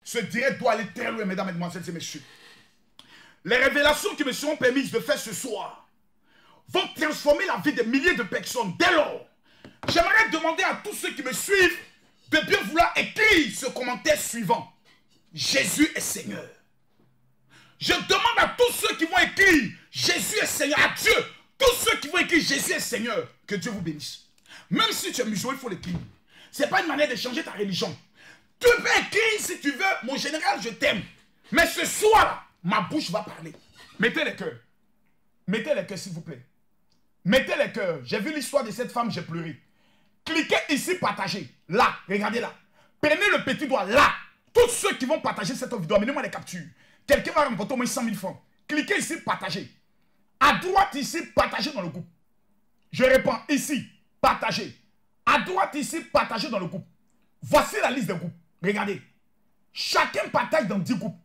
Ce direct doit aller très loin, mesdames, mesdemoiselles et messieurs. Les révélations qui me seront permises de faire ce soir vont transformer la vie de milliers de personnes. Dès lors, j'aimerais demander à tous ceux qui me suivent de bien vouloir écrire ce commentaire suivant. Jésus est Seigneur. Je demande à tous ceux qui vont écrire Jésus est Seigneur, à Dieu, tous ceux qui vont écrire Jésus est Seigneur, que Dieu vous bénisse. Même si tu es musulman, il faut l'écrire. Ce n'est pas une manière de changer ta religion. Tu peux écrire si tu veux, mon général, je t'aime. Mais ce soir, ma bouche va parler. Mettez les cœurs. Mettez les cœurs, s'il vous plaît. Mettez les cœurs. J'ai vu l'histoire de cette femme, j'ai pleuré. Cliquez ici, partagez. Là, regardez là. Prenez le petit doigt là. Tous ceux qui vont partager cette vidéo, amenez-moi les captures. Quelqu'un va remporter au moins 100 000 francs. Cliquez ici, partagez. À droite ici, partagez dans le groupe. Je réponds ici, partagez. À droite ici, partagez dans le groupe. Voici la liste des groupes. Regardez. Chacun partage dans 10 groupes.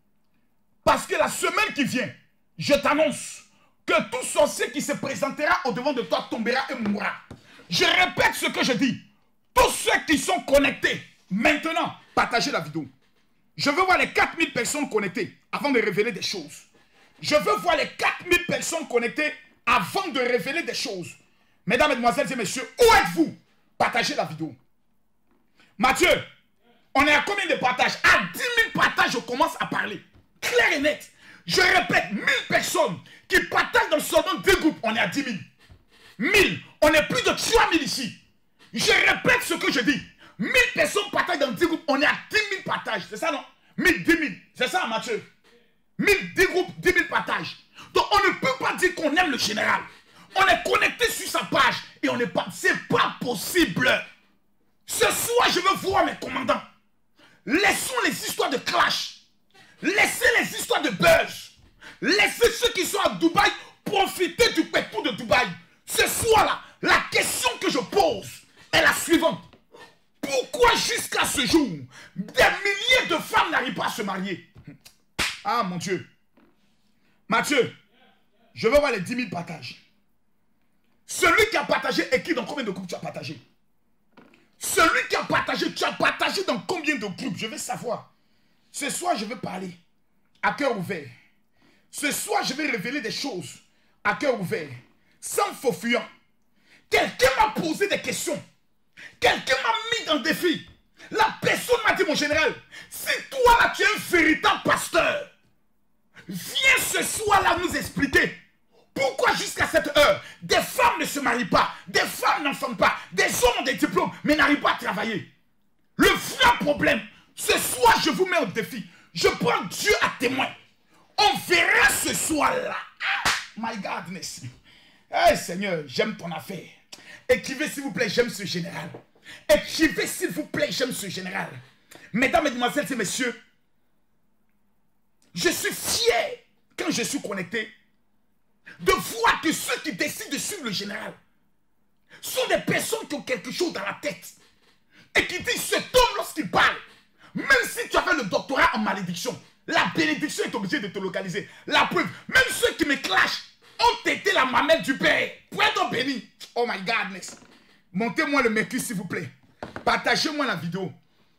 Parce que la semaine qui vient, je t'annonce que tout sorcier qui se présentera au-devant de toi tombera et mourra. Je répète ce que je dis. Tous ceux qui sont connectés, maintenant, partagez la vidéo. Je veux voir les 4000 personnes connectées avant de révéler des choses. Je veux voir les 4000 personnes connectées avant de révéler des choses. Mesdames, mesdemoiselles et messieurs, où êtes-vous? Partagez la vidéo. Mathieu, on est à combien de partages? À 10 000 partages, je commence à parler. Clair et net. Je répète, 1000 personnes qui partagent dans seulement 2 groupes. On est à 10 000. 1000. On est plus de 3000 ici. Je répète ce que je dis. 1000 personnes partagent dans 10 groupes. On est à 10 000 partages. C'est ça, non? 1000, 10 000. C'est ça, Mathieu? 1000, 10 groupes, 10 000 partages. Donc, on ne peut pas dire qu'on aime le général. On est connecté sur sa page et on n'est pas... C'est pas possible. Ce soir, je veux voir mes commandants. Laissons les histoires de clash. Laissez les histoires de buzz. Laissez ceux qui sont à Dubaï profiter du pétou de Dubaï. Ce soir-là, la question que je pose est la suivante. Pourquoi jusqu'à ce jour, des milliers de femmes n'arrivent pas à se marier? Ah mon Dieu. Mathieu, je veux voir les 10 000 partages. Celui qui a partagé, écrit dans combien de groupes tu as partagé? Celui qui a partagé, tu as partagé dans combien de groupes? Je veux savoir. Ce soir, je veux parler à cœur ouvert. Ce soir, je vais révéler des choses à cœur ouvert, sans faux fuyant. Quelqu'un m'a posé des questions. Quelqu'un m'a mis dans le défi. La personne m'a dit, mon général, si toi là, tu es un véritable pasteur, viens ce soir-là nous expliquer pourquoi jusqu'à cette heure, des femmes ne se marient pas, des femmes n'enfantent pas, des hommes ont des diplômes, mais n'arrivent pas à travailler. Le vrai problème, ce soir, je vous mets au défi. Je prends Dieu à témoin. On verra ce soir-là. Ah, my godness. Hey Seigneur, j'aime ton affaire. Écrivez s'il vous plaît, j'aime ce général. Écrivez s'il vous plaît, j'aime ce général. Mesdames, mesdemoiselles et messieurs, je suis fier quand je suis connecté de voir que ceux qui décident de suivre le général sont des personnes qui ont quelque chose dans la tête et qui disent cet homme lorsqu'il parle, même si tu avais le doctorat en malédiction, la bénédiction est obligée de te localiser. La preuve, même ceux qui me clashent ont été la mamelle du Père. Pour être béni. Oh my godness. Montez-moi le mercure s'il vous plaît. Partagez-moi la vidéo.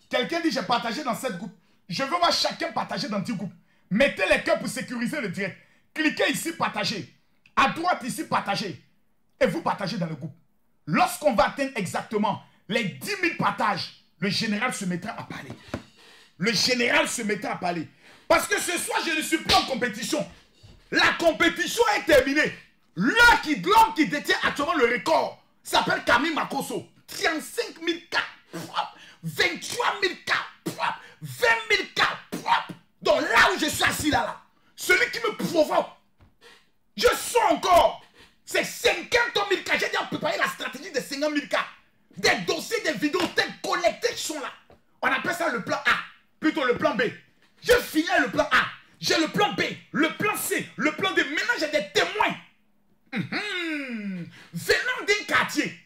Quelqu'un dit j'ai partagé dans 7 groupes. Je veux voir chacun partager dans 10 groupes. Mettez les cœurs pour sécuriser le direct. Cliquez ici, partagez. À droite ici, partagez. Et vous partagez dans le groupe. Lorsqu'on va atteindre exactement les 10 000 partages, le général se mettra à parler. Le général se mettra à parler. Parce que ce soir, je ne suis pas en compétition. La compétition est terminée. L'homme qui détient actuellement le record s'appelle Camille Makosso. 35 000 cas. 23 000 cas. 20 000 cas. Donc là où je suis assis là, celui qui me provoque, je sens encore, c'est 50 000 cas. J'ai déjà préparé la stratégie des 50 000 cas. Des dossiers, des vidéos, des collectés qui sont là. On appelle ça le plan A, plutôt le plan B. Je finis le plan A. J'ai le plan B, le plan C, le plan D. Maintenant, j'ai des témoins. Venant d'un quartier.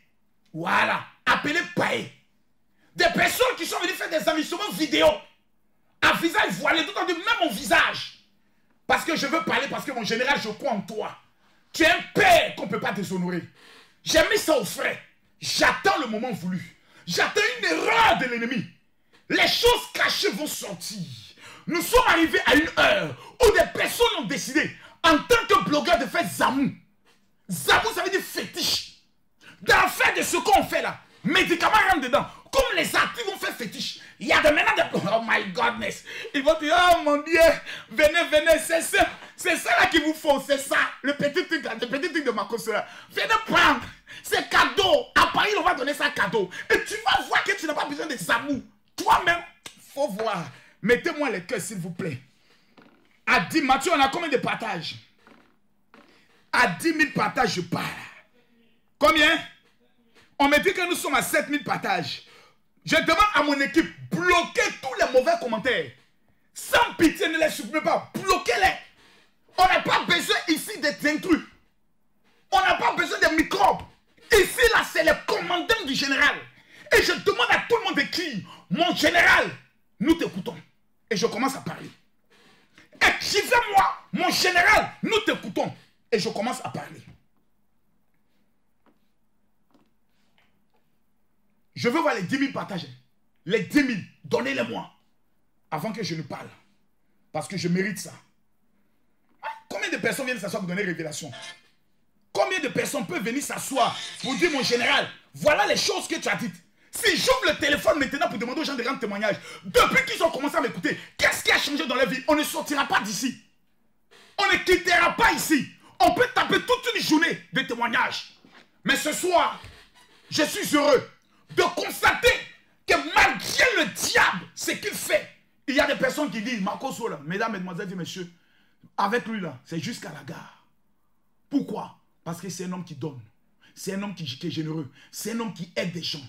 Voilà. Appelé Paé. Des personnes qui sont venues faire des enregistrements vidéo. À visage voilé. Tout en dit, même mon visage. Parce que je veux parler, parce que mon général, je crois en toi. Tu es un père qu'on ne peut pas déshonorer. J'ai mis ça au frais. J'attends le moment voulu. J'attends une erreur de l'ennemi. Les choses cachées vont sortir. nous sommes arrivés à une heure où des personnes ont décidé, en tant que blogueur, de faire zamou. Zamou, ça veut dire fétiche. D'en faire de ce qu'on fait là. Médicaments rentrent dedans. Comme les artistes vont faire fétiche. Il y a de maintenant des... Oh my godness. Ils vont dire, oh mon Dieu, venez, venez, c'est ça. C'est ça là qu'il vous faut, c'est ça. Le petit truc là, le petit truc de ma cause là. Venez prendre. C'est cadeau. À Paris, on va donner ça cadeau. Et tu vas voir que tu n'as pas besoin de zamou. Toi-même, faut voir. Mettez-moi les cœurs, s'il vous plaît. À 10, Mathieu, on a combien de partages? À 10 000 partages, je parle. Combien? On me dit que nous sommes à 7 000 partages. Je demande à mon équipe, bloquez tous les mauvais commentaires. Sans pitié, ne les supprimez pas. Bloquez-les. On n'a pas besoin ici d'être intrus. On n'a pas besoin de microbes. Ici, là, c'est le commandant du général. Et je demande à tout le monde d'écrire, mon général, nous t'écoutons. Et je commence à parler. Écrivez-moi, mon général, nous t'écoutons. Et je commence à parler. Je veux voir les 10 000 partages. Les 10 000, donnez-les-moi. Avant que je ne parle. Parce que je mérite ça. Combien de personnes viennent s'asseoir pour donner révélation? Combien de personnes peuvent venir s'asseoir pour dire, mon général, voilà les choses que tu as dites. Si j'ouvre le téléphone maintenant pour demander aux gens de rendre témoignage, depuis qu'ils ont commencé à m'écouter, qu'est-ce qui a changé dans leur vie? On ne sortira pas d'ici. On ne quittera pas ici. On peut taper toute une journée de témoignages. Mais ce soir, je suis heureux de constater que malgré le diable, ce qu'il fait, il y a des personnes qui disent, Marco Sola, mesdames, mesdemoiselles et messieurs, avec lui là, c'est jusqu'à la gare. Pourquoi? Parce que c'est un homme qui donne. C'est un homme qui est généreux. C'est un homme qui aide des gens.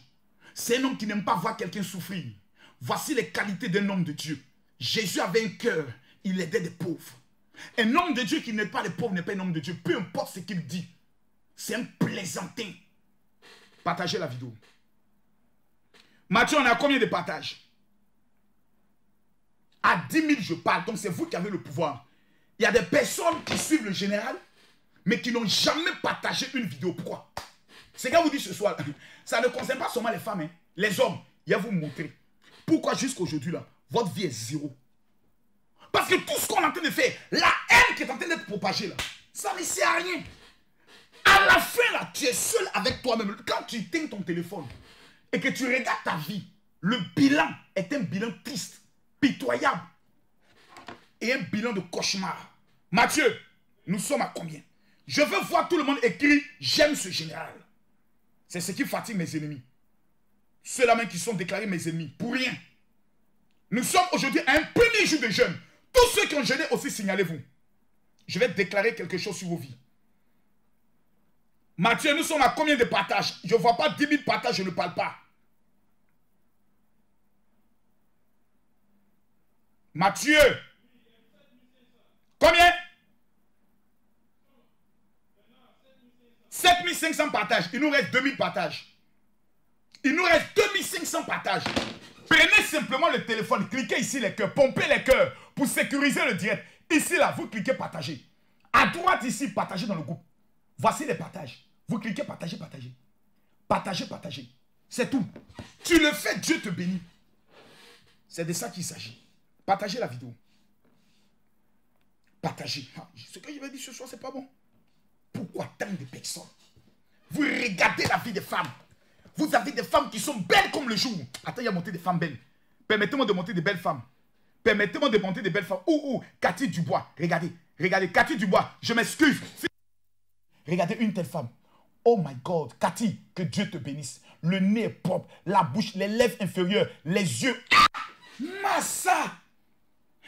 C'est un homme qui n'aime pas voir quelqu'un souffrir. Voici les qualités d'un homme de Dieu. Jésus avait un cœur, il aidait des pauvres. Un homme de Dieu qui n'aide pas les pauvres n'est pas un homme de Dieu. Peu importe ce qu'il dit. C'est un plaisantin. Partagez la vidéo. Mathieu, on a combien de partages? À 10 000, je parle. Donc c'est vous qui avez le pouvoir. Il y a des personnes qui suivent le général, mais qui n'ont jamais partagé une vidéo. Pourquoi? C'est quand vous dites ce soir, ça ne concerne pas seulement les femmes, hein. Les hommes. Il va vous montrer. Pourquoi jusqu'à aujourd'hui, là, votre vie est zéro. Parce que tout ce qu'on est en train de faire, la haine qui est en train d'être propagée, là, ça ne sert à rien. À la fin, là, tu es seul avec toi-même. Quand tu éteins ton téléphone et que tu regardes ta vie, le bilan est un bilan triste, pitoyable et un bilan de cauchemar. Mathieu, nous sommes à combien? Je veux voir tout le monde écrire « J'aime ce général ». C'est ce qui fatigue mes ennemis. Ceux-là même qui sont déclarés mes ennemis, pour rien. Nous sommes aujourd'hui à un premier jour de jeûne. Tous ceux qui ont jeûné aussi, signalez-vous. Je vais déclarer quelque chose sur vos vies. Mathieu, nous sommes à combien de partages? Je ne vois pas 10 000 partages, je ne parle pas. Mathieu. Combien? 7500 partages. Il nous reste 2000 partages. Il nous reste 2500 partages. Prenez simplement le téléphone, cliquez ici les cœurs, pompez les cœurs pour sécuriser le direct. Ici, là, vous cliquez partager. À droite, ici, partagez dans le groupe. Voici les partages. Vous cliquez partager, partager. Partager, partager. C'est tout. Tu le fais, Dieu te bénit. C'est de ça qu'il s'agit. Partagez la vidéo. Partagez. Ah, ce que je vais dire ce soir, c'est pas bon. Pourquoi tant de personnes? Vous regardez la vie des femmes. Vous avez des femmes qui sont belles comme le jour. Attends, il y a monté des femmes belles. Permettez-moi de monter des belles femmes. Permettez-moi de monter des belles femmes. Cathy Dubois. Regardez. Regardez. Cathy Dubois. Je m'excuse. Regardez une telle femme. Oh my God. Cathy, que Dieu te bénisse. Le nez est propre. La bouche, les lèvres inférieures, les yeux. Ah! Massa.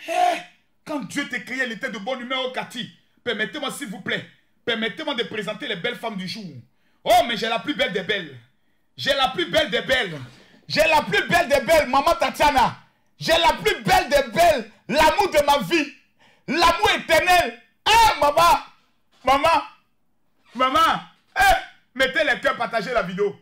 Hey! Quand Dieu t'a créé, elle était de bonne humeur, Cathy. Permettez-moi, s'il vous plaît. Permettez-moi de présenter les belles femmes du jour. Oh, mais j'ai la plus belle des belles. J'ai la plus belle des belles. J'ai la plus belle des belles, maman Tatiana. J'ai la plus belle des belles. L'amour de ma vie. L'amour éternel. Ah, maman. Maman. Maman. Mettez les cœurs, partagez la vidéo.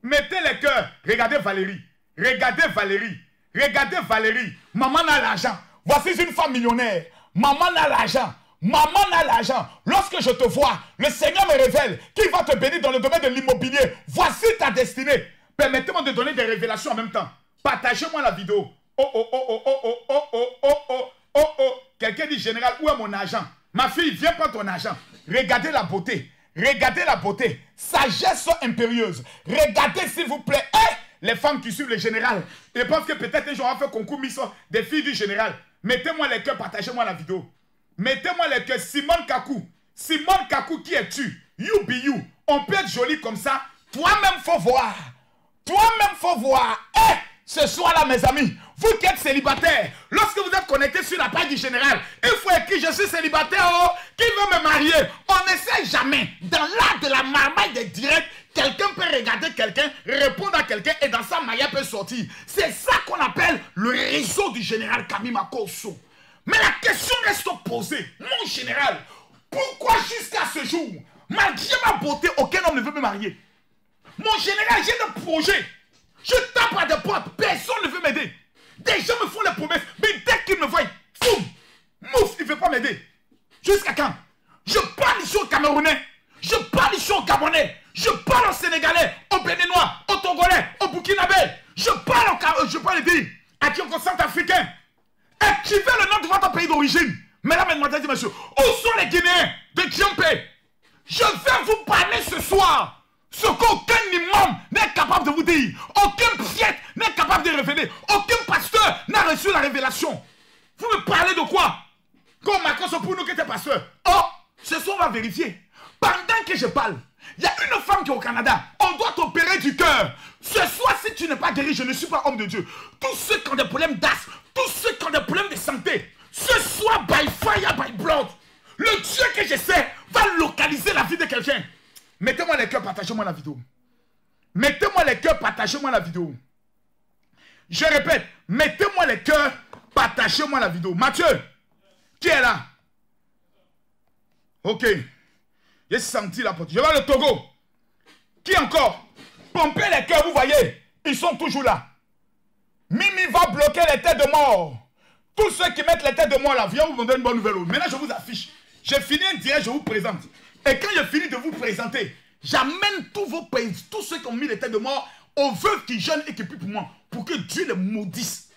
Mettez les cœurs. Regardez Valérie. Regardez Valérie. Regardez Valérie. Maman a l'argent. Voici une femme millionnaire. Maman a l'argent. Maman a l'argent. Lorsque je te vois, le Seigneur me révèle qu'il va te bénir dans le domaine de l'immobilier. Voici ta destinée. Permettez-moi de donner des révélations en même temps. Partagez-moi la vidéo. Oh, oh, oh, oh, oh, oh, oh, oh, oh, oh, oh, oh. Quelqu'un dit, général, où est mon argent? Ma fille, viens prendre ton argent. Regardez la beauté. Regardez la beauté. Sagesse impérieuse. Regardez, s'il vous plaît. Les femmes qui suivent le général. Je pense que peut-être un jour on va faire concours Miss des filles du général. Mettez-moi les cœurs, partagez-moi la vidéo. Mettez-moi les cœurs. Simone Kakou. Simone Kakou, qui es-tu? You be you. On peut être joli comme ça. Toi-même, faut voir. Toi-même, faut voir. Ce soir-là, mes amis, vous qui êtes célibataires, lorsque vous êtes connectés sur la page du général, il faut écrire, je suis célibataire, oh, qui veut me marier? On ne sait jamais. Dans l'art de la marmaille des directs, quelqu'un peut regarder quelqu'un, répondre à quelqu'un et dans sa maille peut sortir. C'est ça qu'on appelle le réseau du général Camille Makosso. Mais la question reste posée. Mon général, pourquoi jusqu'à ce jour, malgré ma beauté, aucun homme ne veut me marier? Mon général, j'ai des projets. Je tape à des portes, personne ne veut m'aider. Des gens me font les promesses, mais dès qu'ils me voient, foum, mouf, il ne veut pas m'aider. Jusqu'à quand? Je parle ici au Camerounais, je parle ici au Gabonais, je parle au Sénégalais, au Béninois, au Togolais, au Burkinabé, je parle à qui encore Centrafricain. Écrivez le nom de votre pays d'origine. Mesdames, mesdemoiselles et messieurs, où sont les Guinéens de Djempé? Je vais vous parler ce soir. Ce qu'aucun imam n'est capable de vous dire, aucun prêtre n'est capable de révéler, aucun pasteur n'a reçu la révélation. Vous me parlez de quoi? Comme Makosso pour nous qui était pasteur. Oh, ce soir on va vérifier. Pendant que je parle, il y a une femme qui est au Canada. On doit t'opérer du cœur. Ce soir, si tu n'es pas guéri, je ne suis pas homme de Dieu. Tous ceux qui ont des problèmes d'asthme, tous ceux qui ont des problèmes de santé, ce soir, by fire, by blood, le Dieu que je sais va localiser la vie de quelqu'un. Mettez-moi les cœurs, partagez-moi la vidéo. Mettez-moi les cœurs, partagez-moi la vidéo. Je répète, mettez-moi les cœurs, partagez-moi la vidéo. Mathieu, qui est là? Ok. J'ai senti la porte. Je vais le Togo. Qui encore? Pompez les cœurs, vous voyez. Ils sont toujours là. Mimi va bloquer les têtes de mort. Tous ceux qui mettent les têtes de mort là, viens vous donner une bonne nouvelle. Maintenant, je vous affiche. J'ai fini un direct, je vous présente. Et quand je finis de vous présenter, j'amène tous ceux qui ont mis les têtes de mort aux veuves qui jeûnent et qui prient pour moi, pour que Dieu les maudisse.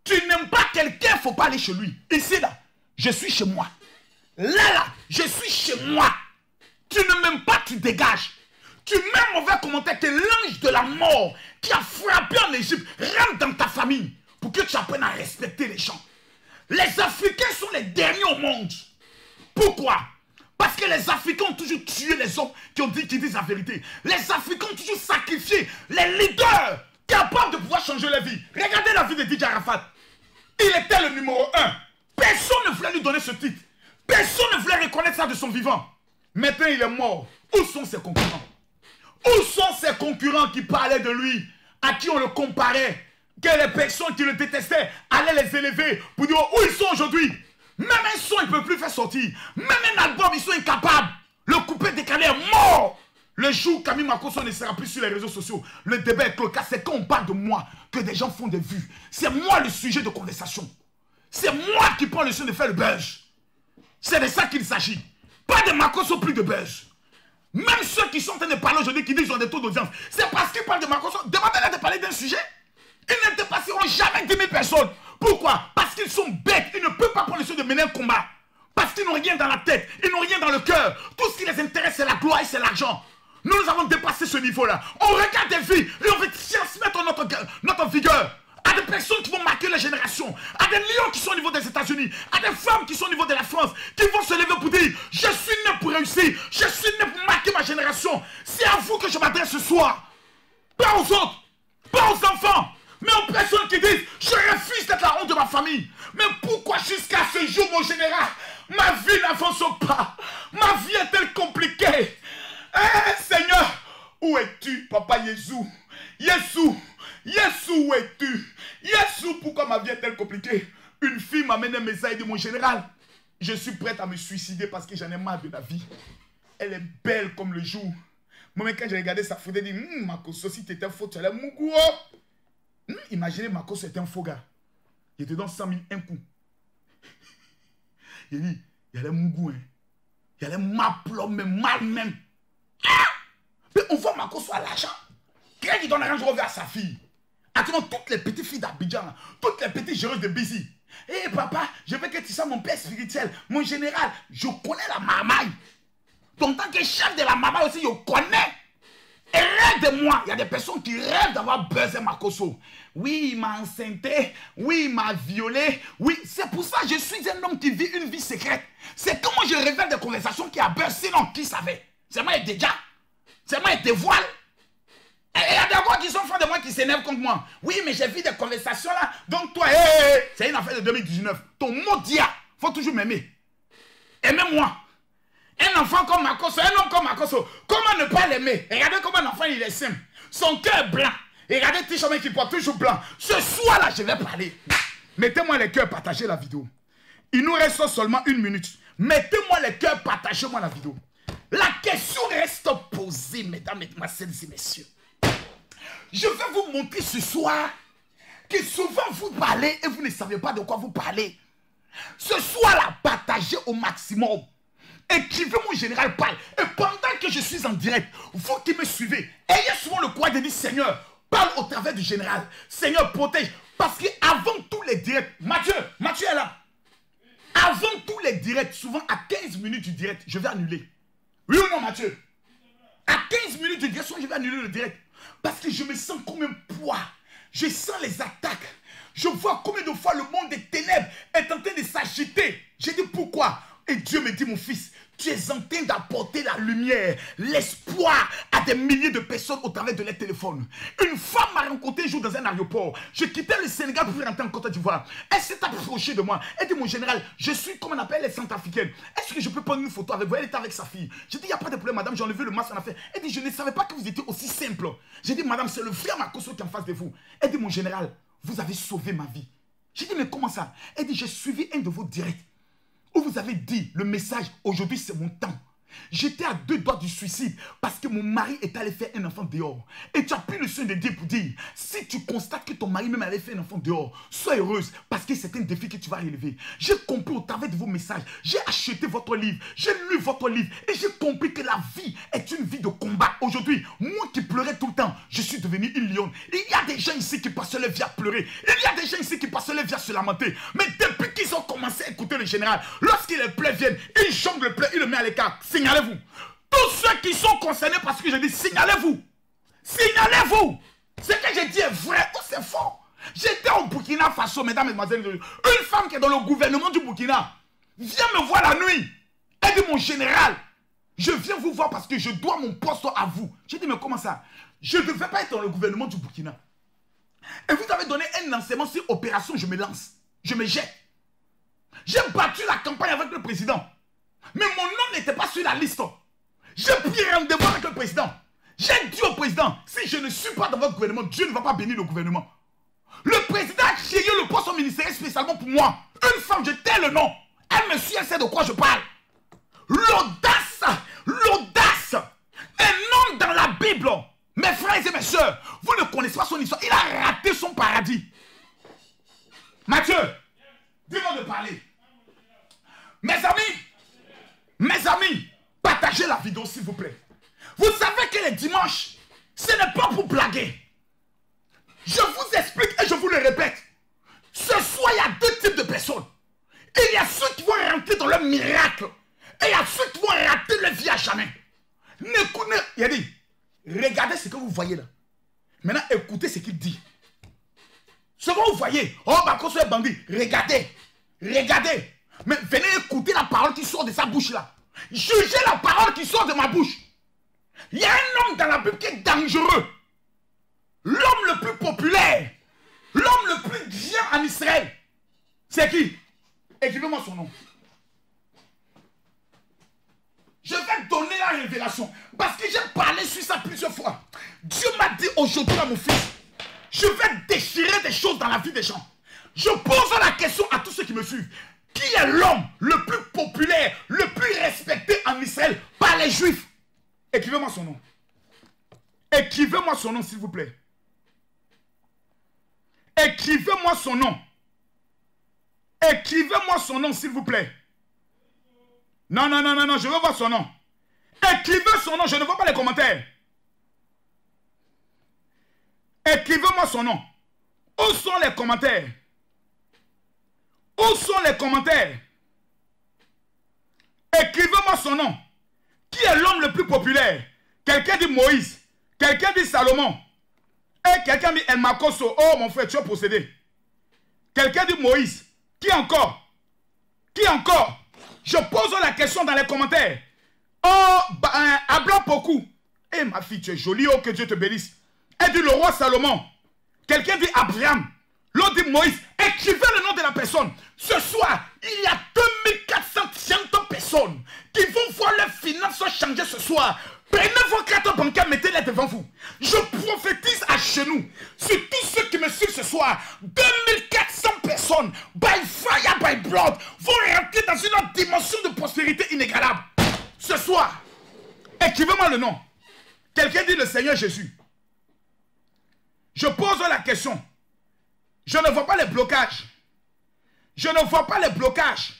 Tu n'aimes pas quelqu'un, il ne faut pas aller chez lui. Ici, là, je suis chez moi. Là, je suis chez moi. Tu ne m'aimes pas, tu dégages. Tu mets un mauvais commentaire que l'ange de la mort qui a frappé en Égypte rentre dans ta famille pour que tu apprennes à respecter les gens. Les Africains sont les derniers au monde. Pourquoi? Parce que les Africains ont toujours tué les hommes qui disent la vérité. Les Africains ont toujours sacrifié les leaders capables de pouvoir changer la vie. Regardez la vie de Didier Arafat. Il était le numéro 1. Personne ne voulait lui donner ce titre. Personne ne voulait reconnaître ça de son vivant. Maintenant, il est mort. Où sont ses concurrents? Où sont ses concurrents qui parlaient de lui, à qui on le comparait, que les personnes qui le détestaient allaient les élever pour dire où ils sont aujourd'hui? Même un son, ils ne peuvent plus faire sortir. Même un album, ils sont incapables. Le coupé décalé est mort. Le jour où Camille Makosso ne sera plus sur les réseaux sociaux, le débat est clos. Car c'est quand on parle de moi que des gens font des vues. C'est moi le sujet de conversation. C'est moi qui prends le soin de faire le buzz. C'est de ça qu'il s'agit. Pas de Makosso, plus de buzz. Même ceux qui sont en train de parler aujourd'hui, qui disent qu'ils ont des taux d'audience, c'est parce qu'ils parlent de Makosso. Demandez-leur de parler d'un sujet. Ils ne dépasseront jamais 10 000 personnes. Pourquoi? Parce qu'ils sont bêtes. Ils ne peuvent pas prendre le soin de mener un combat. Parce qu'ils n'ont rien dans la tête. Ils n'ont rien dans le cœur. Tout ce qui les intéresse, c'est la gloire et c'est l'argent. Nous avons dépassé ce niveau-là. On regarde des vies et on veut transmettre notre vigueur à des personnes qui vont marquer la génération, à des lions qui sont au niveau des États-Unis, à des femmes qui sont au niveau de la France, qui vont se lever pour dire « Je suis né pour réussir, je suis né pour marquer ma génération. » C'est à vous que je m'adresse ce soir. Pas aux autres, pas aux enfants, mais aux personnes qui disent « Je refuse d'être la honte de ma famille. » Mais pourquoi jusqu'à ce jour, mon général, ma vie n'avance pas? Ma vie est-elle compliquée? Eh, Seigneur, où es-tu, Papa Jésus? Jésus, où es-tu? Jésus, pourquoi ma vie est-elle compliquée? Une fille m'a amené un message et dit, mon général, je suis prête à me suicider parce que j'en ai marre de la vie. Elle est belle comme le jour. Moi, quand j'ai regardé sa photo, j'ai dit, Makosso, si tu étais faux, tu allais mourir. Imaginez, Makosso était un faux gars. Il te donne 100 000 un coup. Il dit, il allait mourir. Il allait mal même. Ah! Mais on voit Makosso à l'argent. Quelqu'un qui donne un Range Rover à sa fille. Actuellement, toutes les petites filles d'Abidjan, toutes les petites géreuses de Busy. Hé papa, je veux que tu sois mon père spirituel, mon général. Je connais la marmaille. En tant que chef de la marmaille aussi, je connais. Et rêve de moi. Il y a des personnes qui rêvent d'avoir besoin de Makosso. Oui, il m'a enceinté. Oui, il m'a violé. Oui, c'est pour ça que je suis un homme qui vit une vie secrète. C'est comment je révèle des conversations qui a besoin. Sinon, qui savait? C'est moi et déjà. C'est moi et dévoile. Et il y a des gars qui sont fans de moi qui s'énervent contre moi. Oui, mais j'ai vu des conversations là. Donc toi, c'est une affaire de 2019. Ton mot dia, faut toujours m'aimer. Aimez-moi. Un enfant comme Makosso, un homme comme Makosso, comment ne pas l'aimer? Regardez comment un enfant il est simple. Son cœur est blanc. Et regardez Tichomé qui porte toujours blanc. Ce soir-là, je vais parler. Mettez-moi les cœurs, partagez la vidéo. Il nous reste seulement 1 minute. Mettez-moi les cœurs, partagez-moi la vidéo. La question reste posée, mesdames, mesdemoiselles et messieurs. Je vais vous montrer ce soir que souvent vous parlez et vous ne savez pas de quoi vous parlez. Ce soir-là, partagez au maximum. Écrivez mon général parle. Et pendant que je suis en direct, vous qui me suivez, ayez souvent le courage de dire Seigneur, parle au travers du général. Seigneur, protège. Parce qu'avant tous les directs, Mathieu est là. Avant tous les directs, souvent à 15 minutes du direct, je vais annuler. Oui ou non, Mathieu? À 15 minutes du direct, souvent je vais annuler le direct. Parce que je me sens comme un poids. Je sens les attaques. Je vois combien de fois le monde des ténèbres est en train de s'agiter. J'ai dit pourquoi? Et Dieu me dit, mon fils, tu es en train d'apporter la lumière, l'espoir à des milliers de personnes au travers de leur téléphone. Une femme m'a rencontré un jour dans un aéroport. Je quittais le Sénégal pour rentrer en Côte d'Ivoire. Elle s'est approchée de moi. Elle dit, mon général, je suis, comme on appelle les Centrafricaines. Est-ce que je peux prendre une photo avec vous? Elle était avec sa fille. J'ai dit, il n'y a pas de problème, madame, j'ai enlevé le masque en affaire. Elle dit, je ne savais pas que vous étiez aussi simple. J'ai dit, madame, c'est le frère Makosso qui est en face de vous. Elle dit, mon général, vous avez sauvé ma vie. J'ai dit, mais comment ça? Elle dit, j'ai suivi un de vos directs où vous avez dit le message, aujourd'hui c'est mon temps. J'étais à 2 doigts du suicide parce que mon mari est allé faire un enfant dehors. Et tu as pris le soin de Dieu pour dire, si tu constates que ton mari même allait faire un enfant dehors, sois heureuse parce que c'est un défi que tu vas relever. J'ai compris au travers de vos messages, j'ai acheté votre livre, j'ai lu votre livre et j'ai compris que la vie est une vie de combat. Aujourd'hui, moi qui pleurais tout le temps, je suis devenu une lionne. Il y a des gens ici qui passent leur vie à pleurer. Il y a des gens ici qui passent leur vie à se lamenter. Mais depuis qu'ils ont commencé à écouter le général, lorsqu'il les plaies viennent, ils jonglent le plaies, ils le met à l'écart. Signalez-vous. Tous ceux qui sont concernés parce que je dis signalez-vous. Signalez-vous. Ce que je dis est vrai ou c'est faux. J'étais au Burkina Faso, mesdames et mesdemoiselles. Une femme qui est dans le gouvernement du Burkina vient me voir la nuit. Elle dit, mon général, je viens vous voir parce que je dois mon poste à vous. J'ai dit, mais comment ça? Je ne devais pas être dans le gouvernement du Burkina. Et vous avez donné un enseignement sur opération, je me lance. Je me jette. J'ai battu la campagne avec le président. Mais mon nom n'était pas sur la liste. J'ai pris rendez-vous avec le président. J'ai dit au président, si je ne suis pas dans votre gouvernement, Dieu ne va pas bénir le gouvernement. Le président a créé le poste au ministère spécialement pour moi. Une femme, je tais le nom. Elle me suit, elle sait de quoi je parle. L'audace, l'audace. Un homme dans la Bible. Mes frères et mes soeurs, vous ne connaissez pas son histoire. Il a raté son paradis. Mathieu, dis-moi de parler. Mes amis, partagez la vidéo s'il vous plaît. Vous savez que les dimanches, ce n'est pas pour blaguer. Je vous explique et je vous le répète. Ce soir, il y a 2 types de personnes. Il y a ceux qui vont rentrer dans leur miracle. Et il y a ceux qui vont rater leur vie à jamais. Il a dit, regardez ce que vous voyez là. Maintenant, écoutez ce qu'il dit. Ce que vous voyez, oh, Makosso est bandit. Regardez. Mais venez écouter la parole qui sort de sa bouche là. Jugez la parole qui sort de ma bouche. Il y a un homme dans la Bible qui est dangereux. L'homme le plus populaire. L'homme le plus grand en Israël. C'est qui? Écrivez-moi son nom. Je vais donner la révélation. Parce que j'ai parlé sur ça plusieurs fois. Dieu m'a dit aujourd'hui à mon fils, je vais déchirer des choses dans la vie des gens. Je pose la question à tous ceux qui me suivent. Qui est l'homme le plus populaire, le plus respecté en Israël par les Juifs? Écrivez-moi son nom. Écrivez-moi son nom, s'il vous plaît. Écrivez-moi son nom. Écrivez-moi son nom, s'il vous plaît. Non, je veux voir son nom. Écrivez son nom, je ne veux pas les commentaires. Écrivez-moi son nom. Où sont les commentaires? Où sont les commentaires? Écrivez-moi son nom. Qui est l'homme le plus populaire? Quelqu'un dit Moïse. Quelqu'un dit Salomon. Et quelqu'un dit El Makoso. Oh mon frère, tu as possédé. Quelqu'un dit Moïse. Qui encore? Qui encore? Je pose la question dans les commentaires. Oh, Abla Poku. Eh ma fille, tu es jolie. Oh, que Dieu te bénisse. Elle dit le roi Salomon. Quelqu'un dit Abraham. L'autre dit Moïse. Écrivez le nom de la personne. Ce soir, il y a 2430 personnes qui vont voir leurs finances changer ce soir. Prenez vos cartes bancaires, mettez-les devant vous. Je prophétise à genoux sur tous ceux qui me suivent ce soir. 2400 personnes, by fire, by blood, vont rentrer dans une autre dimension de prospérité inégalable. Ce soir, écrivez-moi le nom. Quelqu'un dit le Seigneur Jésus. Je pose la question. Je ne vois pas les blocages. Je ne vois pas les blocages.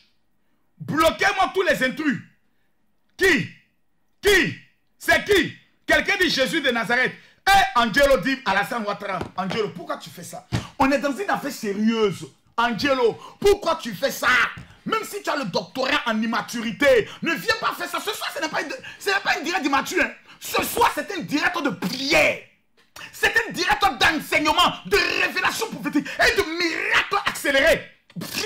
Bloquez-moi tous les intrus. Qui? Qui? C'est qui? Quelqu'un dit Jésus de Nazareth. Eh, Angelo dit Alassane Ouattara. Angelo, pourquoi tu fais ça? On est dans une affaire sérieuse. Angelo, pourquoi tu fais ça? Même si tu as le doctorat en immaturité, ne viens pas faire ça. Ce soir, ce n'est pas une directe d'immature. Hein. Ce soir, c'est un direct de prière. C'est un direct d'enseignement, de révélation prophétique et de miracles accélérés. Il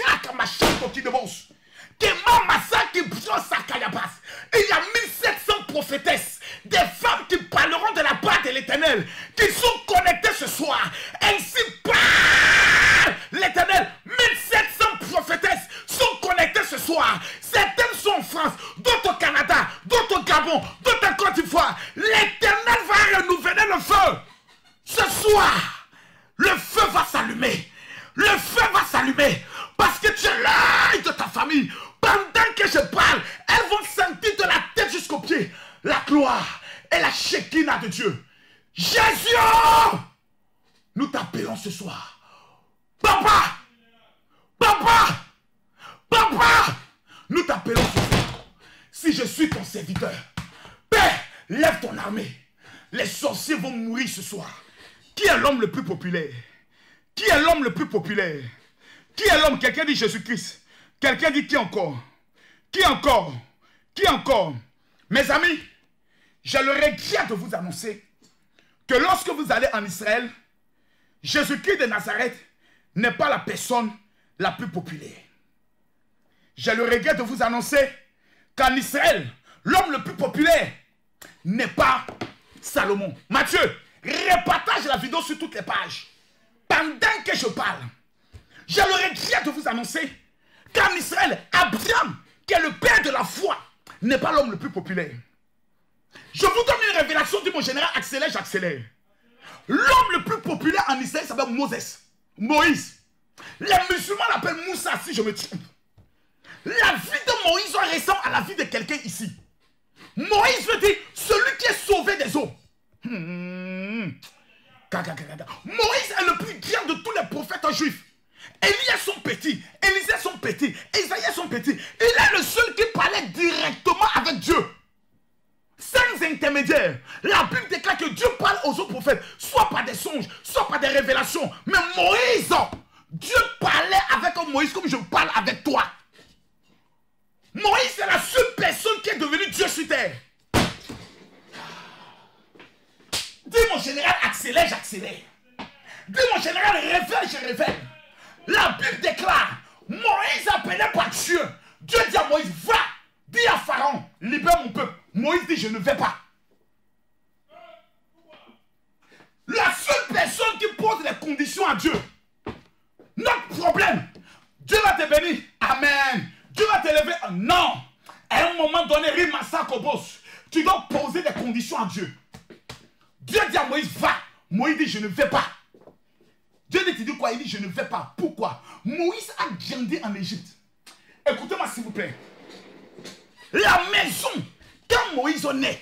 y a 1700 prophétesses, des femmes qui parleront de la part de l'Éternel, qui sont connectées ce soir. Ainsi parle l'Éternel. 1700 prophétesses sont connectées ce soir. Certaines sont en France, d'autres au Canada, d'autres au Gabon, d'autres en Côte d'Ivoire. L'Éternel va renouveler le feu. Ce soir, le feu va s'allumer. Le feu va s'allumer. Parce que tu es l'œil de ta famille. Pendant que je parle, elles vont sentir de la tête jusqu'aux pieds la gloire et la Shekinah de Dieu. Jésus, nous t'appelons ce soir. Papa, papa, papa, nous t'appelons ce soir. Si je suis ton serviteur, Père, lève ton armée. Les sorciers vont mourir ce soir. Qui est l'homme le plus populaire? Qui est l'homme le plus populaire? Qui est l'homme? Quelqu'un dit Jésus-Christ. Quelqu'un dit qui encore? Qui encore? Qui encore? Mes amis, j'ai le regret de vous annoncer que lorsque vous allez en Israël, Jésus-Christ de Nazareth n'est pas la personne la plus populaire. J'ai le regret de vous annoncer qu'en Israël, l'homme le plus populaire n'est pas Salomon. Matthieu, repartage la vidéo sur toutes les pages. Pendant que je parle, j'ai le regret de vous annoncer qu'en Israël, Abraham, qui est le père de la foi, n'est pas l'homme le plus populaire. Je vous donne une révélation, dit mon général, accélère, j'accélère. L'homme le plus populaire en Israël s'appelle Moïse. Les musulmans l'appellent Moussa, si je me trompe. La vie de Moïse ressemble à la vie de quelqu'un ici. Moïse veut dire celui qui est sauvé des eaux. Moïse est le plus grand de tous les prophètes juifs. Élie son petit, Élisée son petit, Isaïe son petit. Il est le seul qui parlait directement avec Dieu. Sans intermédiaire. La Bible déclare que Dieu parle aux autres prophètes, soit par des songes, soit par des révélations. Mais Moïse, Dieu parlait avec Moïse comme je parle avec toi. Moïse est la seule personne qui est devenue Dieu sur terre. Dis mon général, accélère, j'accélère. Dis mon général, révèle, je révèle. La Bible déclare, Moïse appelé par Dieu. Dieu dit à Moïse, va, dis à Pharaon, libère mon peuple. Moïse dit, je ne vais pas. La seule personne qui pose les conditions à Dieu. Notre problème, Dieu va te bénir. Amen. Dieu va t'élever. Non. À un moment donné, tu dois poser des conditions à Dieu. Dieu dit à Moïse, va. Moïse dit, je ne vais pas. Dieu dit quoi? Il dit, je ne vais pas. Pourquoi? Moïse a grandi en Égypte. Écoutez-moi s'il vous plaît. La maison, quand Moïse est né,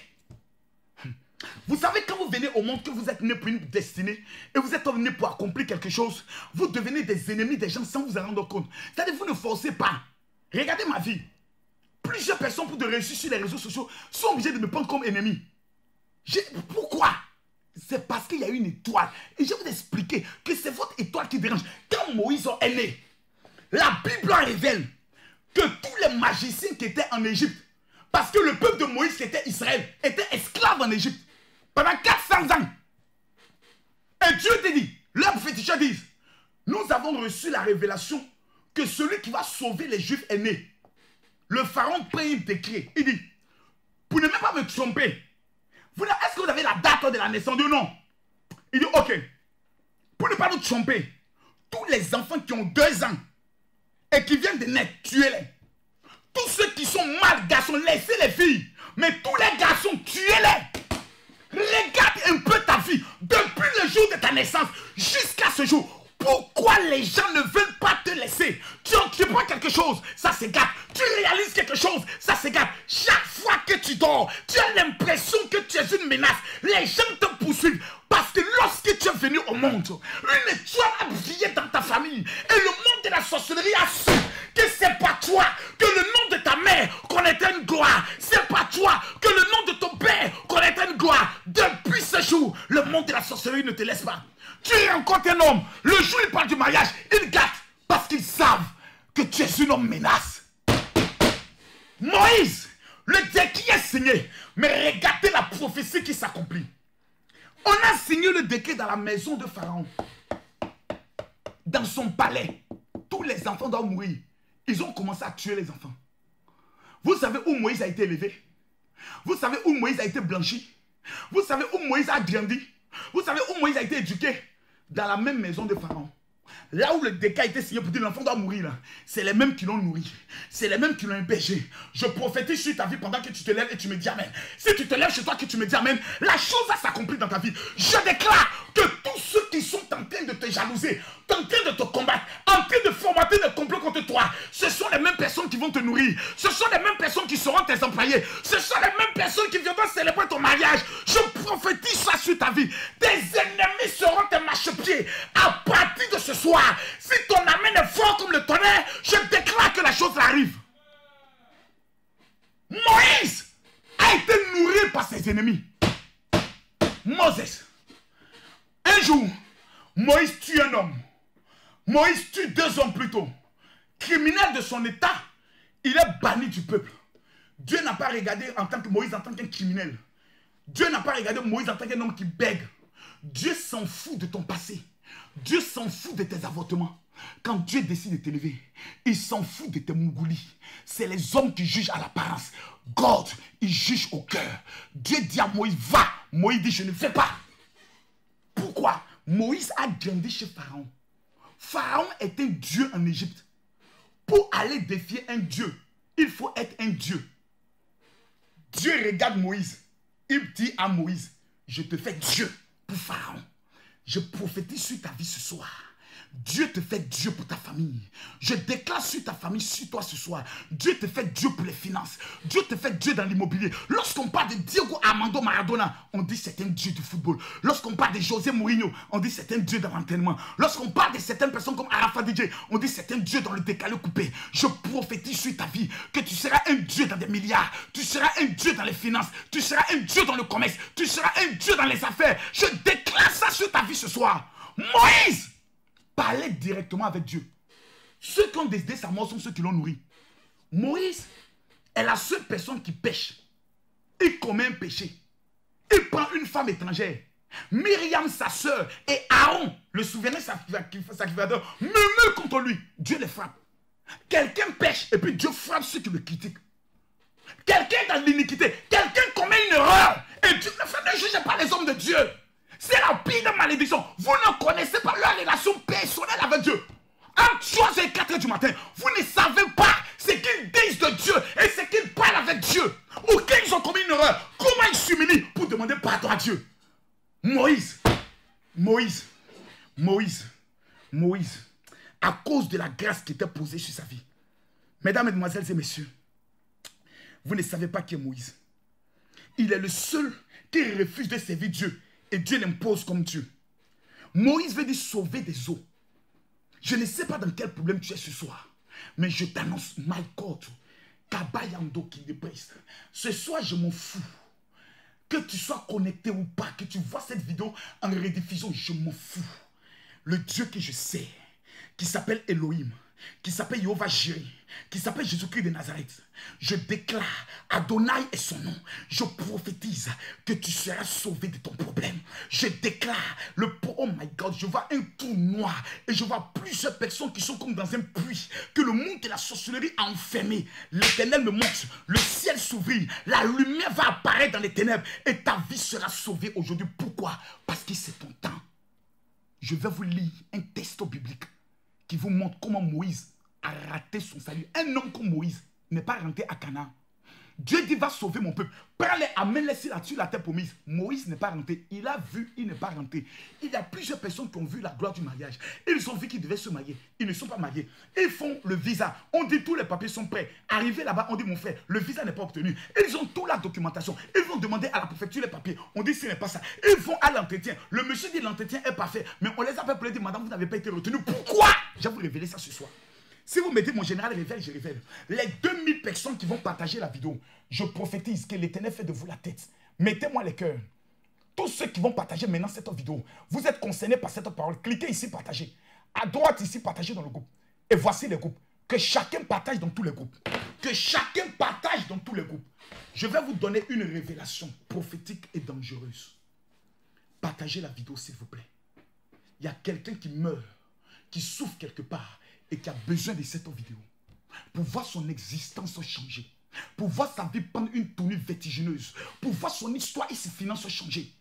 vous savez, quand vous venez au monde, que vous êtes né pour une destinée, et vous êtes né pour accomplir quelque chose, vous devenez des ennemis des gens sans vous en rendre compte. C'est-à-dire, vous ne forcez pas. Regardez ma vie. Plusieurs personnes, pour de réussir sur les réseaux sociaux, sont obligées de me prendre comme ennemi. Pourquoi? c'est parce qu'il y a une étoile. Et je vais vous expliquer que c'est votre étoile qui dérange. Quand Moïse est né, la Bible révèle que tous les magiciens qui étaient en Égypte, parce que le peuple de Moïse qui était Israël, était esclave en Égypte pendant 400 ans. Et Dieu te dit, leurs féticheurs disent, nous avons reçu la révélation que celui qui va sauver les Juifs est né. Le pharaon prie un décret. Il dit, pour ne même pas me tromper, est-ce que vous avez la date de la naissance? Il dit non. Il dit ok. Pour ne pas nous tromper, tous les enfants qui ont 2 ans et qui viennent de naître, tuez-les. Tous ceux qui sont mâles garçons, laissez les filles. Mais tous les garçons, tuez-les. Regarde un peu ta vie. Depuis le jour de ta naissance jusqu'à ce jour. Pourquoi les gens ne veulent pas te laisser? Tu prends quelque chose, ça se gâte. Tu réalises quelque chose, ça se gâte. Chaque fois que tu dors, tu as l'impression que tu es une menace. Les gens te poursuivent. Parce que lorsque tu es venu au monde, une étoile a brillé dans ta famille. Et le monde de la sorcellerie a su que c'est pas toi, que le nom de ta mère connaîtrait une gloire. C'est pas toi, que le nom de ton père connaîtrait une gloire. Depuis ce jour, le monde de la sorcellerie ne te laisse pas. Tu es encore un homme. Le jour où il parle du mariage, ils gâtent parce qu'ils savent que tu es un homme menace. Moïse, le décret est signé. Mais regardez la prophétie qui s'accomplit. On a signé le décret dans la maison de Pharaon. Dans son palais. Tous les enfants doivent mourir. Ils ont commencé à tuer les enfants. Vous savez où Moïse a été élevé? Vous savez où Moïse a été blanchi? Vous savez où Moïse a grandi? Vous savez où Moïse a été éduqué? Dans la même maison de Pharaon. Là où le décret a été signé pour dire l'enfant doit mourir, c'est les mêmes qui l'ont nourri. C'est les mêmes qui l'ont hébergé. Je prophétise sur ta vie pendant que tu te lèves et tu me dis amen. Si tu te lèves chez toi et que tu me dis amen, la chose va s'accomplir dans ta vie. Je déclare que tous ceux qui sont en train de te jalouser, en train de te combattre, en train de formater des complots contre toi, ce sont les mêmes personnes qui vont te nourrir. Ce sont les mêmes personnes qui seront tes employés. Ce sont les mêmes personnes qui viendront célébrer ton mariage. Je prophétise ça sur ta vie. Tes ennemis seront tes marchepieds. À partir de ce soir, si ton amen est fort comme le tonnerre, je déclare que la chose arrive. Moïse a été nourri par ses ennemis. Moses. Un jour, Moïse tue un homme. Moïse tue 2 hommes plus tôt. Criminel de son état, il est banni du peuple. Dieu n'a pas regardé en tant que Moïse en tant qu'un criminel. Dieu n'a pas regardé Moïse en tant qu'un homme qui bègue. Dieu s'en fout de ton passé. Dieu s'en fout de tes avortements. Quand Dieu décide de t'élever, il s'en fout de tes mougoulis. C'est les hommes qui jugent à l'apparence. God, il juge au cœur. Dieu dit à Moïse, va. Moïse dit, je ne fais pas. Pourquoi? Moïse a grandi chez Pharaon. Pharaon est un dieu en Égypte. Pour aller défier un dieu, il faut être un dieu. Dieu regarde Moïse. Il dit à Moïse, je te fais Dieu pour Pharaon. Je prophétise sur ta vie ce soir. Dieu te fait Dieu pour ta famille. Je déclare sur ta famille, sur toi ce soir. Dieu te fait Dieu pour les finances. Dieu te fait Dieu dans l'immobilier. Lorsqu'on parle de Diego Armando Maradona, on dit c'est un Dieu du football. Lorsqu'on parle de José Mourinho, on dit c'est un Dieu dans l'entraînement. Lorsqu'on parle de certaines personnes comme Arafat DJ, on dit c'est un Dieu dans le décalé coupé. Je prophétise sur ta vie que tu seras un Dieu dans des milliards. Tu seras un Dieu dans les finances. Tu seras un Dieu dans le commerce. Tu seras un Dieu dans les affaires. Je déclare ça sur ta vie ce soir. Moïse parlait directement avec Dieu. Ceux qui ont décidé sa mort sont ceux qui l'ont nourri. Moïse est la seule personne qui pêche. Il commet un péché. Il prend une femme étrangère. Myriam, sa soeur, et Aaron, le souverain sacrificateur, murmurent contre lui. Dieu les frappe. Quelqu'un pêche et puis Dieu frappe ceux qui le critiquent. Quelqu'un dans l'iniquité. Quelqu'un commet une erreur. Et Dieu ne juge pas les hommes de Dieu. C'est la pire malédiction. Vous ne connaissez pas leur relation personnelle avec Dieu. Entre 3 et 4 heures du matin, vous ne savez pas ce qu'ils disent de Dieu et ce qu'ils parlent avec Dieu. Ou qu'ils ont commis une erreur. Comment ils s'humilient pour demander pardon à Dieu. Moïse, à cause de la grâce qui était posée sur sa vie. Mesdames, mesdemoiselles et messieurs, vous ne savez pas qui est Moïse. Il est le seul qui refuse de servir Dieu. Et Dieu l'impose comme Dieu. Moïse veut dire sauver des eaux. Je ne sais pas dans quel problème tu es ce soir. Mais je t'annonce, my God, Kabayando qui dépresse. Ce soir, je m'en fous. Que tu sois connecté ou pas, que tu vois cette vidéo en rediffusion, je m'en fous. Le Dieu que je sais, qui s'appelle Elohim, qui s'appelle Jéhovah Jireh, qui s'appelle Jésus-Christ de Nazareth. Je déclare, Adonai est son nom. Je prophétise que tu seras sauvé de ton problème. Je déclare, oh my God, je vois un trou noir et je vois plusieurs personnes qui sont comme dans un puits, que le monde de la sorcellerie a enfermé. L'Éternel me montre, le ciel s'ouvrit, la lumière va apparaître dans les ténèbres et ta vie sera sauvée aujourd'hui. Pourquoi? Parce que c'est ton temps. Je vais vous lire un texte biblique qui vous montre comment Moïse a raté son salut. Un homme comme Moïse n'est pas rentré à Canaan. Dieu dit, va sauver mon peuple. Prends-les, amène-les sur la terre promise. Moïse n'est pas rentré. Il a vu, il n'est pas rentré. Il y a plusieurs personnes qui ont vu la gloire du mariage. Ils ont vu qu'ils devaient se marier. Ils ne sont pas mariés. Ils font le visa. On dit tous les papiers sont prêts. Arrivé là-bas, on dit mon frère, le visa n'est pas obtenu. Ils ont toute la documentation. Ils vont demander à la préfecture les papiers. On dit ce n'est pas ça. Ils vont à l'entretien. Le monsieur dit l'entretien est parfait. Mais on les appelle pour leur dire, madame, vous n'avez pas été retenu. Pourquoi? Je vais vous révéler ça ce soir. Si vous mettez mon général révèle, je révèle. Les 2000 personnes qui vont partager la vidéo, je prophétise que l'Éternel fait de vous la tête. Mettez-moi les cœurs. Tous ceux qui vont partager maintenant cette vidéo, vous êtes concernés par cette parole. Cliquez ici, partagez. À droite ici, partagez dans le groupe. Et voici les groupes. Que chacun partage dans tous les groupes. Que chacun partage dans tous les groupes. Je vais vous donner une révélation prophétique et dangereuse. Partagez la vidéo, s'il vous plaît. Il y a quelqu'un qui meurt, qui souffre quelque part, et qui a besoin de cette vidéo pour voir son existence changer, pour voir sa vie prendre une tournure vertigineuse, pour voir son histoire et ses finances changer.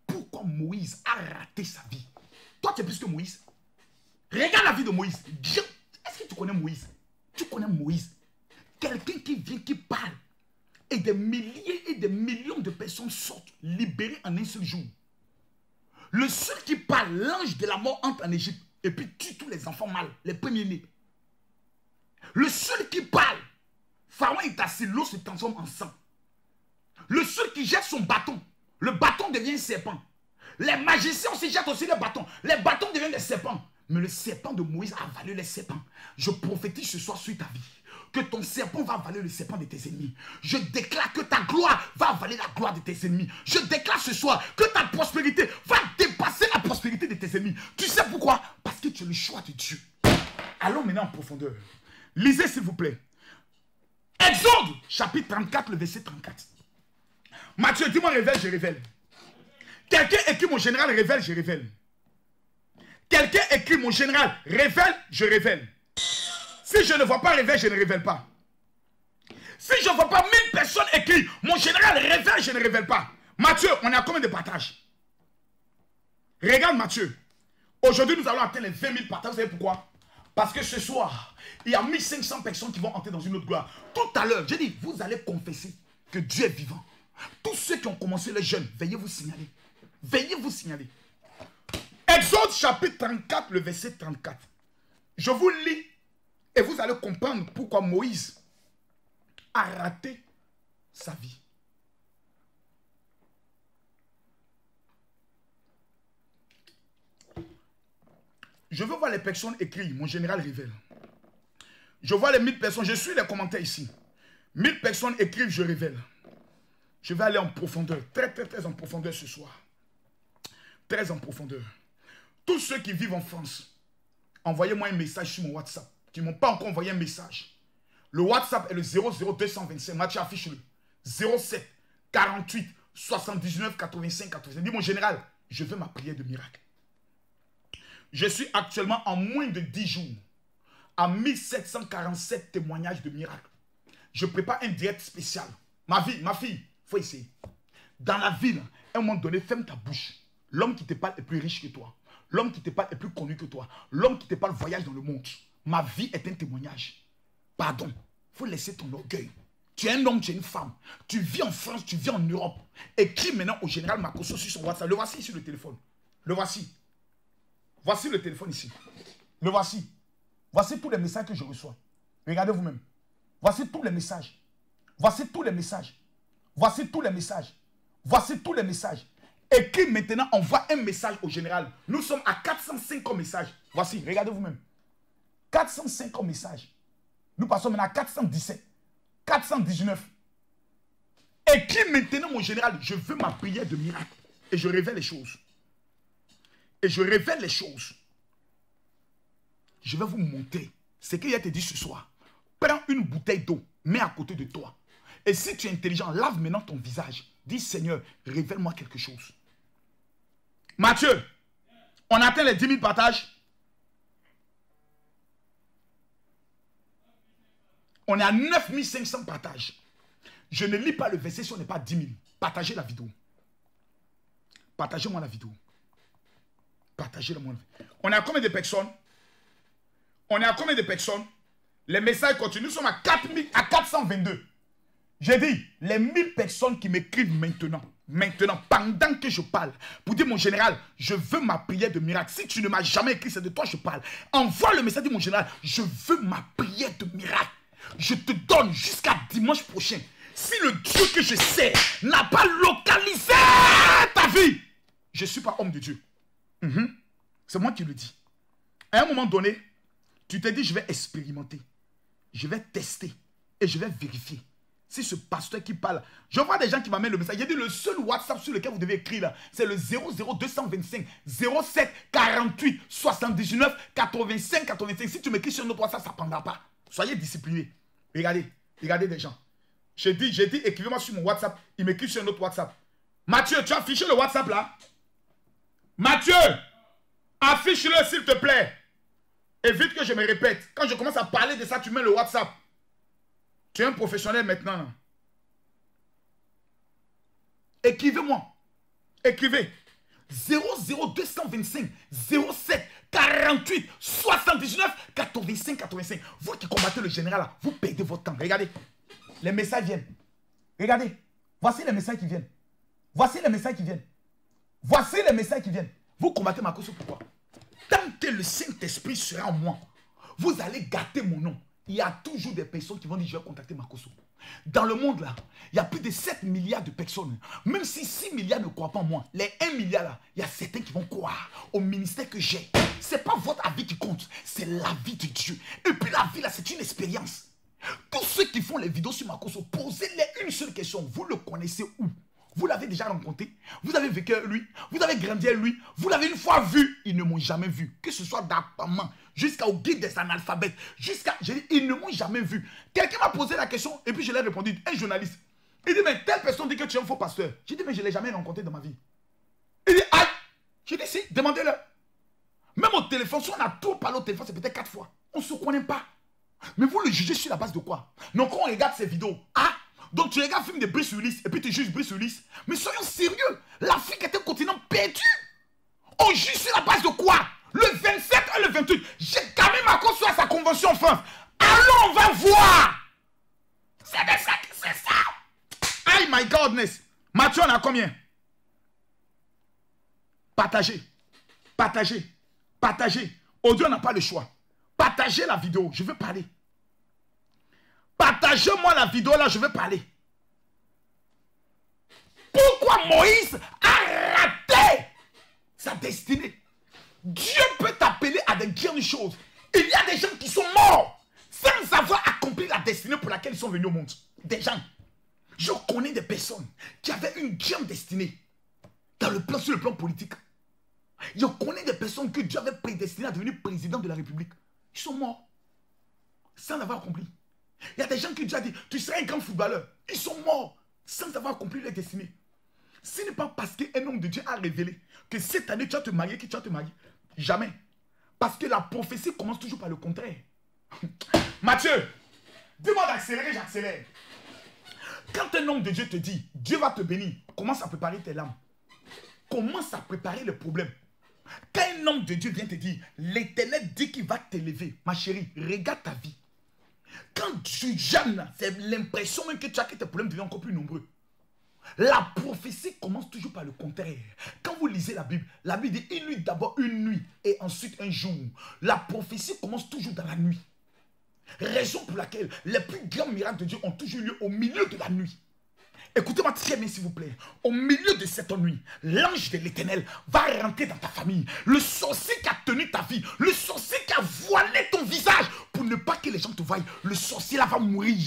Pourquoi Moïse a raté sa vie? Toi, tu es plus que Moïse. Regarde la vie de Moïse. Est-ce que tu connais Moïse? Tu connais Moïse? Quelqu'un qui vient, qui parle, et des milliers et des millions de personnes sortent libérées en un seul jour. Le seul qui parle, l'ange de la mort entre en Égypte et puis tue tous les enfants mâles, les premiers-nés. Le seul qui parle, Pharaon est assis, l'eau se transforme en sang. Le seul qui jette son bâton, le bâton devient un serpent. Les magiciens aussi jettent aussi les bâtons deviennent des serpents. Mais le serpent de Moïse a avalé les serpents. Je prophétise ce soir sur ta vie que ton serpent va avaler le serpent de tes ennemis. Je déclare que ta gloire va avaler la gloire de tes ennemis. Je déclare ce soir que ta prospérité va dépasser la prospérité de tes ennemis. Tu sais pourquoi? Parce que tu es le choix de Dieu. Allons maintenant en profondeur. Lisez s'il vous plaît. Exode, chapitre 34, le verset 34. Matthieu, dis-moi révèle, je révèle. Quelqu'un écrit mon général, révèle, je révèle. Quelqu'un écrit mon général, révèle, je révèle. Si je ne vois pas révèle, je ne révèle pas. Si je ne vois pas 1000 personnes écrites, mon général révèle, je ne révèle pas. Matthieu, on est à combien de partages? Regarde Matthieu. Aujourd'hui, nous allons atteindre les 20 000 partages. Vous savez pourquoi? Parce que ce soir, il y a 1500 personnes qui vont entrer dans une autre gloire. Tout à l'heure, j'ai dit, vous allez confesser que Dieu est vivant. Tous ceux qui ont commencé les jeûnes, veuillez vous signaler. Veuillez vous signaler. Exode chapitre 34, le verset 34. Je vous lis et vous allez comprendre pourquoi Moïse a raté sa vie. Je veux voir les personnes écrites, mon général révèle. Je vois les 1000 personnes, je suis les commentaires ici. 1000 personnes écrivent, je révèle. Je vais aller en profondeur, très en profondeur ce soir. Très en profondeur. Tous ceux qui vivent en France, envoyez-moi un message sur mon WhatsApp. Qui ne m'ont pas encore envoyé un message. Le WhatsApp est le 00225. Mathieu, affiche-le. 07 48 79 85 85. Dis mon général, je veux ma prière de miracle. Je suis actuellement en moins de 10 jours à 1747 témoignages de miracles. Je prépare un direct spécial. Ma fille, il faut essayer. Dans la ville, à un moment donné, ferme ta bouche. L'homme qui te parle est plus riche que toi. L'homme qui te parle est plus connu que toi. L'homme qui te parle voyage dans le monde. Ma vie est un témoignage. Pardon, il faut laisser ton orgueil. Tu es un homme, tu es une femme. Tu vis en France, tu vis en Europe. Écris maintenant au général Makosso sur son WhatsApp. Le voici sur le téléphone. Le voici. Voici le téléphone ici. Le voici. Voici tous les messages que je reçois. Regardez vous-même. Voici tous les messages. Voici tous les messages. Voici tous les messages. Voici tous les messages. Écris maintenant, envoie un message au général. Nous sommes à 405 messages. Voici, regardez vous-même. 405 messages. Nous passons maintenant à 417. 419. Écris maintenant, mon général, je veux ma prière de miracle. Et je révèle les choses. Et je révèle les choses. Je vais vous montrer ce qu'il a te dit ce soir. Prends une bouteille d'eau, mets à côté de toi. Et si tu es intelligent, lave maintenant ton visage. Dis, Seigneur, révèle-moi quelque chose. Mathieu, on atteint les 10 000 partages. On est à 9 500 partages. Je ne lis pas le verset si on n'est pas à 10 000. Partagez la vidéo. Partagez-moi la vidéo. Partagez-la-moi. On est à combien de personnes? On est à combien de personnes? Les messages continuent. Nous sommes à 422. J'ai dit, les 1000 personnes qui m'écrivent maintenant, pendant que je parle, pour dire, mon général, je veux ma prière de miracle. Si tu ne m'as jamais écrit, c'est de toi que je parle. Envoie le message de mon général, je veux ma prière de miracle. Je te donne jusqu'à dimanche prochain. Si le Dieu que je sais n'a pas localisé ta vie, je ne suis pas homme de Dieu. C'est moi qui le dis. À un moment donné, tu te dis, je vais expérimenter. Je vais tester et je vais vérifier. Si ce pasteur qui parle, je vois des gens qui m'amènent le message. J'ai dit le seul WhatsApp sur lequel vous devez écrire là, c'est le 00225 07 48 79 85 85. Si tu m'écris sur notre WhatsApp, ça ne prendra pas. Soyez disciplinés. Regardez des gens. J'ai dit, écrivez-moi sur mon WhatsApp. Il m'écrit sur notre WhatsApp. Mathieu, tu as affiché le WhatsApp là? Mathieu, affiche-le s'il te plaît. Évite que je me répète. Quand je commence à parler de ça, tu mets le WhatsApp. Tu es un professionnel maintenant. Là. Écrivez-moi. Écrivez. 00225 07 48 79 85 85. Vous qui combattez le général, là, vous perdez votre temps. Regardez. Les messages viennent. Regardez. Voici les messages qui viennent. Voici les messages qui viennent. Voici les messages qui viennent. Vous combattez ma cause pourquoi? Tant que le Saint-Esprit sera en moi, vous allez gâter mon nom. Il y a toujours des personnes qui vont dire, je vais contacter Makosso. Dans le monde là, il y a plus de 7 milliards de personnes. Même si 6 milliards ne croient pas en moi, les 1 milliard là, il y a certains qui vont croire au ministère que j'ai. Ce n'est pas votre avis qui compte, c'est la vie de Dieu. Et puis la vie là, c'est une expérience. Tous ceux qui font les vidéos sur Makosso, posez-les une seule question. Vous le connaissez où? Vous l'avez déjà rencontré, vous avez vécu avec lui, vous avez grandi avec lui, vous l'avez une fois vu, ils ne m'ont jamais vu. Que ce soit d'appartement, jusqu'au guide des analphabètes, ils ne m'ont jamais vu. Quelqu'un m'a posé la question et puis je l'ai répondu, un journaliste. Il dit, mais telle personne dit que tu es un faux pasteur. J'ai dit, mais je ne l'ai jamais rencontré dans ma vie. Il dit, aïe. J'ai dit, si, demandez-le. Même au téléphone, si on a tout parlé au téléphone, c'est peut-être 4 fois. On ne se connaît pas. Mais vous le jugez sur la base de quoi? Donc quand on regarde ces vidéos, donc tu regardes un film de Bruce Willis et puis tu juges Bruce Willis. Mais soyons sérieux, l'Afrique est un continent perdu. On juge sur la base de quoi? Le 27 et le 28, j'ai gagné ma cause à sa convention en France. Allons, on va voir. C'est de ça que c'est ça. Aïe, my godness. Mathieu, on a combien? Partagez. Partagez. Partagez. Aujourd'hui, on n'a pas le choix. Partagez la vidéo, je veux parler. Partagez-moi la vidéo là, je veux parler. Pourquoi Moïse a raté sa destinée? Dieu peut t'appeler à des grandes choses. Il y a des gens qui sont morts sans avoir accompli la destinée pour laquelle ils sont venus au monde. Des gens. Je connais des personnes qui avaient une grande destinée sur le plan politique. Je connais des personnes que Dieu avait prédestinées à devenir président de la République. Ils sont morts sans l'avoir accompli. Il y a des gens qui Dieu a dit, tu seras un grand footballeur. Ils sont morts sans avoir accompli leur destinée. Ce n'est pas parce qu'un homme de Dieu a révélé que cette année tu vas te marier que tu vas te marier. Jamais. Parce que la prophétie commence toujours par le contraire. Mathieu, dis-moi d'accélérer, j'accélère. Quand un homme de Dieu te dit, Dieu va te bénir, commence à préparer tes larmes. Commence à préparer les problèmes. Quand un homme de Dieu vient te dire, l'Éternel dit qu'il va t'élever, ma chérie, regarde ta vie. Quand tu jeûnes, c'est l'impression même que tu as que tes problèmes deviennent encore plus nombreux. La prophétie commence toujours par le contraire. Quand vous lisez la Bible dit une nuit d'abord une nuit et ensuite un jour. La prophétie commence toujours dans la nuit. Raison pour laquelle les plus grands miracles de Dieu ont toujours lieu au milieu de la nuit. Écoutez-moi très bien s'il vous plaît. Au milieu de cette nuit, l'ange de l'Éternel va rentrer dans ta famille. Le sorcier qui a tenu ta vie, le sorcier qui a voilé ton visage pour ne pas que les gens te voient, le sorcier là va mourir.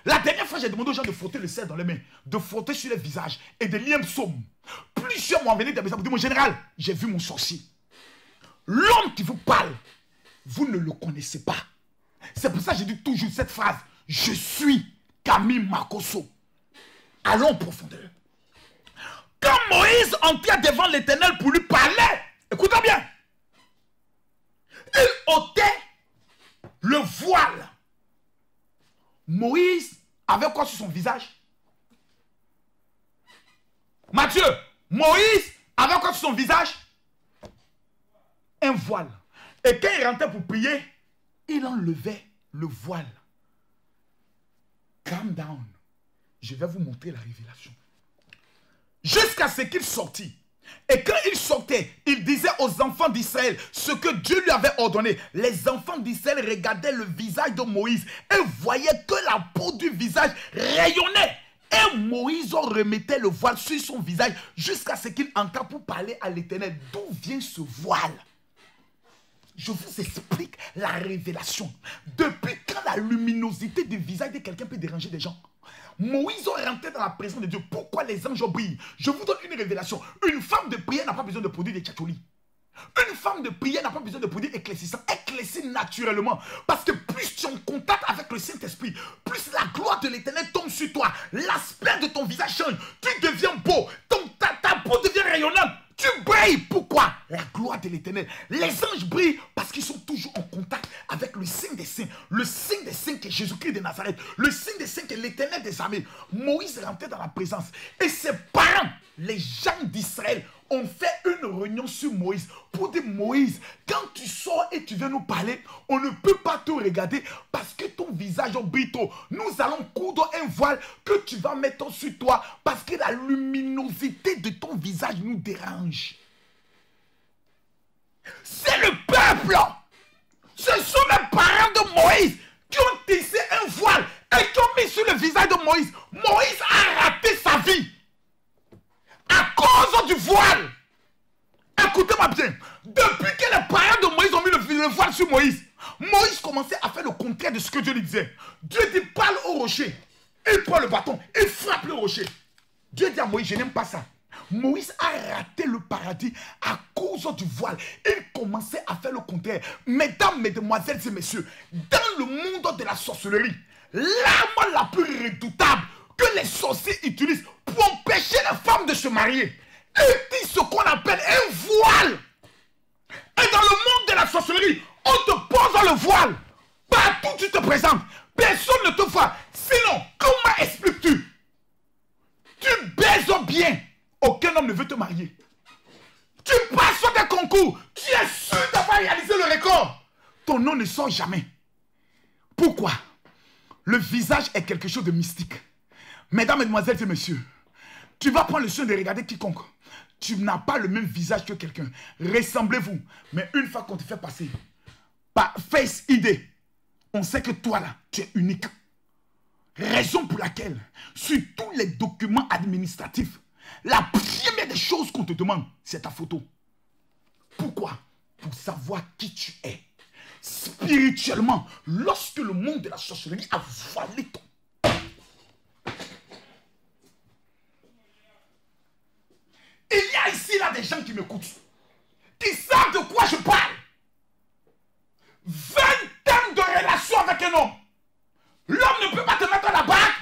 La dernière fois, j'ai demandé aux gens de frotter le sel dans les mains, de frotter sur les visages et de lire un psaume. Plusieurs m'ont envoyé des messages pour dire, mon général, j'ai vu mon sorcier. L'homme qui vous parle, vous ne le connaissez pas. C'est pour ça que j'ai dit toujours cette phrase. Je suis Camille Makosso. Allons en profondeur. Quand Moïse entra devant l'Éternel pour lui parler, écoutez bien, il ôtait le voile. Moïse avait quoi sur son visage? Matthieu, Moïse avait quoi sur son visage? Un voile. Et quand il rentrait pour prier, il enlevait le voile. Calm down. Je vais vous montrer la révélation. Jusqu'à ce qu'il sortit. Et quand il sortait, il disait aux enfants d'Israël ce que Dieu lui avait ordonné. Les enfants d'Israël regardaient le visage de Moïse et voyaient que la peau du visage rayonnait. Et Moïse remettait le voile sur son visage jusqu'à ce qu'il entra pour parler à l'Éternel. D'où vient ce voile? Je vous explique la révélation. Depuis quand la luminosité du visage de quelqu'un peut déranger des gens? Moïse rentrait dans la présence de Dieu. Pourquoi les anges brillent? Je vous donne une révélation. Une femme de prière n'a pas besoin de produire des tchatcholis. Une femme de prière n'a pas besoin de produire éclaircissant. Éclaircit naturellement. Parce que plus tu es en contact avec le Saint-Esprit, plus la gloire de l'Éternel tombe sur toi. L'aspect de ton visage change. Tu deviens beau. Ta peau devient rayonnante. Tu brilles. Pourquoi? La gloire de l'Éternel. Les anges brillent parce qu'ils sont toujours en contact avec le Saint des Saints. Le Saint des Saints qui est Jésus-Christ de Nazareth. Le Saint des Saints qui est l'Éternel des armées. Moïse rentrait dans la présence. Et ses parents, les gens d'Israël, ont fait une réunion sur Moïse pour dire, Moïse, quand tu sors et tu viens nous parler, on ne peut pas te regarder parce que ton visage brille trop. Nous allons coudre un voile que tu vas mettre sur toi parce que la luminosité de ton visage nous dérange. C'est le peuple. Ce sont les parents de Moïse qui ont tissé un voile et qui ont mis sur le visage de Moïse. Moïse a raté sa vie à cause du voile. Écoutez-moi bien. Depuis que les parents de Moïse ont mis le voile sur Moïse, Moïse commençait à faire le contraire de ce que Dieu lui disait. Dieu dit, parle au rocher. Il prend le bâton, il frappe le rocher. Dieu dit à Moïse, je n'aime pas ça. Moïse a raté le paradis à cause du voile. Il commençait à faire le contraire. Mesdames, mesdemoiselles et messieurs, dans le monde de la sorcellerie, l'arme la plus redoutable que les sorciers utilisent pour empêcher les femmes de se marier, est ce qu'on appelle un voile. Et dans le monde de la sorcellerie, on te pose le voile. Partout où tu te présentes, personne ne te voit. Sinon, comment expliques-tu? Tu baises bien. Aucun homme ne veut te marier. Tu passes sur des concours. Tu es sûr d'avoir réalisé le record. Ton nom ne sort jamais. Pourquoi? Le visage est quelque chose de mystique. Mesdames, mesdemoiselles et messieurs, tu vas prendre le soin de regarder quiconque. Tu n'as pas le même visage que quelqu'un. Ressemblez-vous. Mais une fois qu'on te fait passer par Face ID, on sait que toi là, tu es unique. Raison pour laquelle, sur tous les documents administratifs, la première des choses qu'on te demande, c'est ta photo. Pourquoi? Pour savoir qui tu es. Spirituellement, lorsque le monde de la sorcellerie a voilé ton... Il y a ici là des gens qui m'écoutent, qui savent de quoi je parle. 20 ans de relation avec un homme. L'homme ne peut pas te mettre la bague.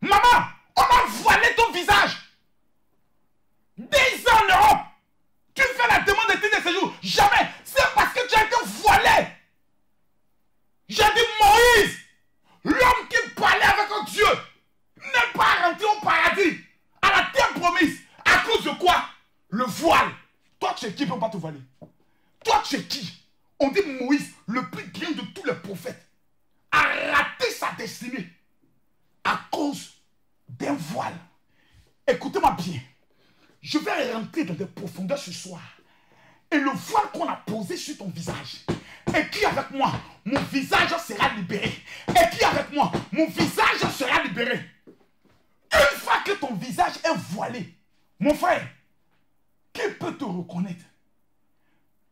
Maman, on a voilé ton visage. 10 ans en Europe. Tu fais la demande de titre de séjour. Jamais. C'est parce que tu as été voilé. J'ai dit Moïse, l'homme qui parlait avec un Dieu, n'est pas rentré au paradis, à la terre promise. À cause de quoi? Le voile. Toi, tu es qui pour ne pas te voiler? Toi, tu es qui? On dit Moïse, le plus grand de tous les prophètes, a raté sa destinée à cause d'un voile. Écoutez-moi bien. Je vais rentrer dans des profondeurs ce soir. Et le voile qu'on a posé sur ton visage, écris avec moi, mon visage sera libéré. Écris avec moi, mon visage sera libéré. Une fois que ton visage est voilé, mon frère, qui peut te reconnaître?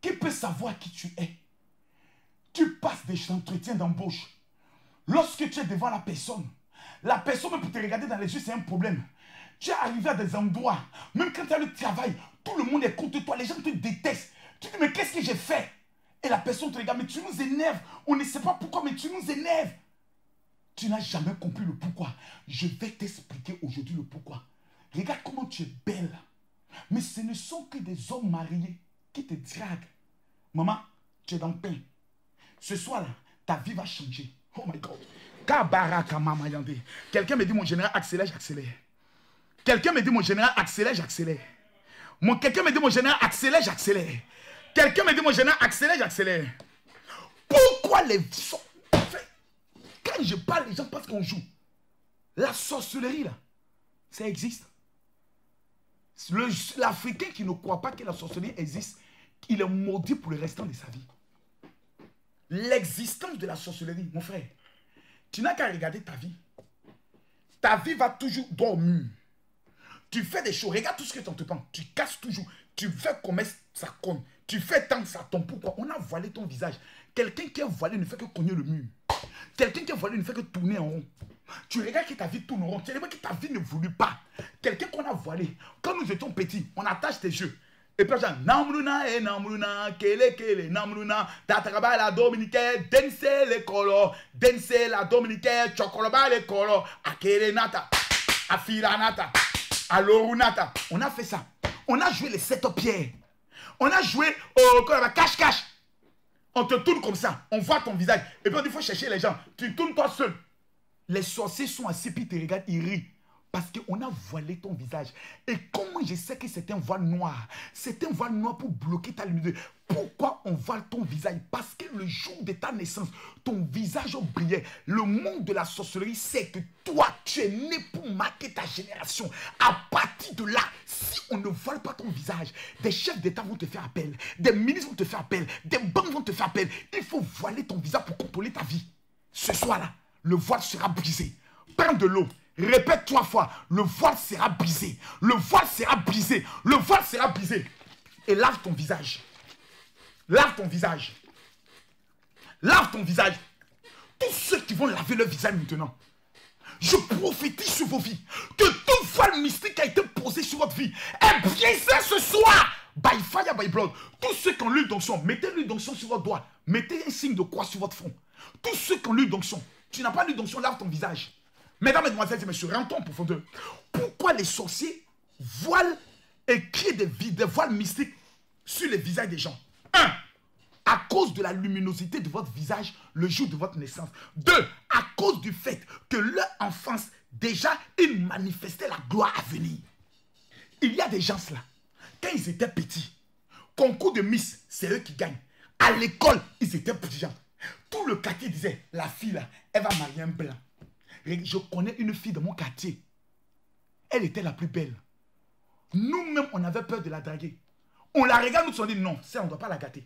Qui peut savoir qui tu es? Tu passes des entretiens d'embauche. Lorsque tu es devant la personne, La personne peut te regarder dans les yeux, c'est un problème. Tu es arrivé à des endroits, même quand tu as le travail, tout le monde est contre toi, les gens te détestent. Tu te dis, mais qu'est-ce que j'ai fait? Et la personne te regarde, mais tu nous énerves. On ne sait pas pourquoi, mais tu nous énerves. Tu n'as jamais compris le pourquoi. Je vais t'expliquer aujourd'hui le pourquoi. Regarde comment tu es belle. Mais ce ne sont que des hommes mariés qui te draguent. Maman, tu es dans le pain. Ce soir-là, ta vie va changer. Oh my God. Quelqu'un me dit, mon général, accélère, j'accélère. Quelqu'un me dit, mon général, accélère, j'accélère. Quelqu'un me dit, mon général, accélère, j'accélère. Quelqu'un me dit, mon général, accélère, j'accélère. Pourquoi les... Quand je parle, les gens pensent qu'on joue. La sorcellerie, là, ça existe. L'Africain qui ne croit pas que la sorcellerie existe, il est maudit pour le restant de sa vie. L'existence de la sorcellerie, mon frère, tu n'as qu'à regarder ta vie. Ta vie va toujours droit au mur. Tu fais des choses, regarde tout ce que tu entreprends. Tu casses toujours. Tu fais commerce, ça cogne. Tu fais tant, ça tombe. Pourquoi? On a voilé ton visage. Quelqu'un qui est voilé ne fait que cogner le mur. Quelqu'un qui est voilé ne fait que tourner en rond. Tu regardes que ta vie tourne en rond. Tu regardes que ta vie ne voulait pas. Quelqu'un qu'on a voilé. Quand nous étions petits, on attache tes yeux. Et puis, genre, Namruna et Namruna, Kele, Namruna, Tataraba la Dominicaine, Dense les colors, Dense la Dominicaine, Chokoloba les colors, Akele Nata, Afira Nata, Alorunata. On a fait ça. On a joué les 7 pierres. On a joué au cache-cache. On te tourne comme ça. On voit ton visage. Et puis on dit, il faut chercher les gens. Tu tournes toi seul. Les sorciers sont assis, puis ils te regardent, ils rient. Parce qu'on a voilé ton visage. Et comment je sais que c'est un voile noir? C'est un voile noir pour bloquer ta lumière. Pourquoi on voile ton visage? Parce que le jour de ta naissance, ton visage brillait. Le monde de la sorcellerie sait que toi, tu es né pour marquer ta génération. À partir de là, si on ne voile pas ton visage, des chefs d'État vont te faire appel. Des ministres vont te faire appel. Des banques vont te faire appel. Il faut voiler ton visage pour contrôler ta vie. Ce soir-là, le voile sera brisé. Prends de l'eau. Répète 3 fois, le voile sera brisé. Le voile sera brisé. Le voile sera brisé. Et lave ton visage. Lave ton visage. Lave ton visage. Tous ceux qui vont laver leur visage maintenant, je prophétise sur vos vies que tout voile mystique qui a été posé sur votre vie est brisé ce soir. By fire, by blood. Tous ceux qui ont l'huile d'onction, mettez l'huile d'onction sur votre doigt. Mettez un signe de croix sur votre front. Tous ceux qui ont l'huile d'onction, tu n'as pas l'huile d'onction, lave ton visage. Mesdames, mesdemoiselles et messieurs, rentrons en profondeur. Pourquoi les sorciers voilent et créent des voiles mystiques sur les visages des gens? 1. À cause de la luminosité de votre visage le jour de votre naissance. 2. À cause du fait que leur enfance, déjà, ils manifestaient la gloire à venir. Il y a des gens là, quand ils étaient petits, concours de Miss, c'est eux qui gagnent. À l'école, ils étaient brillants. Tout le quartier disait, la fille là, elle va marier un blanc. Je connais une fille de mon quartier. Elle était la plus belle. Nous-mêmes, on avait peur de la draguer. On la regarde, nous on dit non, ça, on ne doit pas la gâter.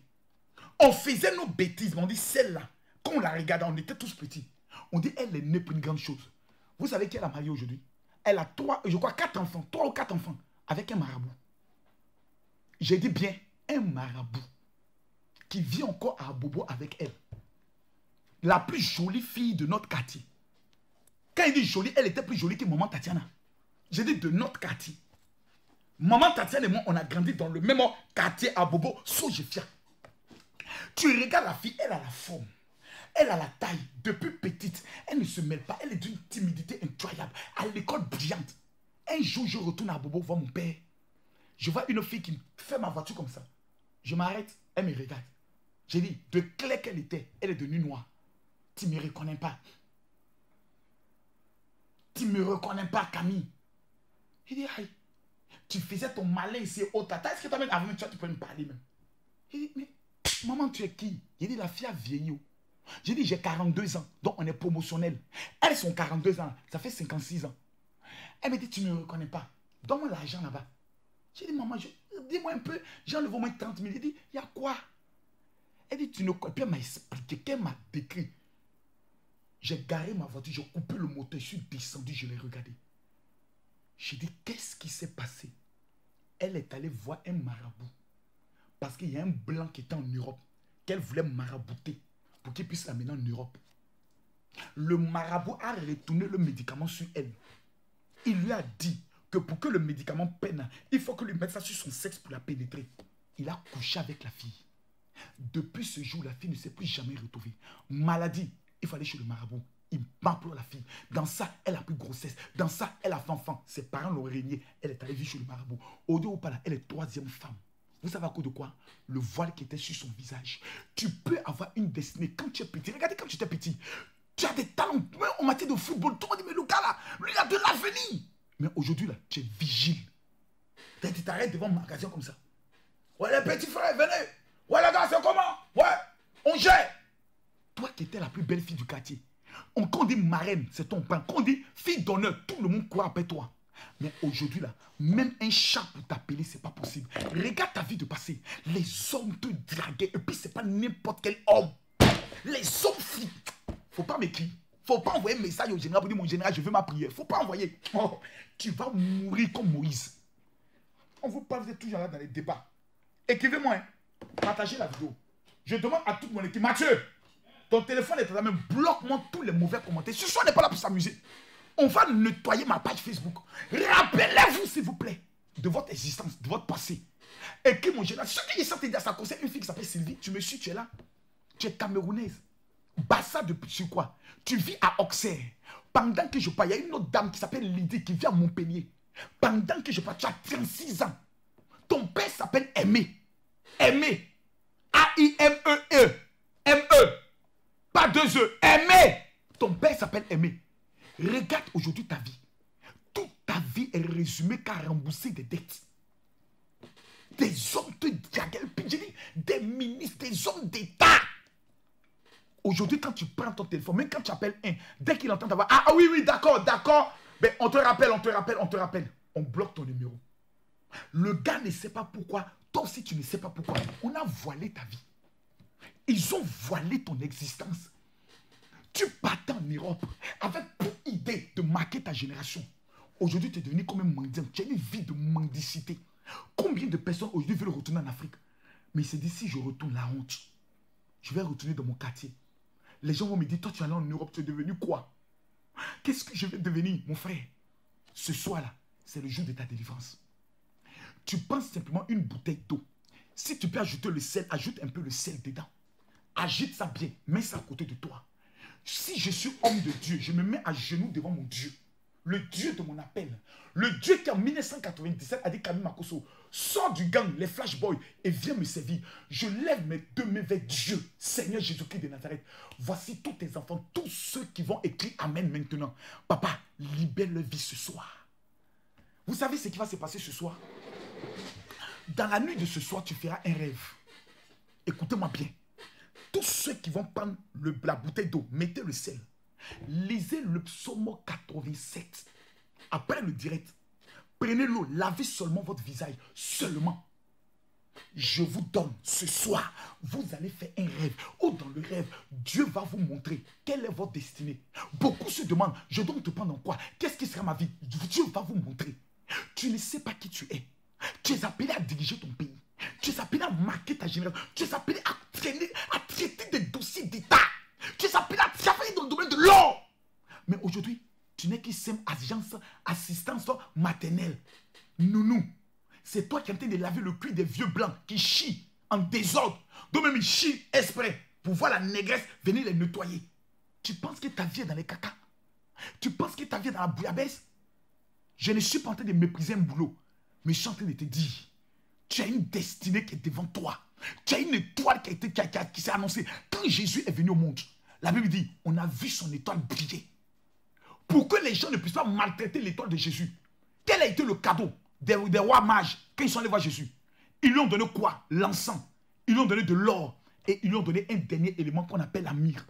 On faisait nos bêtises, mais on dit celle-là, quand on la regardait, on était tous petits. On dit elle est née pour une grande chose. Vous savez qui elle a marié aujourd'hui? Elle a 4 enfants, 3 ou 4 enfants, avec un marabout. J'ai dit bien, un marabout qui vit encore à Bobo avec elle. La plus jolie fille de notre quartier. Quand il dit jolie, elle était plus jolie que maman Tatiana. J'ai dit de notre quartier. Maman Tatiana et moi, on a grandi dans le même quartier à Bobo, Sojefia. Tu regardes la fille, elle a la forme. Elle a la taille. Depuis petite, elle ne se mêle pas. Elle est d'une timidité incroyable. À l'école brillante. Un jour, je retourne à Bobo voir mon père. Je vois une fille qui fait ma voiture comme ça. Je m'arrête, elle me regarde. J'ai dit, de clair qu'elle était, elle est devenue noire. Tu ne me reconnais pas. Tu ne me reconnais pas, Camille. Il dit, aïe, tu faisais ton malin ici au tata. Est-ce que toi-même, avant tu peux me parler même? Il dit, mais maman, tu es qui? Il dit, la fille a vieilli. J'ai dit, j'ai 42 ans, donc on est promotionnel. Elles sont 42 ans, ça fait 56 ans. Elle me dit, tu ne me reconnais pas. Donne-moi l'argent là-bas. J'ai dit, maman, dis-moi un peu, j'enlève au moins 30 000. Il dit, il y a quoi? Elle dit, tu ne connais pas. Elle m'a expliqué, qu'elle m'a décrit. J'ai garé ma voiture, j'ai coupé le moteur, je suis descendu, je l'ai regardé. J'ai dit, qu'est-ce qui s'est passé? Elle est allée voir un marabout. Parce qu'il y a un blanc qui était en Europe, qu'elle voulait marabouter pour qu'il puisse l'amener en Europe. Le marabout a retourné le médicament sur elle. Il lui a dit que pour que le médicament peine, il faut que lui mette ça sur son sexe pour la pénétrer. Il a couché avec la fille. Depuis ce jour, la fille ne s'est plus jamais retrouvée. Maladie, il fallait chez le marabout. Il m'implore la fille. Dans ça, elle a pris grossesse. Dans ça, elle a fait enfant. Ses parents l'ont régné. Elle est allée vivre chez le marabout. Au deux ou pas là, elle est troisième femme. Vous savez à cause de quoi? Le voile qui était sur son visage. Tu peux avoir une destinée quand tu es petit. Regardez quand tu étais petit. Tu as des talents. Même en matière de football, tout le monde dit, mais le gars là, lui, il a de l'avenir. Mais aujourd'hui là, tu es vigile. Tu t'arrêtes devant un magasin comme ça. Ouais, les petits frères, venez. Ouais, les gars, c'est comment? Ouais, on gère. Toi qui étais la plus belle fille du quartier. Quand on dit marraine, c'est ton pain. Quand on dit fille d'honneur, tout le monde croit après toi. Mais aujourd'hui, là, même un chat pour t'appeler, c'est pas possible. Regarde ta vie de passé. Les hommes te draguaient. Et puis, c'est pas n'importe quel homme. Les hommes filles. Faut pas m'écrire. Faut pas envoyer un message au général pour dire mon général, je veux ma prière. Faut pas envoyer. Oh, tu vas mourir comme Moïse. On vous parle, vous êtes toujours là dans les débats. Écrivez-moi, hein. Partagez la vidéo. Je demande à toute mon équipe, Mathieu, ton téléphone est à la main, bloque-moi tous les mauvais commentaires. Ce soir, on n'est pas là pour s'amuser. On va nettoyer ma page Facebook. Rappelez-vous, s'il vous plaît, de votre existence, de votre passé. Et que mon général, ceux qui sont dit à ça concerne une fille qui s'appelle Sylvie, tu me suis, tu es là. Tu es camerounaise. Bassa depuis quoi? Tu vis à Auxerre. Pendant que je parle, il y a une autre dame qui s'appelle Lydie qui vit à Montpellier. Pendant que je parle, tu as 36 ans. Ton père s'appelle Aimé. Aimé. A-I-M-E-E. M-E. Pas deux E. Aimé. Ton père s'appelle Aimé. Regarde aujourd'hui ta vie. Toute ta vie est résumée qu'à rembourser des dettes. Des hommes te diaguent, des ministres, des hommes d'État. Aujourd'hui, quand tu prends ton téléphone, même quand tu appelles un, dès qu'il entend ta voix, ah oui, oui, d'accord, d'accord, mais on te rappelle, on te rappelle, on te rappelle. On bloque ton numéro. Le gars ne sait pas pourquoi. Toi aussi, tu ne sais pas pourquoi. On a voilé ta vie. Ils ont voilé ton existence. Tu partais en Europe avec pour idée de marquer ta génération. Aujourd'hui, tu es devenu comme un mendiant. Tu as une vie de mendicité. Combien de personnes aujourd'hui veulent retourner en Afrique? Mais il se dit, si je retourne, la honte. Je vais retourner dans mon quartier. Les gens vont me dire, toi tu es allé en Europe, tu es devenu quoi? Qu'est-ce que je vais devenir, mon frère? Ce soir-là, c'est le jour de ta délivrance. Tu penses simplement une bouteille d'eau. Si tu peux ajouter le sel, ajoute un peu le sel dedans. Agite ça bien, mets ça à côté de toi. Si je suis homme de Dieu, je me mets à genoux devant mon Dieu. Le Dieu de mon appel. Le Dieu qui en 1997 a dit Camille Makosso, sors du gang, les flashboys, et viens me servir. Je lève mes deux mains vers Dieu, Seigneur Jésus-Christ de Nazareth. Voici tous tes enfants, tous ceux qui vont écrire Amen maintenant. Papa, libère leur vie ce soir. Vous savez ce qui va se passer ce soir? Dans la nuit de ce soir, tu feras un rêve. Écoutez-moi bien. Tous ceux qui vont prendre la bouteille d'eau, mettez le sel. Lisez le psaume 87. Après le direct, prenez l'eau, lavez seulement votre visage. Seulement. Je vous donne ce soir, vous allez faire un rêve. Ou dans le rêve, Dieu va vous montrer quelle est votre destinée. Beaucoup se demandent, je dois te prendre en quoi? Qu'est-ce qui sera ma vie? Dieu va vous montrer. Tu ne sais pas qui tu es. Tu es appelé à diriger ton pays. Tu es appelé à marquer ta génération. Tu es appelé à traiter des dossiers d'État. Tu es appelé à travailler dans le domaine de l'or. Mais aujourd'hui, tu n'es qu'une simple assistance maternelle. Nounou, c'est toi qui es en train de laver le cul des vieux blancs qui chient en désordre. Donc même ils chient exprès pour voir la négresse venir les nettoyer. Tu penses que ta vie est dans les caca? Tu penses que ta vie est dans la bouillabaisse? Je ne suis pas en train de mépriser un boulot. Mais je suis en train de te dire, tu as une destinée qui est devant toi. Tu as une étoile qui s'est annoncée. Quand Jésus est venu au monde, la Bible dit, on a vu son étoile briller. Pour que les gens ne puissent pas maltraiter l'étoile de Jésus. Quel a été le cadeau des rois mages quand ils sont allés voir Jésus? Ils lui ont donné quoi? L'encens. Ils lui ont donné de l'or. Et ils lui ont donné un dernier élément qu'on appelle la myrrhe.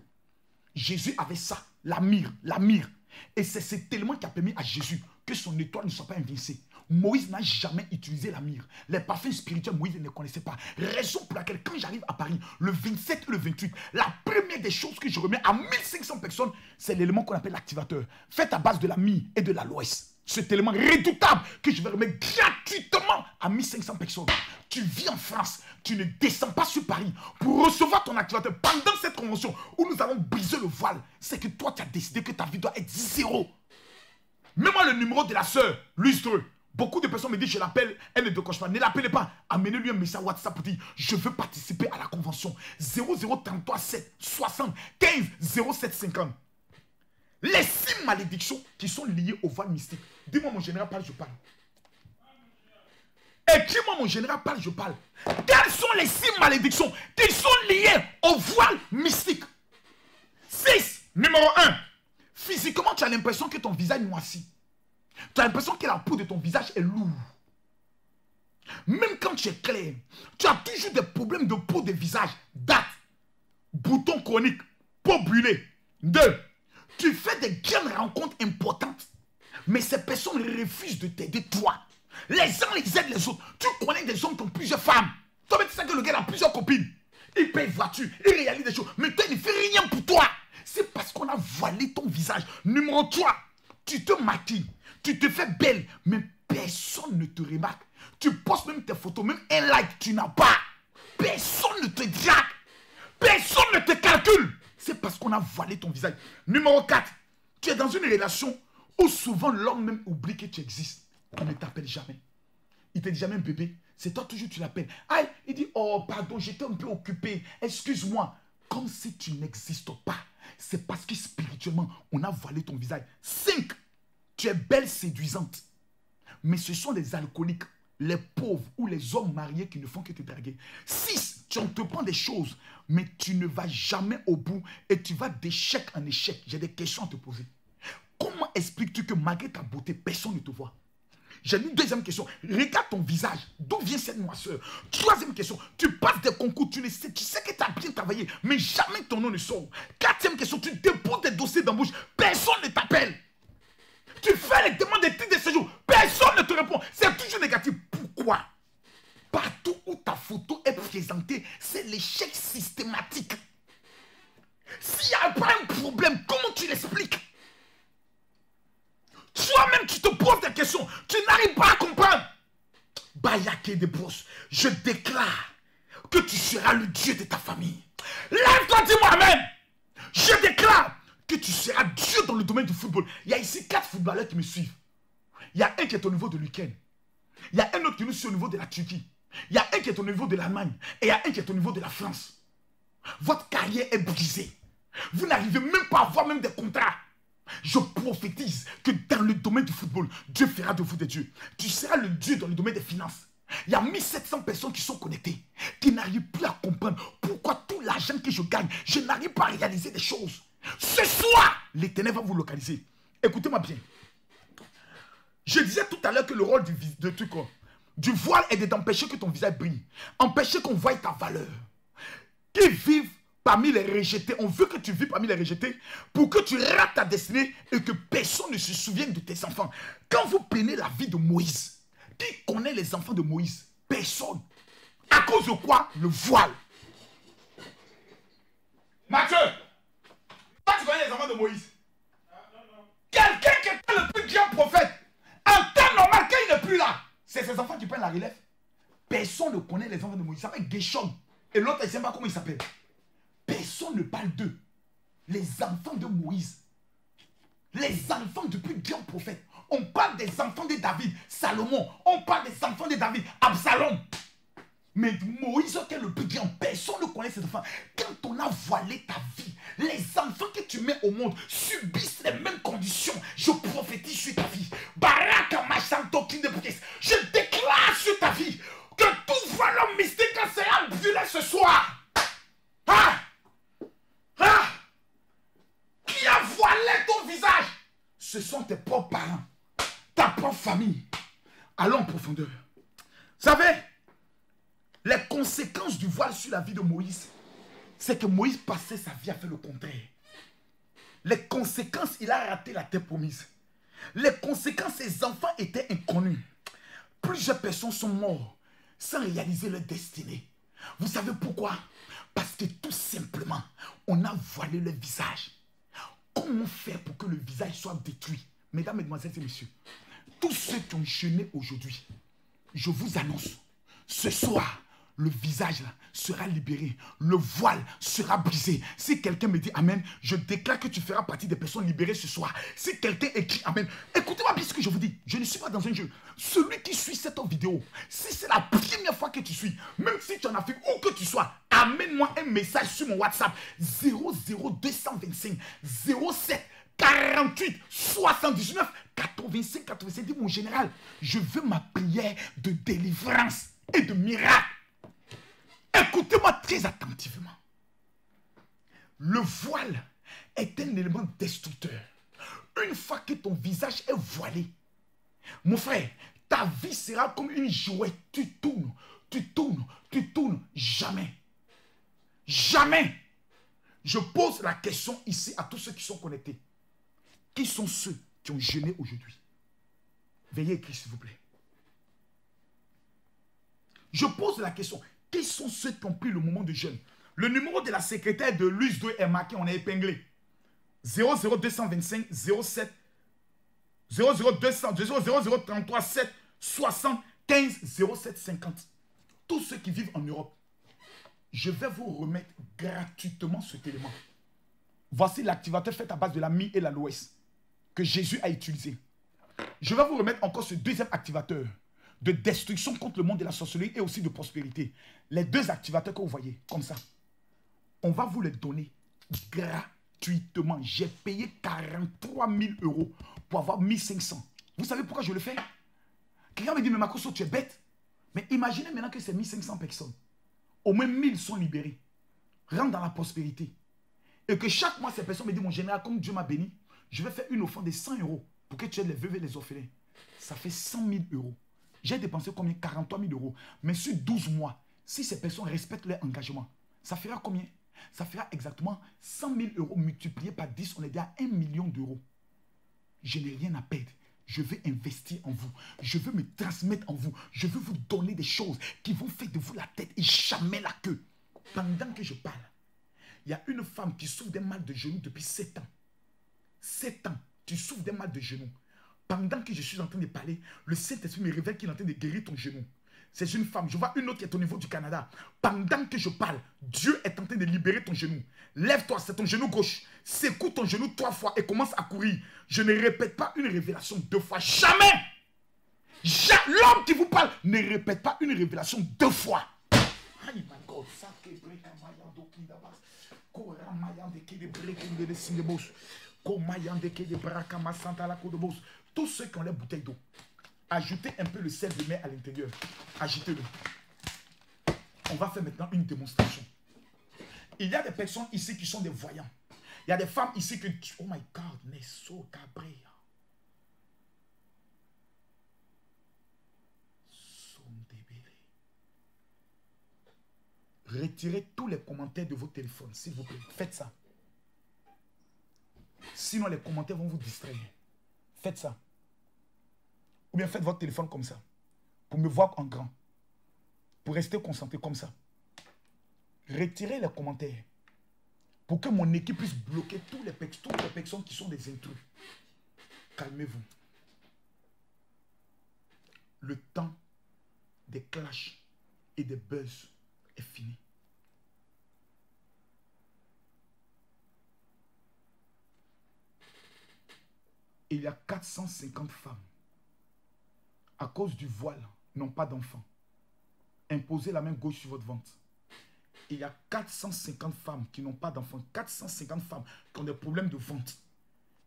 Jésus avait ça, la myrrhe, la myrrhe. Et c'est cet élément qui a permis à Jésus que son étoile ne soit pas invincée. Moïse n'a jamais utilisé la myrrhe. Les parfums spirituels, Moïse ne connaissait pas. Raison pour laquelle, quand j'arrive à Paris, le 27 et le 28, la première des choses que je remets à 1500 personnes, c'est l'élément qu'on appelle l'activateur. Fait à base de la myrrhe et de l'aloès. cet élément redoutable que je vais remettre gratuitement à 1500 personnes. Tu vis en France, tu ne descends pas sur Paris pour recevoir ton activateur. Pendant cette convention où nous allons briser le voile, c'est que toi, tu as décidé que ta vie doit être zéro. Mets-moi le numéro de la sœur, lustreux. Beaucoup de personnes me disent, je l'appelle, elle ne décroche pas. Ne l'appelez pas. Amenez-lui un message WhatsApp pour dire, je veux participer à la convention. 0033 7 60 15 07 50. Les 6 malédictions qui sont liées au voile mystique. Dis-moi, mon général, parle, je parle. Écris-moi, mon général, parle, je parle. Quelles sont les 6 malédictions qui sont liées au voile mystique? 6. Numéro 1. Physiquement, tu as l'impression que ton visage est noirci. Tu as l'impression que la peau de ton visage est lourde. Même quand tu es clair, tu as toujours des problèmes de peau de visage. Date, boutons chroniques, peau brûlée. 2. Tu fais des grandes rencontres importantes, mais ces personnes refusent de t'aider toi. Les gens ils aident les autres. Tu connais des hommes qui ont plusieurs femmes. Toi, tu sais que le gars a plusieurs copines. Il paye voiture, il réalise des choses, mais toi, il ne fait rien pour toi. C'est parce qu'on a voilé ton visage. Numéro 3, tu te maquilles, tu te fais belle, mais personne ne te remarque. Tu postes même tes photos, même un like, tu n'as pas. Personne ne te drague. Personne ne te calcule. C'est parce qu'on a voilé ton visage. Numéro 4, tu es dans une relation où souvent l'homme même oublie que tu existes. Il ne t'appelle jamais. Il te dit jamais bébé. C'est toi toujours tu l'appelles. Aïe, il dit oh pardon, j'étais un peu occupé. Excuse-moi. Comme si tu n'existes pas. C'est parce que spirituellement, on a voilé ton visage. 5. Tu es belle, séduisante. Mais ce sont les alcooliques, les pauvres ou les hommes mariés qui ne font que te draguer. 6. Tu entreprends des choses, mais tu ne vas jamais au bout et tu vas d'échec en échec. J'ai des questions à te poser. Comment expliques-tu que malgré ta beauté, personne ne te voit? J'ai une deuxième question. Regarde ton visage. D'où vient cette noirceur? Troisième question. Tu passes des concours. Tu sais que tu as bien travaillé, mais jamais ton nom ne sort. Quatrième question. Tu déposes des dossiers d'embauche. Personne ne t'appelle. Tu fais les demandes de titres de séjour. Personne ne te répond. C'est toujours négatif. Pourquoi? Partout où ta photo est présentée, c'est l'échec systématique. S'il n'y a pas un problème, comment tu l'expliques? Toi-même, tu te poses des questions. Tu n'arrives pas à comprendre. Bayake de Brousse, je déclare que tu seras le Dieu de ta famille. Lève-toi, dis-moi amen. Je déclare que tu seras Dieu dans le domaine du football. Il y a ici 4 footballeurs qui me suivent. Il y a un qui est au niveau de l'Ukraine. Il y a un autre qui nous suit au niveau de la Turquie. Il y a un qui est au niveau de l'Allemagne. Et il y a un qui est au niveau de la France. Votre carrière est brisée. Vous n'arrivez même pas à avoir même des contrats. Je prophétise que dans le domaine du football, Dieu fera de vous des dieux. Tu seras le Dieu dans le domaine des finances. Il y a 1700 personnes qui sont connectées, qui n'arrivent plus à comprendre pourquoi tout l'argent que je gagne, je n'arrive pas à réaliser des choses. Ce soir, l'Éternel va vous localiser. Écoutez-moi bien. Je disais tout à l'heure que le rôle du voile est d'empêcher que ton visage brille. Empêcher qu'on voie ta valeur. Qu'ils vivent parmi les rejetés. On veut que tu vives parmi les rejetés pour que tu rates ta destinée et que personne ne se souvienne de tes enfants. Quand vous prenez la vie de Moïse, qui connaît les enfants de Moïse? Personne. À cause de quoi? Le voile. Mathieu, toi tu connais les enfants de Moïse? Quelqu'un qui était le plus grand prophète, en temps normal, quand il n'est plus là, c'est ses enfants qui prennent la relève. Personne ne connaît les enfants de Moïse. Ça s'appelle Guéchon. Et l'autre, il ne sait pas comment il s'appelle. Personne ne parle d'eux. Les enfants de Moïse. Les enfants du plus grand prophète. On parle des enfants de David, Salomon. On parle des enfants de David, Absalom. Mais Moïse, qui est le plus grand, personne ne connaît ces enfants. Quand on a voilé ta vie, les enfants que tu mets au monde subissent les mêmes conditions. Je prophétise sur ta vie. Baraka Machanto Kindepris. Je déclare sur ta vie que tout voile mystique sera brûlé ce soir. Ah! Ah! Qui a voilé ton visage? Ce sont tes propres parents, ta propre famille. Allons en profondeur. Vous savez, les conséquences du voile sur la vie de Moïse, c'est que Moïse passait sa vie à faire le contraire. Les conséquences, il a raté la terre promise. Les conséquences, ses enfants étaient inconnus. Plusieurs personnes sont mortes sans réaliser leur destinée. Vous savez pourquoi? Parce que tout simplement, on a voilé le visage. Comment faire pour que le visage soit détruit? Mesdames, mesdemoiselles et messieurs, Tous ceux qui ont jeûné aujourd'hui, je vous annonce, ce soir, le visage là sera libéré, le voile sera brisé. Si quelqu'un me dit Amen, je déclare que tu feras partie des personnes libérées ce soir. Si quelqu'un écrit Amen, écoutez-moi bien ce que je vous dis. Je ne suis pas dans un jeu. Celui qui suit cette vidéo, si c'est la première fois que tu suis, même si tu en as fait où que tu sois, amène-moi un message sur mon WhatsApp 00225 07 48 79 85 85. Dis mon général, je veux ma prière de délivrance et de miracle. Écoutez-moi très attentivement. Le voile est un élément destructeur. Une fois que ton visage est voilé, mon frère, ta vie sera comme une jouette. Tu tournes, tu tournes, tu tournes. Jamais. Jamais. Je pose la question ici à tous ceux qui sont connectés. Qui sont ceux qui ont jeûné aujourd'hui? Veuillez écrire s'il vous plaît. Je pose la question. Qui sont ceux qui ont pris le moment de jeûne? Le numéro de la secrétaire de Luce 2 est marqué, on est épinglé. 00225 07 00200 0033 7 60 15 07 50. Tous ceux qui vivent en Europe, je vais vous remettre gratuitement cet élément. Voici l'activateur fait à base de la Mi et l'aloès que Jésus a utilisé. Je vais vous remettre encore ce deuxième activateur de destruction contre le monde de la sorcellerie et aussi de prospérité. Les deux activateurs que vous voyez, comme ça, on va vous les donner gratuitement. J'ai payé 43 000 € pour avoir 1500. Vous savez pourquoi je le fais? Quelqu'un me dit, mais Makosso, tu es bête. Mais imaginez maintenant que c'est 1500 personnes. Au moins 1000 sont libérés. Rentrent dans la prospérité. Et que chaque mois, ces personnes me disent, mon général, comme Dieu m'a béni, je vais faire une offrande de 100 € pour que tu aides les veuves et les orphelins. Ça fait 100 000 €. J'ai dépensé combien? 43 000 €. Mais sur 12 mois, si ces personnes respectent leur engagement, ça fera combien? Ça fera exactement 100 000 € multiplié par 10. On est déjà à 1 million d'euros. Je n'ai rien à perdre. Je veux investir en vous. Je veux me transmettre en vous. Je veux vous donner des choses qui vont faire de vous la tête et jamais la queue. Pendant que je parle, il y a une femme qui souffre d'un mal de genou depuis 7 ans. 7 ans, tu souffres d'un mal de genou. Pendant que je suis en train de parler, le Saint-Esprit me révèle qu'il est en train de guérir ton genou. C'est une femme. Je vois une autre qui est au niveau du Canada. Pendant que je parle, Dieu est en train de libérer ton genou. Lève-toi, c'est ton genou gauche. Secoue ton genou 3 fois et commence à courir. Je ne répète pas une révélation 2 fois. Jamais. L'homme qui vous parle ne répète pas une révélation 2 fois. Tous ceux qui ont les bouteilles d'eau, ajoutez un peu le sel de mer à l'intérieur. Agitez-le. On va faire maintenant une démonstration. Il y a des personnes ici qui sont des voyants. Il y a des femmes ici qui... Oh my God, Nesso Cabrea. Retirez tous les commentaires de vos téléphones, s'il vous plaît. Faites ça. Sinon, les commentaires vont vous distraire. Faites ça. Ou bien faites votre téléphone comme ça. Pour me voir en grand. Pour rester concentré comme ça. Retirez les commentaires. Pour que mon équipe puisse bloquer toutes les personnes qui sont des intrus. Calmez-vous. Le temps des clashs et des buzz est fini. Et il y a 450 femmes, à cause du voile, n'ont pas d'enfants. Imposez la main gauche sur votre ventre. Il y a 450 femmes qui n'ont pas d'enfants. 450 femmes qui ont des problèmes de ventre.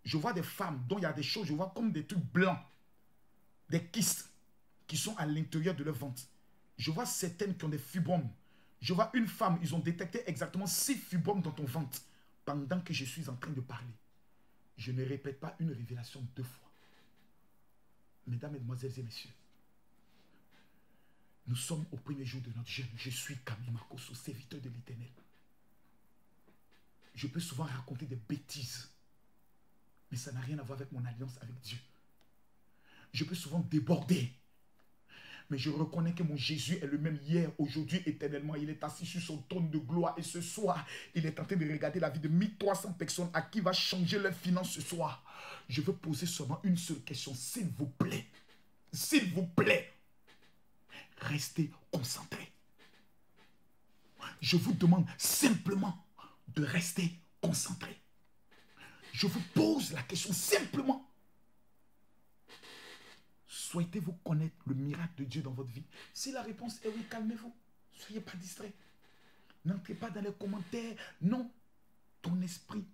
Je vois des femmes dont il y a des choses, je vois comme des trucs blancs. Des kystes qui sont à l'intérieur de leur ventre. Je vois certaines qui ont des fibromes. Je vois une femme, ils ont détecté exactement 6 fibromes dans ton ventre. Pendant que je suis en train de parler. Je ne répète pas une révélation 2 fois. Mesdames, Mesdemoiselles et Messieurs, nous sommes au premier jour de notre jeûne. Je suis Camille Makosso, serviteur de l'Éternel. Je peux souvent raconter des bêtises, mais ça n'a rien à voir avec mon alliance avec Dieu. Je peux souvent déborder, mais je reconnais que mon Jésus est le même hier, aujourd'hui, éternellement. Il est assis sur son trône de gloire et ce soir, il est en train de regarder la vie de 1300 personnes à qui va changer leurs finances ce soir. Je veux poser seulement une seule question, s'il vous plaît. s'il vous plaît, restez concentrés. Je vous demande simplement de rester concentrés. Je vous pose la question simplement. Souhaitez-vous connaître le miracle de Dieu dans votre vie? Si la réponse est oui, calmez-vous. Ne soyez pas distraits. N'entrez pas dans les commentaires. Non. Ton esprit,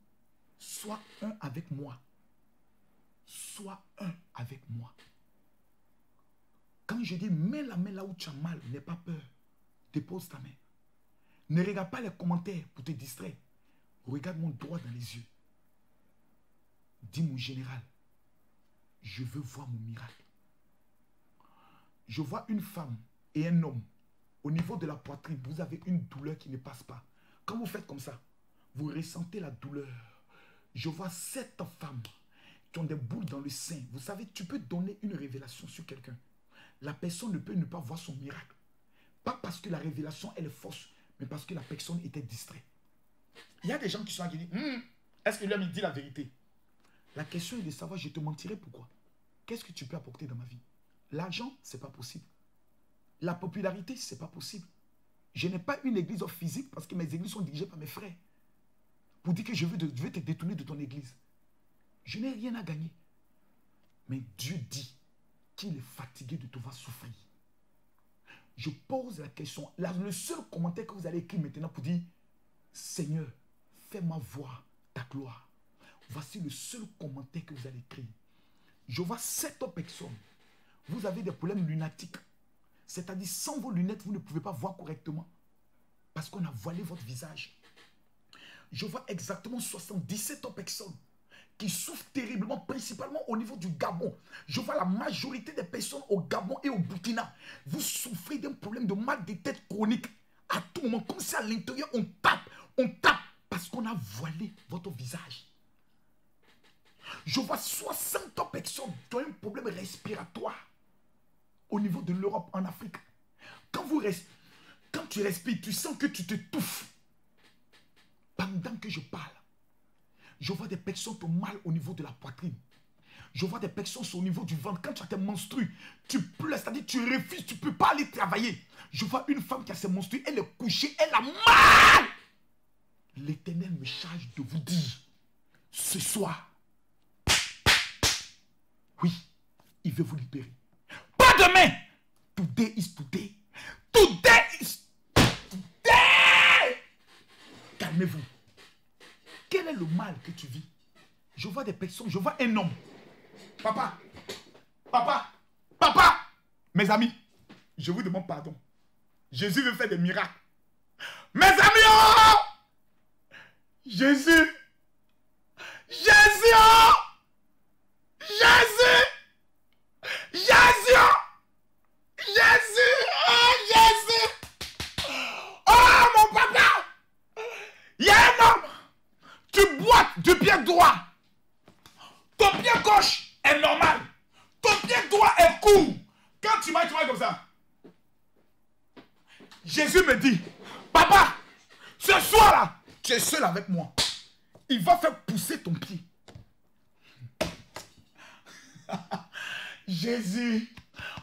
sois un avec moi. Sois un avec moi. Quand je dis mets la main là où tu as mal, n'aie pas peur. Dépose ta main. Ne regarde pas les commentaires pour te distraire. Regarde-moi droit dans les yeux. Dis mon général, je veux voir mon miracle. Je vois une femme et un homme. Au niveau de la poitrine, vous avez une douleur qui ne passe pas. Quand vous faites comme ça, vous ressentez la douleur. Je vois 7 femmes qui ont des boules dans le sein. Vous savez, tu peux donner une révélation sur quelqu'un. La personne ne peut ne pas voir son miracle. Pas parce que la révélation elle est fausse, mais parce que la personne était distraite. Il y a des gens qui sont là qui disent, est-ce que l'homme il dit la vérité? La question est de savoir, je te mentirai pourquoi. Qu'est-ce que tu peux apporter dans ma vie? L'argent, ce n'est pas possible. La popularité, ce n'est pas possible. Je n'ai pas une église physique parce que mes églises sont dirigées par mes frères. Pour dire que je veux te détourner de ton église. Je n'ai rien à gagner. Mais Dieu dit qu'il est fatigué de te voir souffrir. Je pose la question. Le seul commentaire que vous allez écrire maintenant pour dire, Seigneur, fais-moi voir ta gloire. Voici le seul commentaire que vous allez écrire. Je vois 7 personnes. Vous avez des problèmes lunatiques. C'est-à-dire, sans vos lunettes, vous ne pouvez pas voir correctement. Parce qu'on a voilé votre visage. Je vois exactement 77 personnes qui souffrent terriblement, principalement au niveau du Gabon. Je vois la majorité des personnes au Gabon et au Burkina. Vous souffrez d'un problème de mal de tête chronique. À tout moment, comme si à l'intérieur, on tape, parce qu'on a voilé votre visage. Je vois 60 personnes qui ont un problème respiratoire au niveau de l'Europe, en Afrique. Quand tu respires, tu sens que tu te touffes. Pendant que je parle, je vois des personnes qui ont mal au niveau de la poitrine. Je vois des personnes au niveau du ventre. Quand tu as tes menstrues, tu pleures, c'est-à-dire tu refuses, tu ne peux pas aller travailler. Je vois une femme qui a ses menstrues, elle est couchée, elle a mal. L'Éternel me charge de vous dire, ce soir, oui, il veut vous libérer. Pas demain. Today is today. Today is today. Calmez-vous. Quel est le mal que tu vis? Je vois des personnes, je vois un homme. Papa, mes amis, je vous demande pardon. Jésus veut faire des miracles. Mes amis, oh! Jésus, oh! Jésus, oh mon papa, il y a un homme, tu boites du pied droit, ton pied gauche est normal, ton pied droit est court. Quand tu vas comme ça, Jésus me dit, papa, ce soir-là, tu es seul avec moi. Il va faire pousser ton pied. Jésus,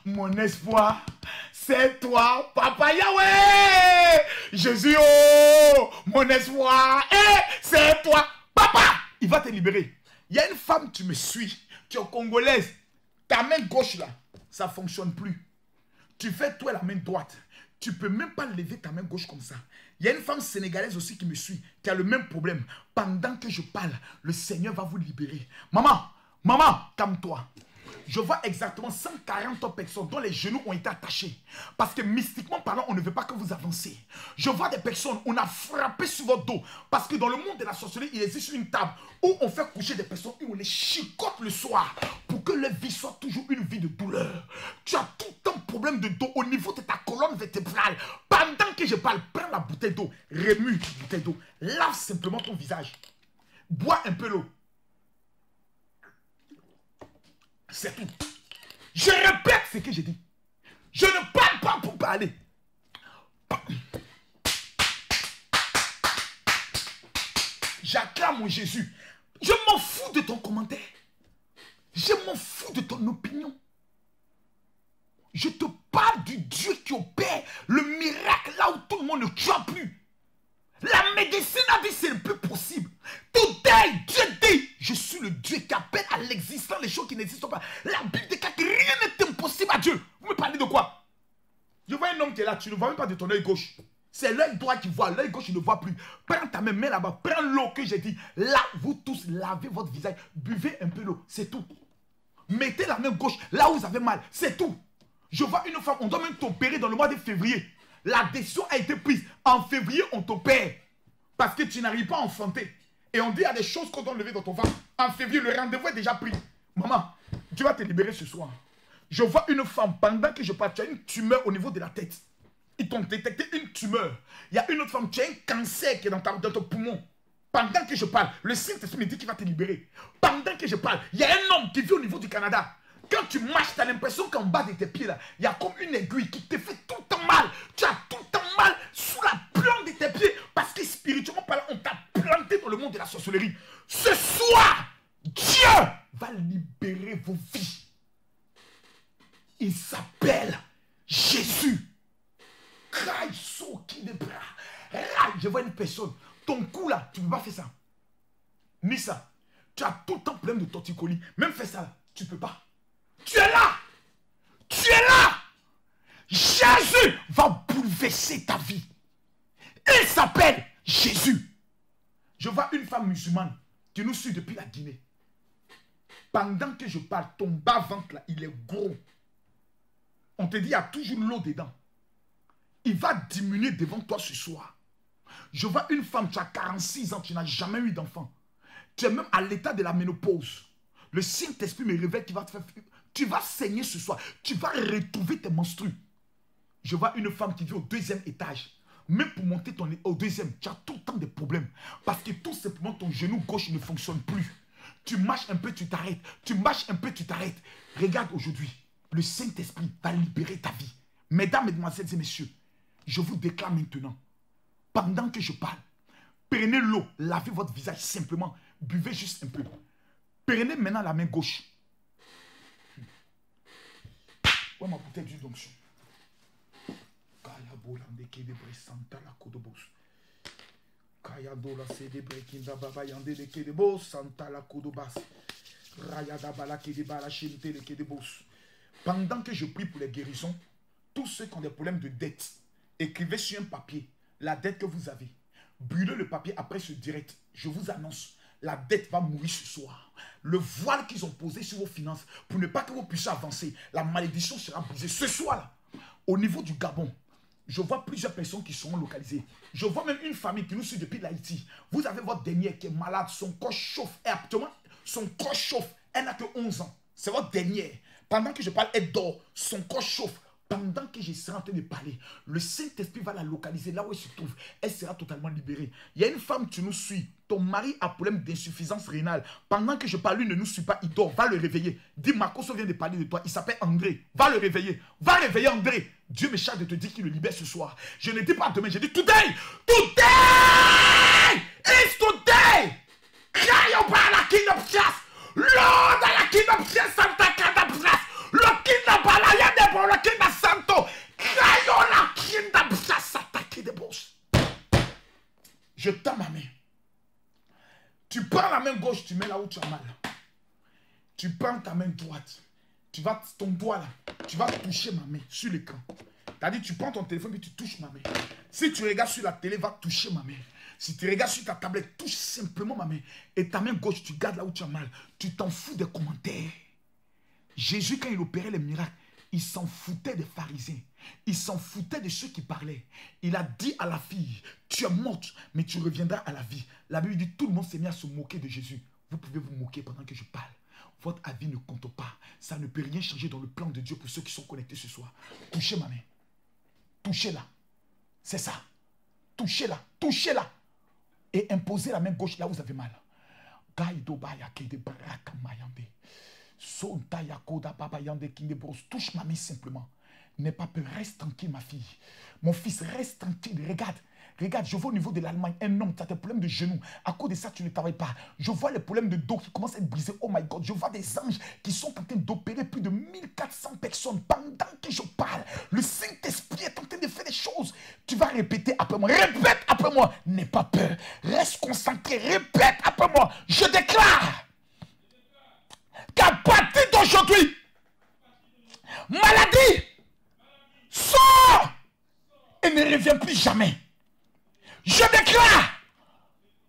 mon espoir, c'est toi, Papa Yahweh. Jésus, oh, mon espoir, c'est toi, Papa. Il va te libérer. Il y a une femme, tu me suis, tu es congolaise. Ta main gauche là, ça ne fonctionne plus. Tu fais toi la main droite. Tu ne peux même pas lever ta main gauche comme ça. Il y a une femme sénégalaise aussi qui me suit, qui a le même problème. Pendant que je parle, le Seigneur va vous libérer. Maman, calme-toi. Je vois exactement 140 personnes dont les genoux ont été attachés. Parce que mystiquement parlant, on ne veut pas que vous avancez. Je vois des personnes, on a frappé sur votre dos. Parce que dans le monde de la sorcellerie, il existe une table où on fait coucher des personnes et on les chicote le soir. Pour que leur vie soit toujours une vie de douleur. Tu as tout un problème de dos au niveau de ta colonne vertébrale. Pendant que je parle, prends la bouteille d'eau, remue la bouteille d'eau. Lave simplement ton visage. Bois un peu l'eau. C'est tout. Je répète ce que j'ai dit. Je ne parle pas pour parler. J'acclame mon Jésus. Je m'en fous de ton commentaire. Je m'en fous de ton opinion. Je te parle du Dieu qui opère le miracle là où tout le monde ne croit plus. La médecine a dit c'est le plus possible. Today, Dieu dit, je suis le Dieu qui appelle à l'existence les choses qui n'existent pas. La Bible dit que rien n'est impossible à Dieu. Vous me parlez de quoi? Je vois un homme qui est là, tu ne vois même pas de ton œil gauche. C'est l'œil droit qui voit, l'œil gauche il ne voit plus. Prends ta main, mets là-bas, prends l'eau que j'ai dit. Là, vous tous, lavez votre visage, buvez un peu d'eau, c'est tout. Mettez la main gauche là où vous avez mal, c'est tout. Je vois une femme, on doit même t'opérer dans le mois de février. La décision a été prise. En février, on t'opère. Parce que tu n'arrives pas à enfanter. Et on dit il y a des choses qu'on doit lever dans ton ventre. En février, le rendez-vous est déjà pris. Maman, tu vas te libérer ce soir. Je vois une femme, pendant que je parle, tu as une tumeur au niveau de la tête. Ils t'ont détecté une tumeur. Il y a une autre femme, tu as un cancer qui est dans ton poumon. Pendant que je parle, le Saint-Esprit me dit qu'il va te libérer. Pendant que je parle, il y a un homme qui vit au niveau du Canada. Quand tu marches, tu as l'impression qu'en bas de tes pieds, là, il y a comme une aiguille qui te fait tout le temps mal. Tu as tout le temps mal sous la plante de tes pieds. Parce que spirituellement parlant, on t'a planté dans le monde de la sorcellerie. Ce soir, Dieu va libérer vos vies. Il s'appelle Jésus. Je vois une personne. Ton cou là, tu ne peux pas faire ça. Ni ça. Tu as tout le temps plein de torticolis. Même faire ça, là, tu ne peux pas. Tu es là. Tu es là. Jésus va bouleverser ta vie. Il s'appelle Jésus. Je vois une femme musulmane qui nous suit depuis la Guinée. Pendant que je parle, ton bas-ventre là, il est gros. On te dit, il y a toujours l'eau dedans. Il va diminuer devant toi ce soir. Je vois une femme, tu as 46 ans, tu n'as jamais eu d'enfant. Tu es même à l'état de la ménopause. Le Saint-Esprit me révèle qu'il va te faire... Tu vas saigner ce soir. Tu vas retrouver tes menstrues. Je vois une femme qui vit au 2e étage. Même pour monter au 2e, tu as tout le temps des problèmes. Parce que tout simplement, ton genou gauche ne fonctionne plus. Tu marches un peu, tu t'arrêtes. Tu marches un peu, tu t'arrêtes. Regarde aujourd'hui, le Saint-Esprit va libérer ta vie. Mesdames, mesdemoiselles et messieurs, je vous déclare maintenant, pendant que je parle, prenez l'eau, lavez votre visage simplement, buvez juste un peu. Prenez maintenant la main gauche. Où est ma bouteille d'huile d'onction? Pendant que je prie pour les guérisons, tous ceux qui ont des problèmes de dette, écrivez sur un papier la dette que vous avez. Brûlez le papier après ce direct. Je vous annonce, la dette va mourir ce soir. Le voile qu'ils ont posé sur vos finances, pour ne pas que vous puissiez avancer, la malédiction sera brisée. Ce soir-là, au niveau du Gabon, je vois plusieurs personnes qui seront localisées. Je vois même une famille qui nous suit depuis l'Haïti. Vous avez votre dernière qui est malade, son corps chauffe. Et actuellement, son corps chauffe. Elle n'a que 11 ans. C'est votre dernière. Pendant que je parle, elle dort. Son corps chauffe. Pendant que je serai en train de parler, le Saint-Esprit va la localiser là où elle se trouve. Elle sera totalement libérée. Il y a une femme qui nous suit. Ton mari a problème d'insuffisance rénale. Pendant que je parle, lui ne nous suit pas, il dort. Va le réveiller. Dis, Marcos vient de parler de toi. Il s'appelle André. Va le réveiller. Va réveiller André. Dieu me charge de te dire qu'il le libère ce soir. Je ne dis pas demain, je dis today. Today is today. Cry over la kingdom chest. Lord, la kingdom chest, Santa Cada Pras. Le kingdom balaya de bon, le kingdom santo. Cry over la kingdom chest, Santa Cada Pras. Je tends ma main. Tu prends la main gauche, tu mets là où tu as mal. Tu prends ta main droite. Tu vas, ton doigt là, tu vas toucher ma main sur l'écran. C'est-à-dire, tu prends ton téléphone et tu touches ma main. Si tu regardes sur la télé, va toucher ma main. Si tu regardes sur ta tablette, touche simplement ma main. Et ta main gauche, tu gardes là où tu as mal. Tu t'en fous des commentaires. Jésus, quand il opérait les miracles, il s'en foutait des pharisiens. Il s'en foutait de ceux qui parlaient. Il a dit à la fille, tu es morte, mais tu reviendras à la vie. La Bible dit, tout le monde s'est mis à se moquer de Jésus. Vous pouvez vous moquer pendant que je parle. Votre avis ne compte pas. Ça ne peut rien changer dans le plan de Dieu pour ceux qui sont connectés ce soir. Touchez ma main. Touchez-la. C'est ça. Touchez-la. Touchez-la. Et imposez la main gauche là où vous avez mal. Touche ma main simplement. N'aie pas peur. Reste tranquille, ma fille. Mon fils, reste tranquille. Regarde. Regarde, je vois au niveau de l'Allemagne, un homme, tu as des problèmes de genoux. À cause de ça, tu ne travailles pas. Je vois les problèmes de dos qui commencent à être brisés. Oh my God, je vois des anges qui sont en train d'opérer plus de 1400 personnes. Pendant que je parle, le Saint-Esprit est en train de faire des choses. Tu vas répéter après moi. Répète après moi. N'aie pas peur. Reste concentré. Répète après moi. Je déclare qu'à partir d'aujourd'hui, maladie sort et ne revient plus jamais. Je déclare,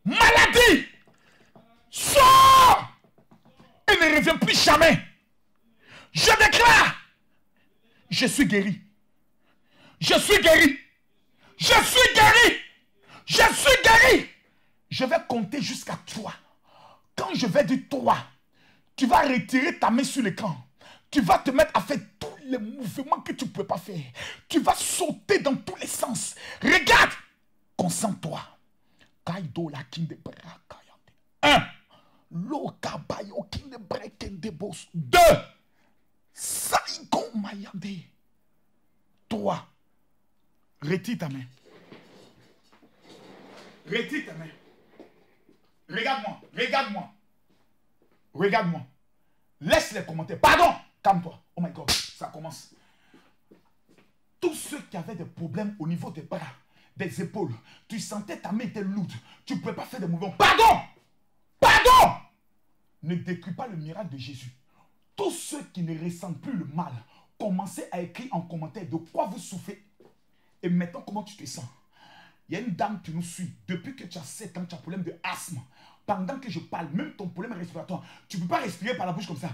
maladie sort et ne revient plus jamais. Je déclare, je suis guéri. Je suis guéri. Je suis guéri. Je suis guéri. Je vais compter jusqu'à 3. Quand je vais dire 3, tu vas retirer ta main sur l'écran. Tu vas te mettre à faire tous les mouvements que tu ne peux pas faire. Tu vas sauter dans tous les sens. Regarde. Concentre-toi. 1. 2. 3. Retire ta main. Retire ta main. Regarde-moi. Regarde-moi. Regarde-moi. Laisse les commentaires. Pardon. Calme-toi. Oh my God. Ça commence. Tous ceux qui avaient des problèmes au niveau des bras, des épaules, tu sentais ta main était lourde. Tu ne pouvais pas faire des mouvements. Pardon. Pardon. Ne décris pas le miracle de Jésus. Tous ceux qui ne ressentent plus le mal, commencez à écrire en commentaire de quoi vous souffrez. Et maintenant, comment tu te sens? Il y a une dame qui nous suit. Depuis que tu as 7 ans, tu as un problème de asthme. Pendant que je parle, même ton problème respiratoire, tu ne peux pas respirer par la bouche comme ça.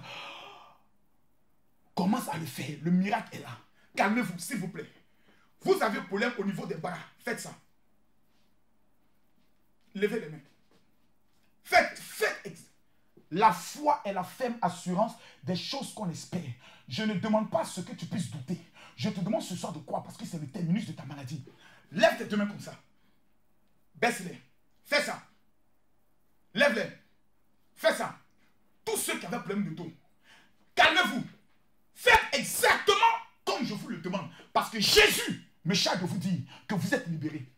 Commence à le faire. Le miracle est là. Calmez-vous, s'il vous plaît. Vous avez un problème au niveau des bras. Faites ça. Levez les mains. Faites. La foi est la ferme assurance des choses qu'on espère. Je ne demande pas ce que tu puisses douter. Je te demande ce soir de quoi? Parce que c'est le terminus de ta maladie. Lève tes deux mains comme ça. Baisse-les. Fais ça. Lève-les. Fais ça. Tous ceux qui avaient un problème de dos, calmez-vous. Faites exactement comme je vous le demande. Parce que Jésus me charge de vous dire que vous êtes libérés.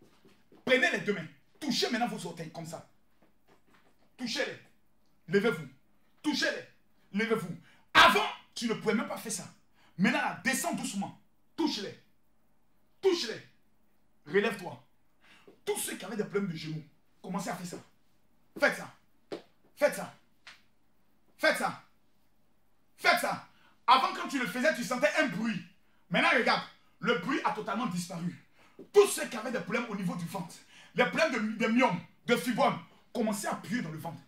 Prenez les deux mains. Touchez maintenant vos orteils comme ça. Touchez-les. Levez-vous. Touchez-les. Levez-vous. Avant, tu ne pouvais même pas faire ça. Maintenant, là, descends doucement. Touche-les. Touche-les. Relève-toi. Tous ceux qui avaient des problèmes de genoux, commencez à faire ça. Faites ça. Faites ça. Faites ça. Faites ça. Avant, quand tu le faisais, tu sentais un bruit. Maintenant, regarde. Le bruit a totalement disparu. Tous ceux qui avaient des problèmes au niveau du ventre, les problèmes de myome, de fibrome, commencez à appuyer dans le ventre.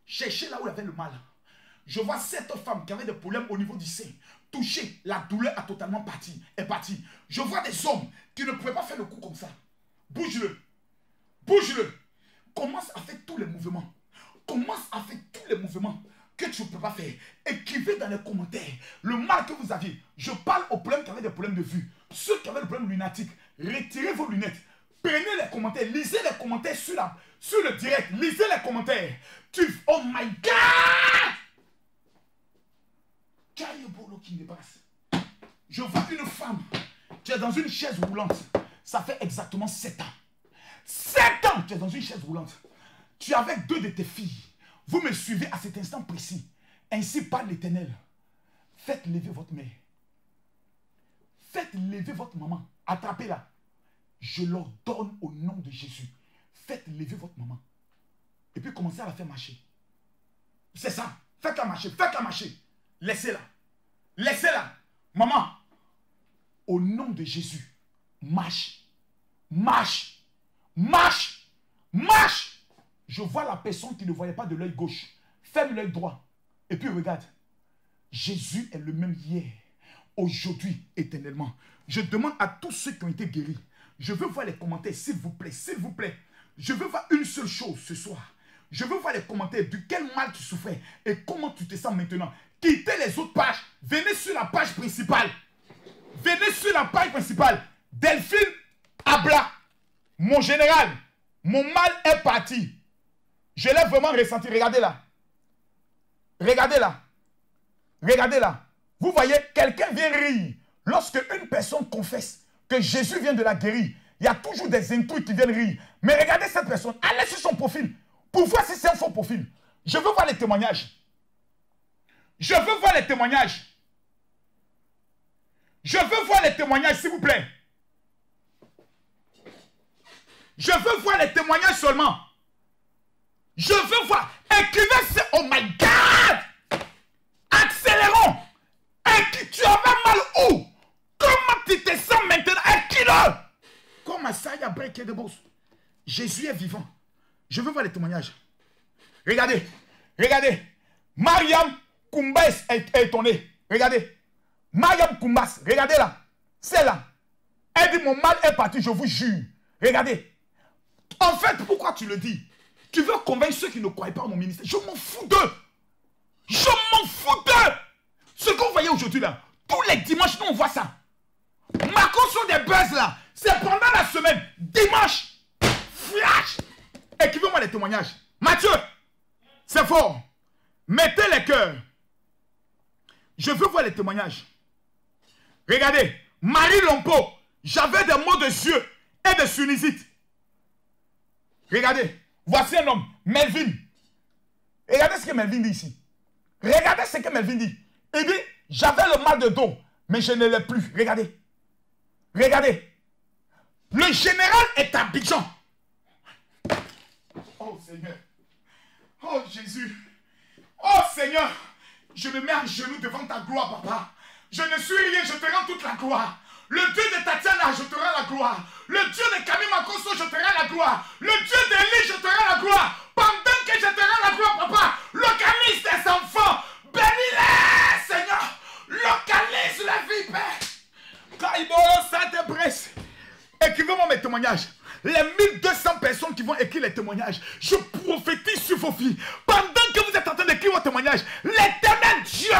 Cherchez là où il y avait le mal. Je vois 7 femmes qui avaient des problèmes au niveau du sein. Toucher, la douleur a totalement parti. Je vois des hommes qui ne pouvaient pas faire le coup comme ça. Bouge-le. Bouge-le. Commence à faire tous les mouvements. Commence à faire tous les mouvements que tu ne peux pas faire. Écrivez dans les commentaires le mal que vous aviez. Je parle aux problèmes qui avaient des problèmes de vue. Ceux qui avaient des problèmes lunatiques, retirez vos lunettes. Prenez les commentaires. Lisez les commentaires sur le direct. Lisez les commentaires. Oh my God! Je vois une femme. Tu es dans une chaise roulante. Ça fait exactement 7 ans. 7 ans, tu es dans une chaise roulante. Tu es avec 2 de tes filles. Vous me suivez à cet instant précis. Ainsi parle l'Éternel. Faites lever votre mère. Faites lever votre maman. Attrapez-la. Je leur donne au nom de Jésus. Faites lever votre maman. Et puis commencez à la faire marcher. C'est ça. Faites-la marcher. Faites-la marcher. Laissez-la. Laissez-la. Maman. Au nom de Jésus. Marche. Marche. Marche. Marche. Je vois la personne qui ne voyait pas de l'œil gauche. Ferme l'œil droit. Et puis regarde. Jésus est le même hier, aujourd'hui, éternellement. Je demande à tous ceux qui ont été guéris. Je veux voir les commentaires, s'il vous plaît. S'il vous plaît. Je veux voir une seule chose ce soir. Je veux voir les commentaires de quel mal tu souffrais et comment tu te sens maintenant. Quittez les autres pages. Venez sur la page principale. Venez sur la page principale. Delphine Abla. Mon général, mon mal est parti. Je l'ai vraiment ressenti. Regardez là. Regardez là. Regardez là. Vous voyez, quelqu'un vient rire. Lorsque une personne confesse que Jésus vient de la guérir, Il y a toujours des intrus qui viennent rire. Mais regardez cette personne. Allez sur son profil pour voir si c'est un faux profil. Je veux voir les témoignages. Je veux voir les témoignages. Je veux voir les témoignages, s'il vous plaît. Je veux voir les témoignages seulement. Je veux voir. Écrivez, oh my God! Accélérons. Tu avais mal où? Comment tu te sens maintenant? Écris-le. Comment ça, il y a breaké de boss? Jésus est vivant. Je veux voir les témoignages. Regardez. Regardez. Mariam Koumbas est étonnée. Regardez. Mariam Koumbas. Regardez là. C'est là. Elle dit mon mal est parti, je vous jure. Regardez. En fait, pourquoi tu le dis? Tu veux convaincre ceux qui ne croient pas à mon ministère. Je m'en fous d'eux. Je m'en fous d'eux. Ce que vous voyez aujourd'hui là, tous les dimanches, nous on voit ça. Marquons sur des buzz là. C'est pendant la semaine. Dimanche. Flash. Écrivez-moi les témoignages. Mathieu, c'est fort. Mettez les cœurs. Je veux voir les témoignages. Regardez. Marie Lompo. J'avais des mots de Dieu et de sunnisite. Regardez. Voici un homme. Melvin. Regardez ce que Melvin dit ici. Regardez ce que Melvin dit. Il dit, j'avais le mal de dos, mais je ne l'ai plus. Regardez. Regardez. Le général est à Abidjan. Oh Seigneur. Oh Jésus. Oh Seigneur. Je me mets à genoux devant ta gloire, papa. Je ne suis rien, je te rends toute la gloire. Le Dieu de Tatiana, je te rends la gloire. Le Dieu de Camille Makoso, je te rends la gloire. Le Dieu d'Élie, je te rends la gloire. Pendant que je te rends la gloire, papa, localise tes enfants. Bénis-les, Seigneur. Localise la vie, Père. Kaïbo, ça te presse. Écrivez-moi mes témoignages. Les 1200 personnes qui vont écrire les témoignages, je prophétise sur vos filles. Pendant que vous êtes en train d'écrire vos témoignages, l'éternel Dieu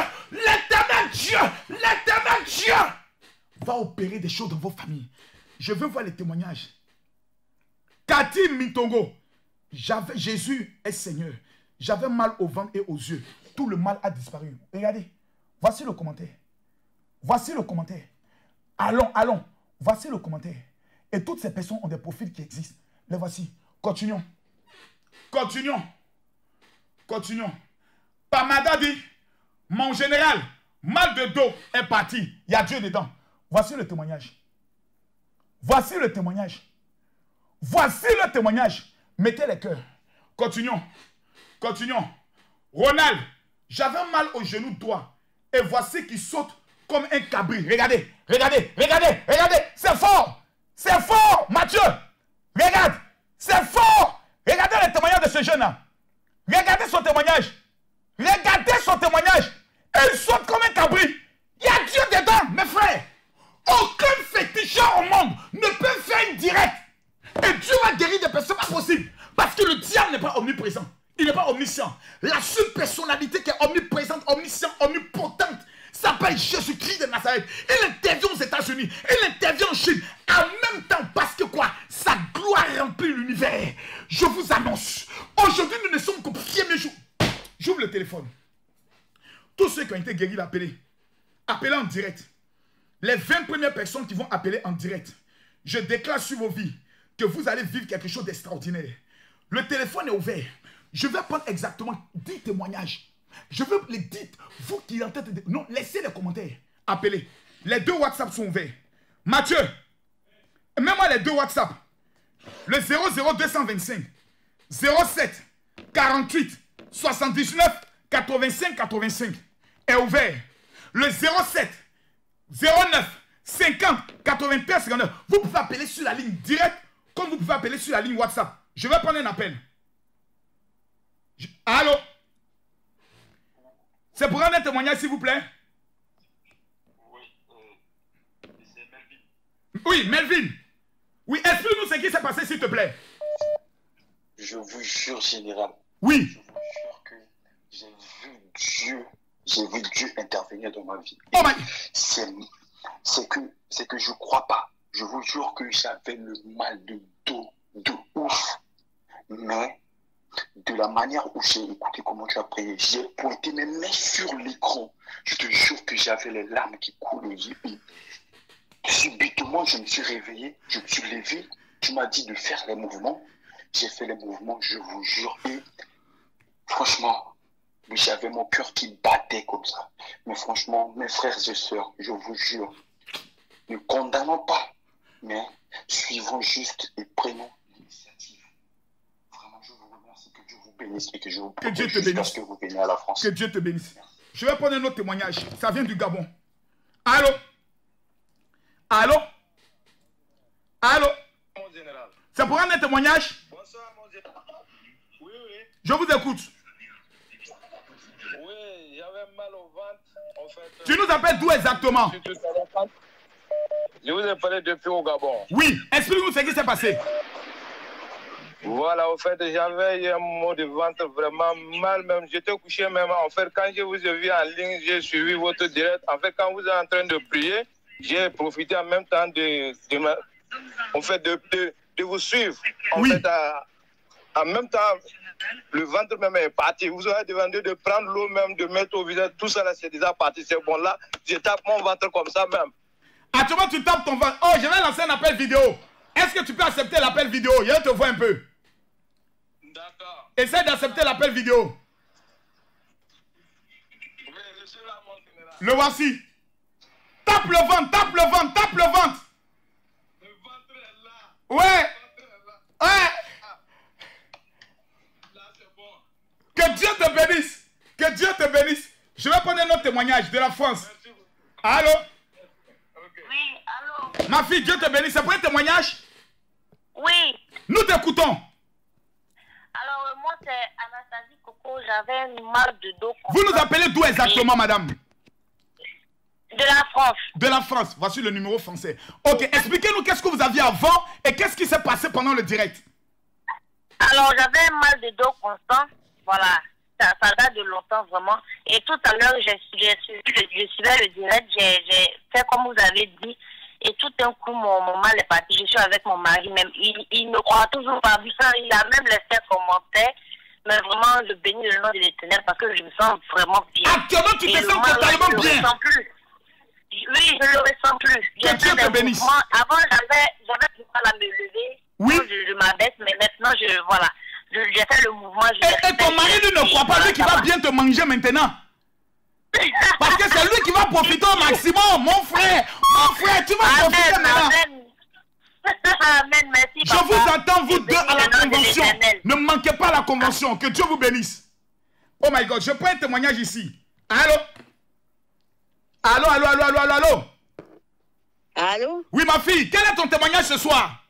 va opérer des choses dans vos familles. Je veux voir les témoignages. Cathy Mintongo, Jésus est Seigneur. J'avais mal au ventre et aux yeux. Tout le mal a disparu. Regardez, voici le commentaire. Voici le commentaire. Allons. Voici le commentaire. Et toutes ces personnes ont des profils qui existent. Les voici. Continuons. Pamada dit, mon général, mal de dos est parti. Il y a Dieu dedans. Voici le témoignage. Voici le témoignage. Mettez les cœurs. Continuons. Ronald, j'avais mal au genou droit. Et voici qu'il saute comme un cabri. Regardez. C'est fort, Mathieu. Regarde. C'est fort. Regardez le témoignage de ce jeune-là. Regardez son témoignage. Il saute comme un cabri. Il y a Dieu dedans, mes frères. Aucun féticheur au monde ne peut faire une directe. Et Dieu va guérir des personnes impossibles. Parce que le diable n'est pas omniprésent. Il n'est pas omniscient. La seule personnalité qui est omniprésente, omnisciente, omnipotente s'appelle Jésus-Christ de Nazareth. Il intervient aux États-Unis. Il intervient en Chine. En même temps, parce que quoi? Sa gloire remplit l'univers. Je vous annonce. Aujourd'hui, nous ne sommes qu'au premier jour. J'ouvre le téléphone. Tous ceux qui ont été guéris, appelez en direct. Les 20 premières personnes qui vont appeler en direct, je déclare sur vos vies que vous allez vivre quelque chose d'extraordinaire. Le téléphone est ouvert. Je vais prendre exactement 10 témoignages. Je veux les dire, vous qui êtes en tête de... Non, laissez les commentaires. Appelez. Les 2 WhatsApp sont ouverts. Mathieu, mets-moi les 2 WhatsApp. Le 00225 07 48 79 85 est ouvert. Le 07 09 50 83 59. Vous pouvez appeler sur la ligne directe comme vous pouvez appeler sur la ligne WhatsApp. Je vais prendre un appel. Allô? C'est pour rendre un témoignage, s'il vous plaît? Oui, c'est Melvin. Oui, Melvin. Oui, explique-nous ce qui s'est passé, s'il te plaît. Je vous jure, général. Oui. Je vous jure que j'ai vu Dieu intervenir dans ma vie. Oh my... C'est que je crois pas. Je vous jure que j'avais le mal de dos de ouf. Mais de la manière où j'ai écouté comment tu as prié, j'ai pointé mes mains sur l'écran. Je te jure que j'avais les larmes qui coulent aux yeux. Subitement, je me suis réveillé, je me suis levé. Tu m'as dit de faire les mouvements. J'ai fait les mouvements, je vous jure. Et franchement, j'avais mon cœur qui battait comme ça. Mais franchement, mes frères et sœurs, je vous jure, ne condamnons pas, mais suivons juste et prenons l'initiative. Vraiment, je vous remercie, que Dieu vous bénisse et que je vous protège jusqu'à ce que vous veniez à la France. Que Dieu te bénisse. Je vais prendre un autre témoignage. Ça vient du Gabon. Allô? Allô? Allô? Mon général. C'est pour un témoignage? Bonsoir, mon général. Oui, oui. Je vous écoute. Oui, j'avais mal au ventre. En fait, Tu nous appelles d'où exactement? Je vous ai parlé depuis au Gabon. Oui, explique-nous ce qui s'est passé. Voilà, en fait, j'avais un mot de ventre vraiment mal, même. J'étais couché même. En fait, quand je vous ai vu en ligne, j'ai suivi votre direct. En fait, quand vous êtes en train de prier, j'ai profité en même temps de vous suivre. En Oui. fait, en même temps, le ventre même est parti. Vous avez demandé de prendre l'eau même, de mettre au visage. Tout ça là, c'est déjà parti. C'est bon là. Je tape mon ventre comme ça même. Actuellement, tu tapes ton ventre. Oh, je vais lancer un appel vidéo. Est-ce que tu peux accepter l'appel vidéo? Je te vois un peu. D'accord. Essaie d'accepter l'appel vidéo. Oui, je suis là, mon général. Le voici. Tape le ventre, tape le ventre, tape le ventre. Le ventre est là. Ouais. Ouais. Là, c'est bon. Que Dieu te bénisse. Que Dieu te bénisse. Je vais prendre un autre témoignage de la France. Merci beaucoup. Allô? Ok. Oui, allô? Ma fille, Dieu te bénisse. C'est pour un témoignage? Oui. Nous t'écoutons. Alors, moi, c'est Anastasie Coco. J'avais un mal de dos. Vous nous appelez d'où exactement, madame? De la France. De la France. Voici le numéro français. Ok, expliquez-nous qu'est-ce que vous aviez avant et qu'est-ce qui s'est passé pendant le direct. Alors, j'avais un mal de dos constant. Voilà. Ça date de longtemps, vraiment. Et tout à l'heure, je suivais le direct. J'ai fait comme vous avez dit. Et tout d'un coup, mon mal est parti. Je suis avec mon mari même. Il ne croit toujours pas. Il a même laissé un commentaire. Mais vraiment, je bénis le nom de l'Éternel parce que je me sens vraiment bien. Actuellement, tu Et te le sens mal, totalement je le bien. ressens plus. Oui, je le ressens plus. Que Dieu te bénisse. Avant, j'avais du mal à me lever. Oui. Je m'abaisse, mais maintenant, voilà. J'ai fait le mouvement. Et ton mari, lui, ne croit pas, lui qui va bien te manger maintenant. Parce que c'est lui qui va profiter au maximum. Mon frère, tu vas profiter maintenant. Amen, merci. Je vous attends, vous deux, à la Bénis le nom de convention. l'Éternel. Ne manquez pas la convention. Que Dieu vous bénisse. Oh my God, je prends un témoignage ici. Allô? Allô, allô, allô, allô, allô, allô? Allô? Oui, ma fille, quel est ton témoignage ce soir?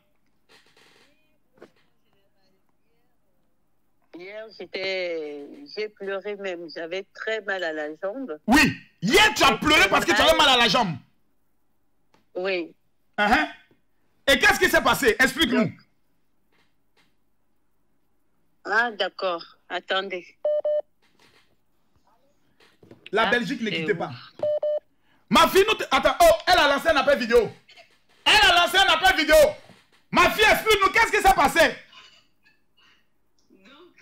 Hier, j'ai pleuré même. J'avais très mal à la jambe. Oui, hier tu as pleuré parce que tu avais mal à la jambe. Oui. Uh-huh. Et qu'est-ce qui s'est passé? Explique-nous. Ah, d'accord. Attendez. La Belgique ne quittez pas. Ma fille, attends, oh, elle a lancé un appel vidéo. Elle a lancé un appel vidéo. Ma fille, explique-nous, qu'est-ce qui s'est passé? Donc,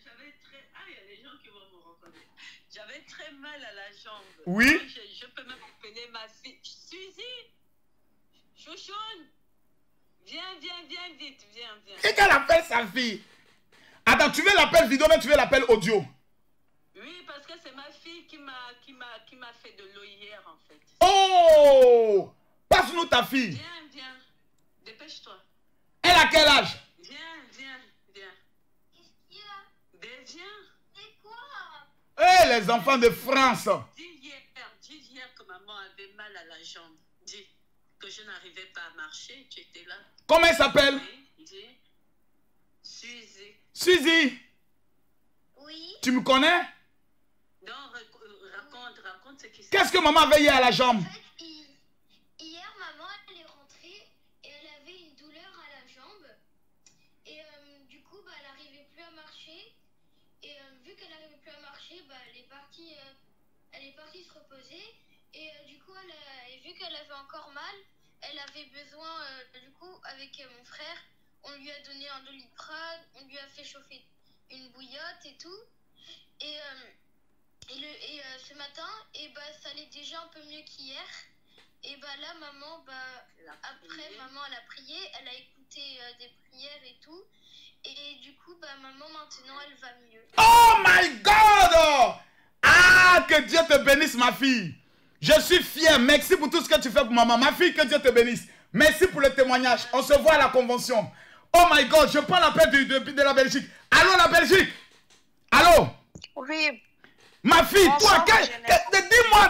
j'avais très... Ah, il y a des gens qui vont me reconnaître. J'avais très mal à la jambe. Oui. Moi, je peux même appeler ma fille. Suzy, chouchoune, viens vite, viens. Et qu'elle appelle sa fille. Attends, tu veux l'appel vidéo, mais tu veux l'appel audio? Oui, parce que c'est ma fille qui m'a fait de l'eau hier, en fait. Oh! Passe-nous ta fille. Viens, dépêche-toi. Elle a quel âge? Viens. Viens. C'est quoi? Eh, les enfants de France. Dis hier que maman avait mal à la jambe. Dis que je n'arrivais pas à marcher. Tu étais là. Comment elle s'appelle? Oui, dis. Suzy. Suzy. Oui. Tu me connais? Donc, raconte ce qui s'est Qu'est-ce que maman avait hier à la jambe? Hier, maman, elle est rentrée et elle avait une douleur à la jambe. Et du coup, elle n'arrivait plus à marcher. Et vu qu'elle n'arrivait plus à marcher, elle est partie se reposer. Et du coup, vu qu'elle avait encore mal, elle avait besoin, du coup, avec mon frère, on lui a donné un Doliprane, on lui a fait chauffer une bouillotte et tout. Et ce matin, ça allait déjà un peu mieux qu'hier. Et bah là, maman, après, maman, elle a prié, elle a écouté des prières et tout. Et du coup, maman, maintenant, elle va mieux. Oh my God! Ah, que Dieu te bénisse, ma fille. Je suis fier. Merci pour tout ce que tu fais pour maman. Ma fille, que Dieu te bénisse. Merci pour le témoignage. On se voit à la convention. Oh my God, je prends l'appel de la Belgique. Allô, la Belgique? Allô? Oui. Ma fille, toi,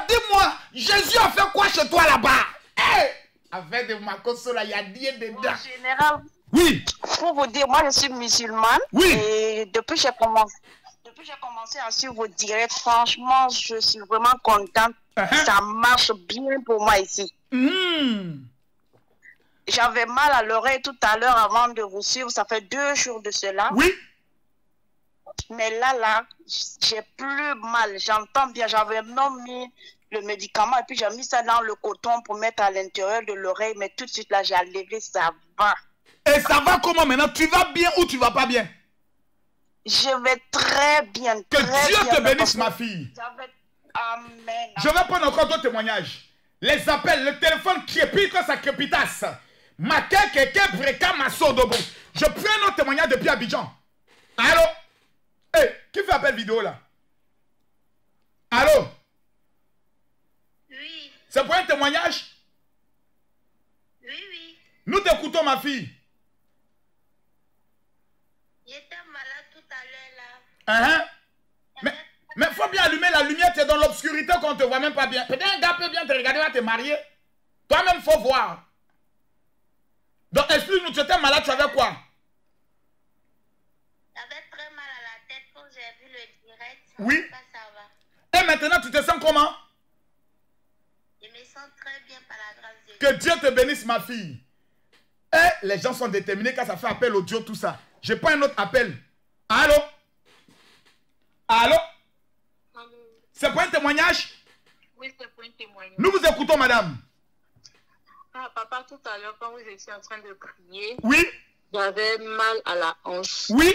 dis-moi, Jésus a fait quoi chez toi là-bas? Hey! Avec de ma console, il y a Dieu dedans. Général, oui. Pour vous dire, moi je suis musulmane. Oui. Et depuis que j'ai commencé à suivre vos directs, franchement, je suis vraiment contente. Ça marche bien pour moi ici. J'avais mal à l'oreille tout à l'heure avant de vous suivre. Ça fait 2 jours de cela. Oui. Mais là, j'ai plus mal. J'entends bien. J'avais même mis le médicament et puis j'ai mis ça dans le coton pour mettre à l'intérieur de l'oreille. Mais tout de suite, là, j'ai enlevé, ça va. Et ça va comment maintenant? Tu vas bien ou tu vas pas bien? Je vais très bien. Que Dieu te bénisse, ma fille. Amen. Je vais prendre encore d'autres témoignages. Les appels, le téléphone crépite quand ça crépitasse. Je prends un autre témoignage depuis Abidjan. Allô? Hey, qui fait appel vidéo là? Allô? Oui. C'est pour un témoignage? Oui. Nous t'écoutons, ma fille. J'étais malade tout à l'heure là. Mais il faut bien allumer la lumière, tu es dans l'obscurité qu'on ne te voit même pas bien. Peut-être un gars peut bien te regarder, va te marier. Toi-même, il faut voir. Donc, explique-nous, tu étais malade, tu avais quoi? J'avais très mal à la tête quand j'ai vu le direct. Oui. Ça va. Et maintenant, tu te sens comment? Je me sens très bien par la grâce de Dieu. Que Dieu te bénisse, ma fille. Et les gens sont déterminés quand ça fait appel audio, tout ça. Je prends un autre appel. Allô? Allô? C'est pour un témoignage? Oui, c'est pour un témoignage. Nous vous écoutons, madame. Ah, papa, tout à l'heure, quand vous étiez en train de prier, oui, j'avais mal à la hanche. Oui.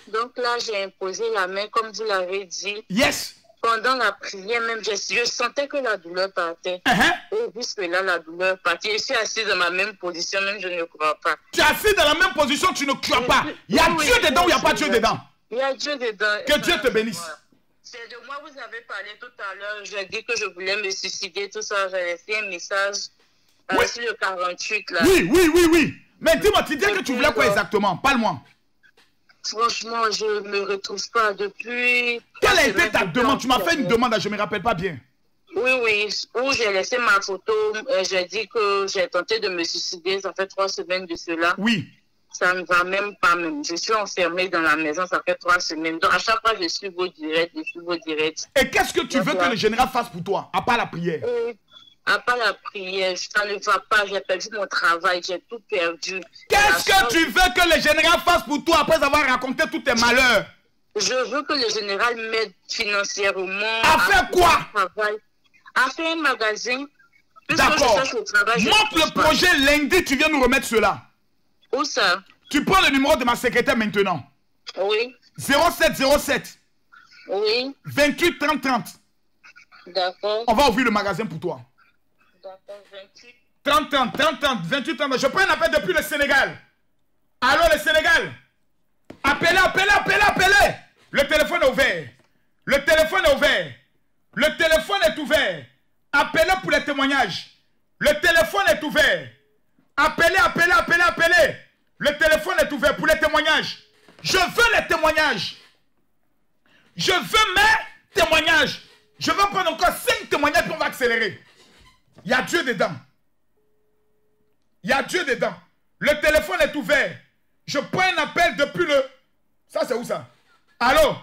Donc là, j'ai imposé la main, comme vous l'avez dit. Yes. Pendant la prière, même, je sentais que la douleur partait. Et jusque-là, la douleur partait. Je suis assise dans ma même position, même je ne crois pas. Tu es assise dans la même position, tu ne crois pas. Il y a Dieu dedans ou il n'y a pas Dieu dedans? Il y a Dieu dedans. Que Dieu te bénisse. C'est de moi, vous avez parlé tout à l'heure. J'ai dit que je voulais me suicider, tout ça. J'ai laissé un message sur le 48. Là. Oui. Mais dis-moi, tu dis que tu voulais quoi exactement? Parle-moi. Franchement, je ne me retrouve pas depuis... Quelle a été ta demande? Tu m'as fait une demande, je ne me rappelle pas bien. Oui. Où j'ai laissé ma photo. J'ai dit que j'ai tenté de me suicider. Ça fait 3 semaines de cela. Oui. Ça ne va même pas même. Je suis enfermée dans la maison, ça fait 3 semaines. Donc à chaque fois, je suis vos directs, Et qu'est-ce que tu veux que le général fasse pour toi, à part la prière? À part la prière, ça ne va pas. J'ai perdu mon travail, j'ai tout perdu. Qu'est-ce que tu veux que le général fasse pour toi après avoir raconté tous tes malheurs? Je veux que le général m'aide financièrement. À faire quoi? À faire un magasin. D'accord. Montre le projet lundi, tu viens nous remettre cela. Où ça? Tu prends le numéro de ma secrétaire maintenant. Oui. 0707. Oui. 28 30 30. D'accord. On va ouvrir le magasin pour toi. D'accord, 28. 30 30, 30 30, 28 30. Je prends un appel depuis le Sénégal. Allô, le Sénégal? Appelez. Le téléphone est ouvert. Le téléphone est ouvert. Appelez pour les témoignages. Le téléphone est ouvert. Appelez. Le téléphone est ouvert pour les témoignages. Je veux les témoignages. Je veux mes témoignages. Je veux prendre encore 5 témoignages puis on va accélérer. Il y a Dieu dedans. Le téléphone est ouvert. Je prends un appel depuis le... Ça c'est où ça? Allô?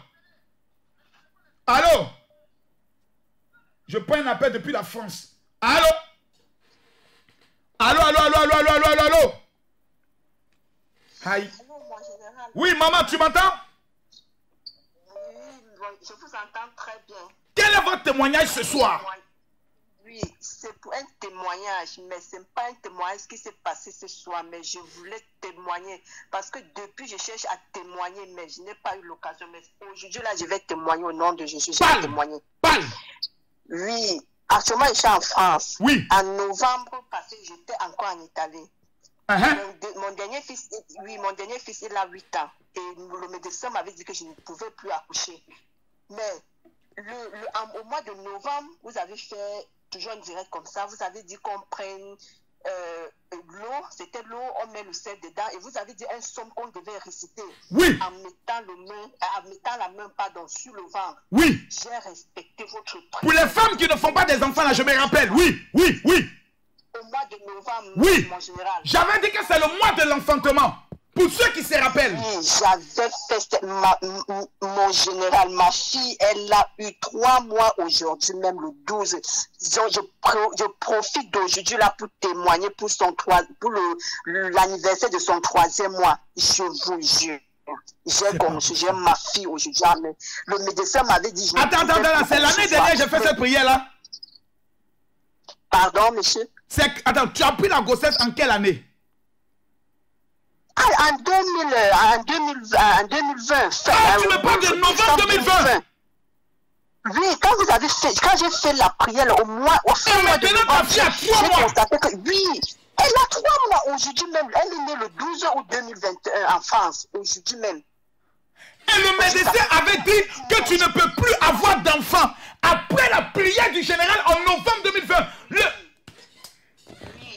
Je prends un appel depuis la France. Allô? Aïe. Oui, maman, tu m'entends? Oui, je vous entends très bien. Quel est votre témoignage ce soir? Oui, c'est pour un témoignage, mais ce n'est pas un témoignage qui s'est passé ce soir, mais je voulais témoigner, parce que depuis je cherche à témoigner, mais je n'ai pas eu l'occasion. Mais aujourd'hui, là, je vais témoigner au nom de Jésus. Parle. Oui, Actuellement, je suis en France. Oui. En novembre passé, j'étais encore en Italie. Mon dernier fils, il a 8 ans. Et le médecin m'avait dit que je ne pouvais plus accoucher. Mais au mois de novembre, vous avez fait toujours un direct comme ça. Vous avez dit qu'on prenne l'eau, c'était l'eau, on met le sel dedans. Et vous avez dit un somme qu'on devait réciter. Oui. En mettant la main sur le ventre. Oui. J'ai respecté votre prière. Pour les femmes qui ne font pas des enfants, là, je me rappelle. Oui. Au mois de novembre, oui. Mon général. J'avais dit que c'est le mois de l'enfantement. Pour ceux qui se rappellent. Oui, j'avais fait mon général, ma fille, elle a eu 3 mois aujourd'hui, même le 12. Donc, je profite d'aujourd'hui là pour témoigner pour l'anniversaire de son 3e mois. Je vous jure. J'ai ma fille aujourd'hui. Le médecin m'avait dit... Attends, c'est l'année dernière que j'ai fait cette prière là. Pardon, monsieur? Attends, tu as pris la grossesse en quelle année? En 2020. Ah, tu me parles de novembre 2020? Oui, quand j'ai fait la prière au mois, au fin mois de novembre, j'ai constaté que oui, elle a 3 mois aujourd'hui même. Elle est née le 12 août 2021 en France, aujourd'hui même. Et le médecin avait dit que tu ne peux plus avoir d'enfant après la prière du général en novembre 2020. Oui,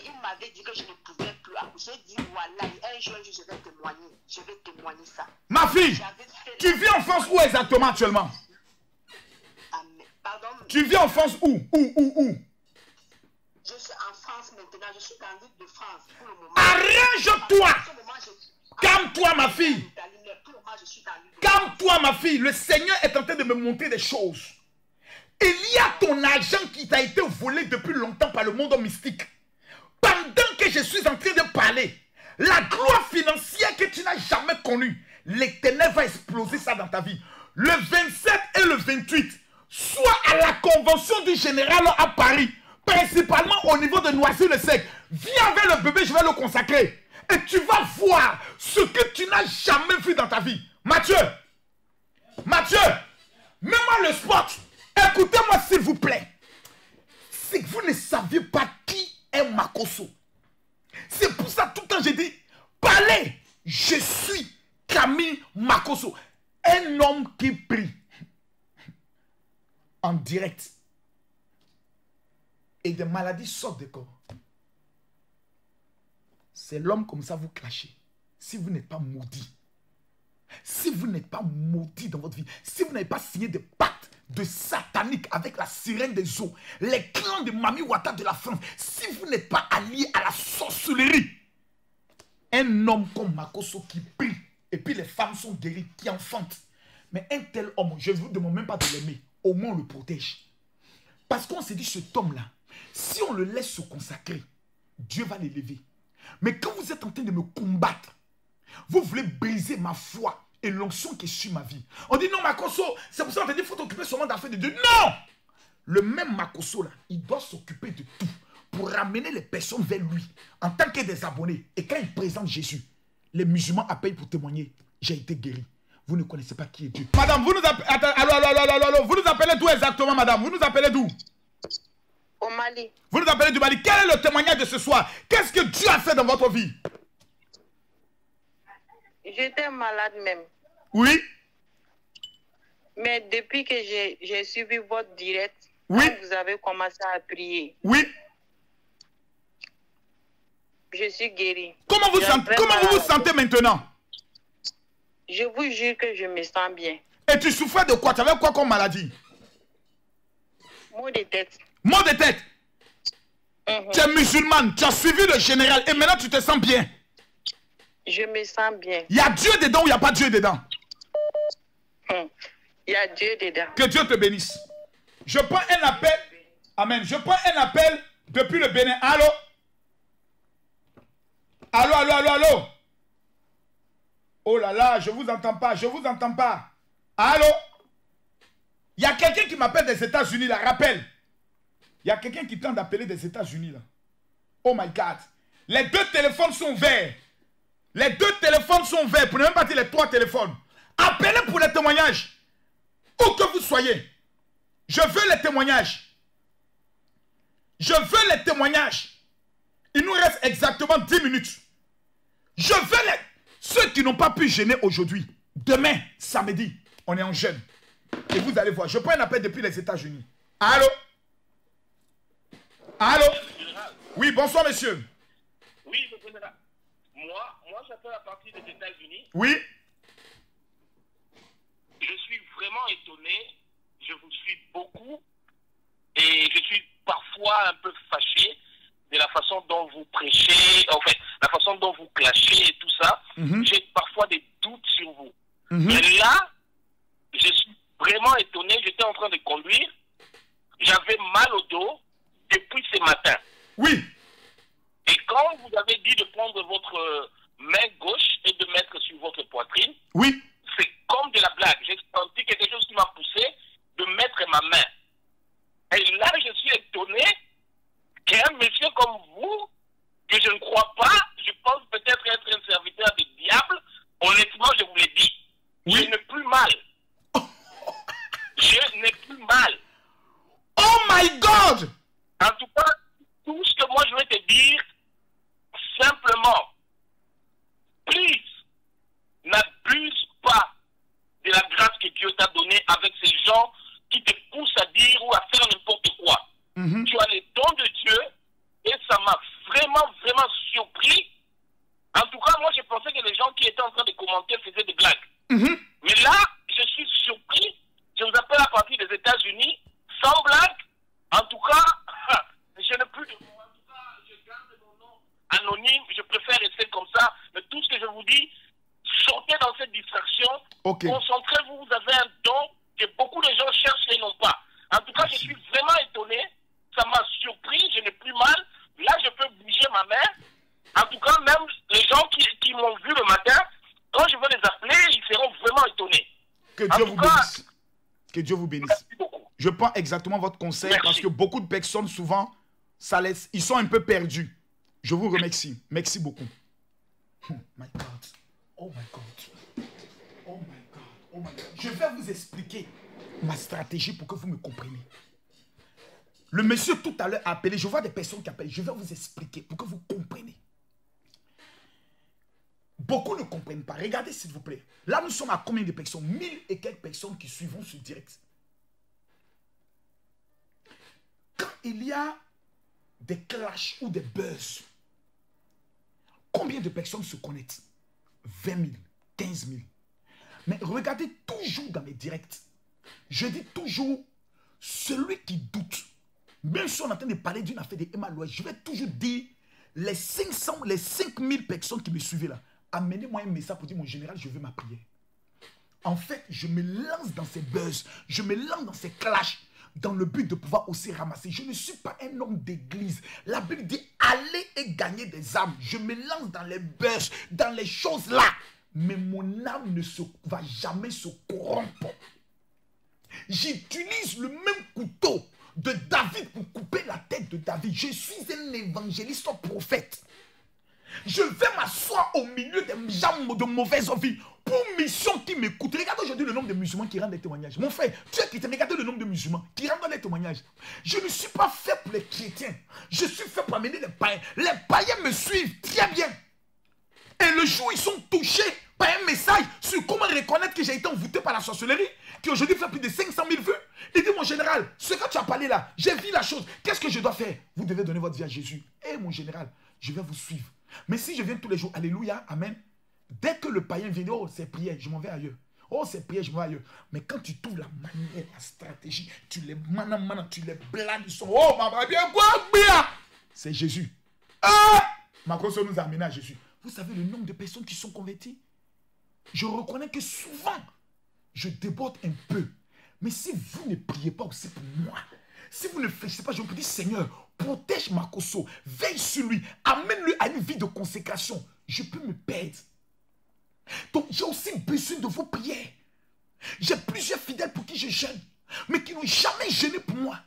il m'avait dit que je ne pouvais plus accoucher. J'ai dit voilà, un jour je vais témoigner ça. Ma fille, tu vis en France où exactement actuellement? Pardon? Tu vis en France où? Je suis en France maintenant, je suis dans l'île de France pour le moment. Arrange-toi! Calme-toi, ma fille! Calme-toi, ma fille! Le Seigneur est en train de me montrer des choses. Il y a ton argent qui t'a été volé depuis longtemps par le monde mystique. Pendant que je suis en train de parler, la gloire financière que tu n'as jamais connue, l'Éternel va exploser ça dans ta vie. Le 27 et le 28, soit à la convention du général à Paris, principalement au niveau de Noisy-le-Sec. Viens avec le bébé, je vais le consacrer. Et tu vas voir ce que tu n'as jamais vu dans ta vie. Mathieu, mets-moi le spot. Écoutez-moi s'il vous plaît. C'est que vous ne saviez pas qui est Makosso. C'est pour ça tout le temps j'ai dit, parlez, je suis Camille Makosso. Un homme qui prie en direct. Et des maladies sortent du corps. C'est l'homme comme ça vous clashez. Si vous n'êtes pas maudit. Si vous n'êtes pas maudit dans votre vie. Si vous n'avez pas signé des pactes de satanique avec la sirène des eaux. Les clans de Mami Wata de la France. Si vous n'êtes pas allié à la sorcellerie. Un homme comme Makosso qui prie. Et puis les femmes sont guéries, qui enfantent. Mais un tel homme, je ne vous demande même pas de l'aimer. Au moins on le protège. Parce qu'on s'est dit, cet homme-là, si on le laisse se consacrer, Dieu va l'élever. Mais quand vous êtes en train de me combattre, vous voulez briser ma foi et l'onction qui est sur ma vie. On dit non, Makosso, c'est pour ça qu'on te dit, il faut t'occuper seulement d'affaires de Dieu. Non! Le même Makosso là, il doit s'occuper de tout pour ramener les personnes vers lui en tant que des abonnés. Et quand il présente Jésus, les musulmans appellent pour témoigner. J'ai été guéri. Vous ne connaissez pas qui est Dieu. Madame, vous nous appelez... Allô. Vous nous appelez d'où exactement, madame? Vous nous appelez d'où? Au Mali. Vous nous appelez du Mali. Quel est le témoignage de ce soir? Qu'est-ce que Dieu a fait dans votre vie? J'étais malade même. Oui. Mais depuis que j'ai suivi votre direct, oui, quand vous avez commencé à prier. Oui. Je suis guéri. Comment vous vous sentez maintenant? Je vous jure que je me sens bien. Et tu souffrais de quoi? Tu avais quoi comme maladie? Maux de tête. Maux de tête? Tu es musulmane, tu as suivi le général et maintenant tu te sens bien? Je me sens bien. Il y a Dieu dedans ou il n'y a pas Dieu dedans? Il y a Dieu dedans. Que Dieu te bénisse. Je prends un appel. Amen. Je prends un appel depuis le Bénin. Allô? Allô? Oh là là, je vous entends pas, Allô? Il y a quelqu'un qui m'appelle des États-Unis là, rappelle. Il y a quelqu'un qui tente d'appeler des États-Unis là. Oh my God. Les 2 téléphones sont verts. Pour ne même pas dire les 3 téléphones. Appelez pour les témoignages. Où que vous soyez. Je veux les témoignages. Je veux les témoignages. Il nous reste exactement 10 minutes. Je veux les... Ceux qui n'ont pas pu jeûner aujourd'hui, demain, samedi, on est en jeûne. Et vous allez voir, je prends un appel depuis les États-Unis. Allô? Allô? Oui, bonsoir, monsieur. Oui, le général. Moi j'appelle à partir des États-Unis. Oui. Je suis vraiment étonné. Je vous suis beaucoup. Et je suis parfois un peu fâché de la façon dont vous prêchez, en fait, la façon dont vous clashez et tout ça. J'ai parfois des doutes sur vous. Mais là, je suis vraiment étonné. J'étais en train de conduire. J'avais mal au dos depuis ce matin. Oui. Et quand vous avez dit de prendre votre main gauche et de mettre sur votre poitrine, oui, c'est comme de la blague. J'ai senti quelque chose qui m'a poussé de mettre ma main. Et là, je suis étonné qu'un monsieur comme vous, que je ne crois pas, je pense peut-être être un serviteur du diable, honnêtement, je vous l'ai dit. Oui. Je n'ai plus mal. Je n'ai plus mal. Oh my God! En tout cas, tout ce que moi je vais te dire, simplement, please, n'abuse pas de la grâce que Dieu t'a donnée avec ces gens qui te poussent à dire ou à faire n'importe quoi. Tu as les dons de Dieu et ça m'a vraiment, vraiment surpris. En tout cas, moi, je pensais que les gens qui étaient en train de commenter faisaient des blagues. Mais là, je suis surpris. Je vous appelle à partir des États-Unis, sans blague. En tout cas, je n'ai plus de mots. En tout cas, je garde mon nom anonyme. Je préfère rester comme ça. Mais tout ce que je vous dis, sortez dans cette distraction. Concentrez-vous. Vous avez un don que beaucoup de gens cherchent et n'ont pas. En tout cas, je suis vraiment étonné. Ça m'a surpris. Je n'ai plus mal. Là, je peux bouger ma main. En tout cas, même les gens qui m'ont vu le matin, quand je vais les appeler, ils seront vraiment étonnés. Que Dieu vous bénisse. Que Dieu vous bénisse. Merci beaucoup. Je prends exactement votre conseil. Merci. Parce que beaucoup de personnes, souvent, ça laisse, ils sont un peu perdus. Je vous remercie. Merci beaucoup. Oh my God. Oh my God. Oh my God. Oh my God. Je vais vous expliquer ma stratégie pour que vous me compreniez. Le monsieur tout à l'heure a appelé. Je vois des personnes qui appellent. Je vais vous expliquer pour que vous compreniez. Beaucoup ne comprennent pas. Regardez s'il vous plaît. Là, nous sommes à combien de personnes? 1000 et quelques personnes qui suivront ce direct. Quand il y a des clashs ou des buzz, combien de personnes se connectent? 20 000, 15 000. Mais regardez toujours dans mes directs. Je dis toujours, celui qui doute, même si on est en train de parler d'une affaire de Emma Loïs, je vais toujours dire, les 500, les 5000 personnes qui me suivaient là, amenez-moi un message pour dire, mon général, je veux ma prière. En fait, je me lance dans ces buzz, je me lance dans ces clashs, dans le but de pouvoir aussi ramasser. Je ne suis pas un homme d'église. La Bible dit, allez et gagner des âmes. Je me lance dans les buzz, dans les choses là. Mais mon âme ne va jamais se corrompre. J'utilise le même couteau de David pour couper la tête de David. Je suis un évangéliste prophète. Je vais m'asseoir au milieu des gens de mauvaise vie pour mission qui m'écoutent. Regardez aujourd'hui le nombre de musulmans qui rendent des témoignages. Mon frère, tu es chrétien, regardez le nombre de musulmans qui rendent des témoignages. Je ne suis pas fait pour les chrétiens. Je suis fait pour amener les païens. Les païens me suivent très bien. Et le jour où ils sont touchés par un message sur comment reconnaître que j'ai été envoûté par la sorcellerie, qui aujourd'hui fait plus de 500 000 vues, il dit, mon général, ce que tu as parlé là, j'ai vu la chose. Qu'est-ce que je dois faire? Vous devez donner votre vie à Jésus. Eh mon général, je vais vous suivre. Mais si je viens tous les jours, alléluia, amen, dès que le païen vient, oh c'est prière, je m'en vais ailleurs. Oh c'est prière, je m'en vais ailleurs. Mais quand tu trouves la manière, la stratégie, tu les manas, tu les blagues, ils sont, oh ma bien quoi, bien. C'est Jésus. Ah, Macron nous a amené à Jésus. Vous savez le nombre de personnes qui sont converties? Je reconnais que souvent, je déborde un peu. Mais si vous ne priez pas aussi pour moi, si vous ne faites pas, je vous dis, Seigneur, protège Makoso, veille sur lui, amène-le à une vie de consécration. Je peux me perdre. Donc, j'ai aussi besoin de vos prières. J'ai plusieurs fidèles pour qui je jeûne, mais qui n'ont jamais jeûné pour moi.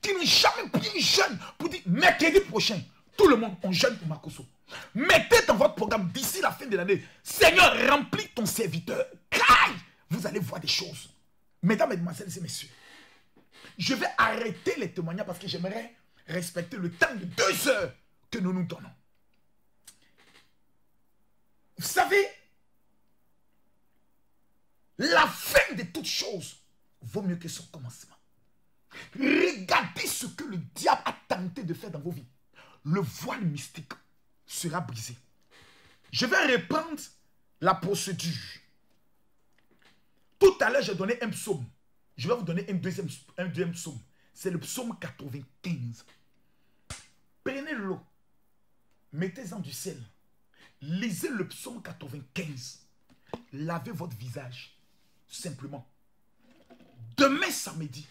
Qui n'ont jamais prié jeûne pour dire, mercredi prochain, tout le monde, on jeûne pour Makoso. Mettez dans votre programme d'ici la fin de l'année, Seigneur, remplis ton serviteur. Caille, vous allez voir des choses. Mesdames, Mesdemoiselles et Messieurs, Je vais arrêter les témoignages parce que j'aimerais respecter le temps de 2 heures que nous nous donnons. Vous savez, la fin de toute chose vaut mieux que son commencement. Regardez ce que le diable a tenté de faire dans vos vies. Le voile mystique sera brisé. Je vais reprendre la procédure. Tout à l'heure, j'ai donné un psaume. Je vais vous donner un deuxième psaume. C'est le psaume 95. Prenez l'eau. Mettez-en du sel. Lisez le psaume 95. Lavez votre visage. Simplement. Demain samedi,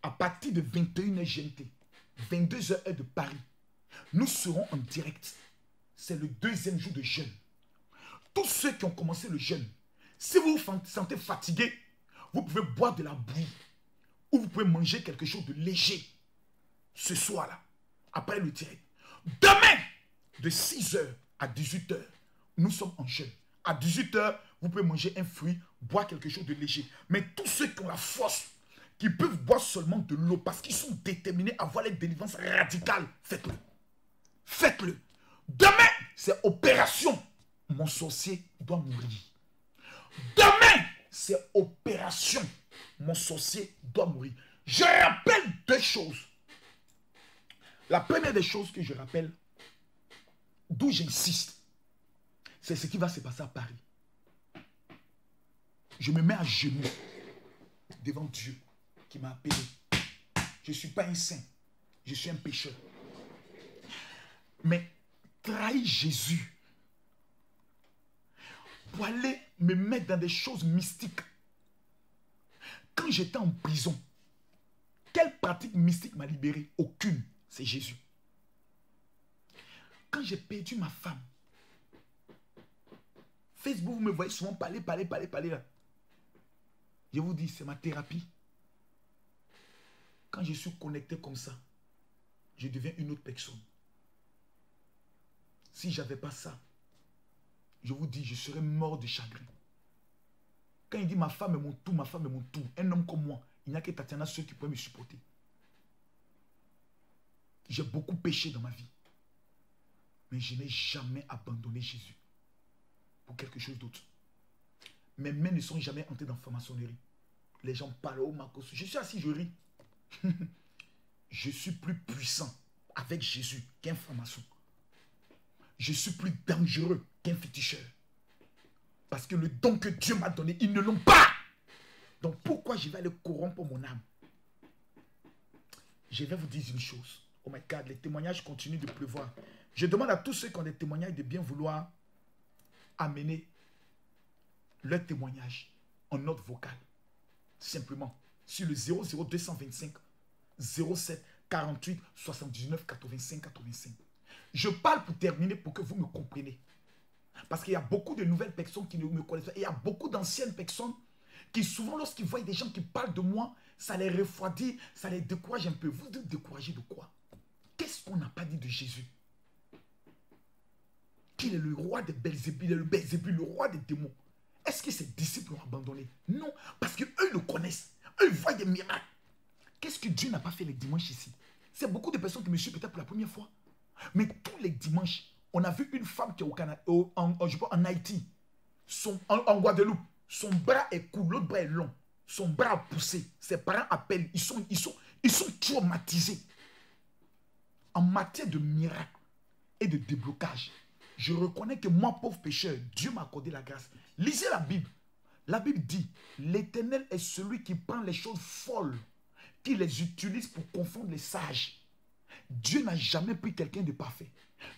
à partir de 21h GMT, 22h heure de Paris, nous serons en direct. C'est le 2e jour de jeûne. Tous ceux qui ont commencé le jeûne, si vous vous sentez fatigué, vous pouvez boire de la bouillie ou vous pouvez manger quelque chose de léger ce soir-là, après le direct. Demain, de 6h à 18h, nous sommes en jeûne. À 18h, vous pouvez manger un fruit, boire quelque chose de léger. Mais tous ceux qui ont la force, qui peuvent boire seulement de l'eau parce qu'ils sont déterminés à avoir les délivrances radicales, faites-le. Faites-le. Demain, c'est opération. Mon sorcier doit mourir. Demain, c'est opération. Mon sorcier doit mourir. Je rappelle 2 choses. La première des choses que je rappelle, d'où j'insiste, c'est ce qui va se passer à Paris. Je me mets à genoux devant Dieu qui m'a appelé. Je ne suis pas un saint, je suis un pécheur. Mais trahir Jésus pour aller me mettre dans des choses mystiques. Quand j'étais en prison, quelle pratique mystique m'a libéré? Aucune, c'est Jésus. Quand j'ai perdu ma femme, Facebook, vous me voyez souvent parler là. Je vous dis, c'est ma thérapie. Quand je suis connecté comme ça, je deviens une autre personne. Si je n'avais pas ça, je vous dis, je serais mort de chagrin. Quand il dit ma femme est mon tout, ma femme est mon tout, un homme comme moi, il n'y a que Tatiana seul qui pourrait me supporter. J'ai beaucoup péché dans ma vie. Mais je n'ai jamais abandonné Jésus pour quelque chose d'autre. Mes mains ne sont jamais entrées dans la franc-maçonnerie. Les gens parlent, oh Marcos, je suis assis, je ris. Je suis plus puissant avec Jésus qu'un franc-maçon. Je suis plus dangereux qu'un féticheur. Parce que le don que Dieu m'a donné, ils ne l'ont pas. Donc pourquoi je vais aller corrompre mon âme? Je vais vous dire une chose. Oh my God, les témoignages continuent de pleuvoir. Je demande à tous ceux qui ont des témoignages de bien vouloir amener leur témoignage en note vocale. Simplement sur le 00225 07 48 79 85 85. Je parle pour terminer pour que vous me compreniez. Parce qu'il y a beaucoup de nouvelles personnes qui ne me connaissent pas. Et il y a beaucoup d'anciennes personnes qui souvent lorsqu'ils voient des gens qui parlent de moi, ça les refroidit, ça les décourage un peu. Vous êtes découragés de quoi? Qu'est-ce qu'on n'a pas dit de Jésus? Qu'il est le roi de Belzébul, il est le Belzébul, le roi des démons. Est-ce que ses disciples l'ont abandonné? Non, parce qu'eux le connaissent. Eux voient des miracles. Qu'est-ce que Dieu n'a pas fait les dimanches ici? C'est beaucoup de personnes qui me suivent peut-être pour la première fois. Mais tous les dimanches, on a vu une femme qui est au Canada, en Haïti, en Guadeloupe. Son bras est court, l'autre bras est long. Son bras a poussé. Ses parents appellent. Ils sont traumatisés. En matière de miracles et de déblocage, je reconnais que moi, pauvre pécheur, Dieu m'a accordé la grâce. Lisez la Bible. La Bible dit, l'Éternel est celui qui prend les choses folles, qui les utilise pour confondre les sages. Dieu n'a jamais pris quelqu'un de parfait.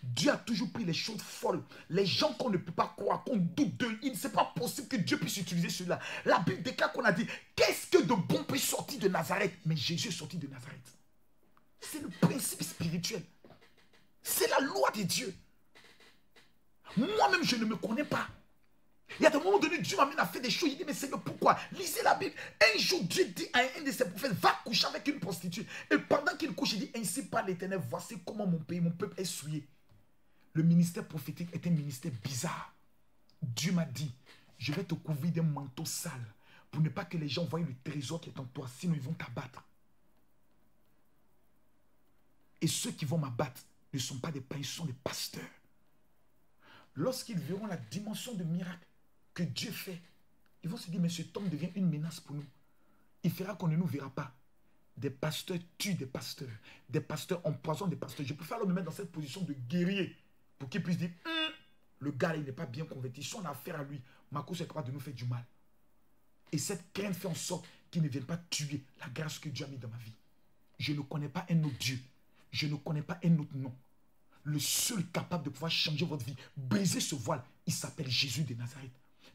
Dieu a toujours pris les choses folles. Les gens qu'on ne peut pas croire, qu'on doute d'eux. Il n'est pas possible que Dieu puisse utiliser cela. La Bible déclare qu'on a dit, qu'est-ce que de bon peut sortir de Nazareth? Mais Jésus est sorti de Nazareth. C'est le principe spirituel. C'est la loi de Dieu. Moi-même, je ne me connais pas. Il y a des moments donnés, Dieu m'amène à faire des choses. Il dit, mais Seigneur, pourquoi? Lisez la Bible. Un jour, Dieu dit à un de ses prophètes, va coucher avec une prostituée. Et pendant qu'il couche, il dit, ainsi par l'Éternel, voici comment mon pays, mon peuple est souillé. Le ministère prophétique est un ministère bizarre. Dieu m'a dit, je vais te couvrir d'un manteau sale pour ne pas que les gens voient le trésor qui est en toi, sinon ils vont t'abattre. Et ceux qui vont m'abattre ne sont pas des païens, ce sont des pasteurs. Lorsqu'ils verront la dimension de miracle que Dieu fait, ils vont se dire, mais cet homme devient une menace pour nous. Il fera qu'on ne nous verra pas. Des pasteurs tuent des pasteurs empoisonnent des pasteurs. Je préfère me mettre dans cette position de guerrier pour qu'ils puissent dire, le gars, il n'est pas bien converti. Si on a affaire à lui, Marcos est capable de nous faire du mal. Et cette crainte fait en sorte qu'il ne vienne pas tuer la grâce que Dieu a mis dans ma vie. Je ne connais pas un autre Dieu. Je ne connais pas un autre nom. Le seul capable de pouvoir changer votre vie, briser ce voile, il s'appelle Jésus de Nazareth.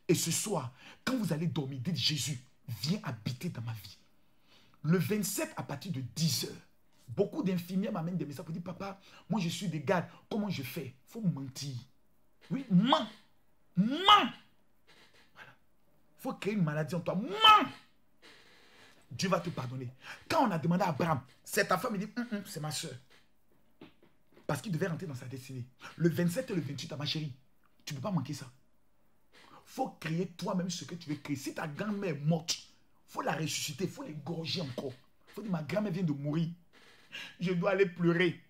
Et ce soir, quand vous allez dormir, dites Jésus, viens habiter dans ma vie. Le 27 à partir de 10 h, beaucoup d'infirmières m'amènent des messages pour dire, papa, moi je suis des gardes, comment je fais? Il faut mentir. Oui, mens. Voilà. Il faut créer une maladie en toi. Mens. Dieu va te pardonner. Quand on a demandé à Abraham, c'est ta femme, il dit, c'est ma soeur. Parce qu'il devait rentrer dans sa destinée. Le 27 et le 28, ma chérie, tu ne peux pas manquer ça. Il faut créer toi-même ce que tu veux créer. Si ta grand-mère est morte, il faut la ressusciter, il faut l'égorger encore. Il faut dire, ma grand-mère vient de mourir. Je dois aller pleurer.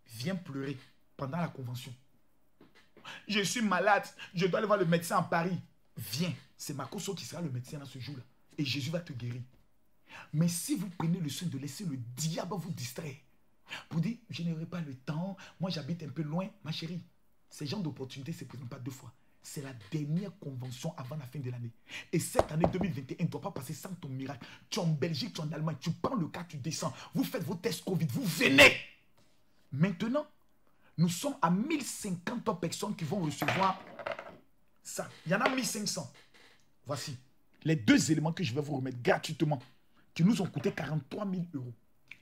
Viens pleurer pendant la convention. Je suis malade, je dois aller voir le médecin à Paris. Viens, c'est Marcos qui sera le médecin dans ce jour-là. Et Jésus va te guérir. Mais si vous prenez le soin de laisser le diable vous distraire, pour dire, je n'aurai pas le temps, moi j'habite un peu loin, ma chérie, ces genres d'opportunités ne se présentent pas 2 fois. C'est la dernière convention avant la fin de l'année. Et cette année 2021 ne doit pas passer sans ton miracle. Tu es en Belgique, tu es en Allemagne, tu prends le cas, tu descends. Vous faites vos tests Covid, vous venez. Maintenant, nous sommes à 1050 personnes qui vont recevoir ça. Il y en a 1500. Voici les 2 éléments que je vais vous remettre gratuitement, qui nous ont coûté 43 000 €.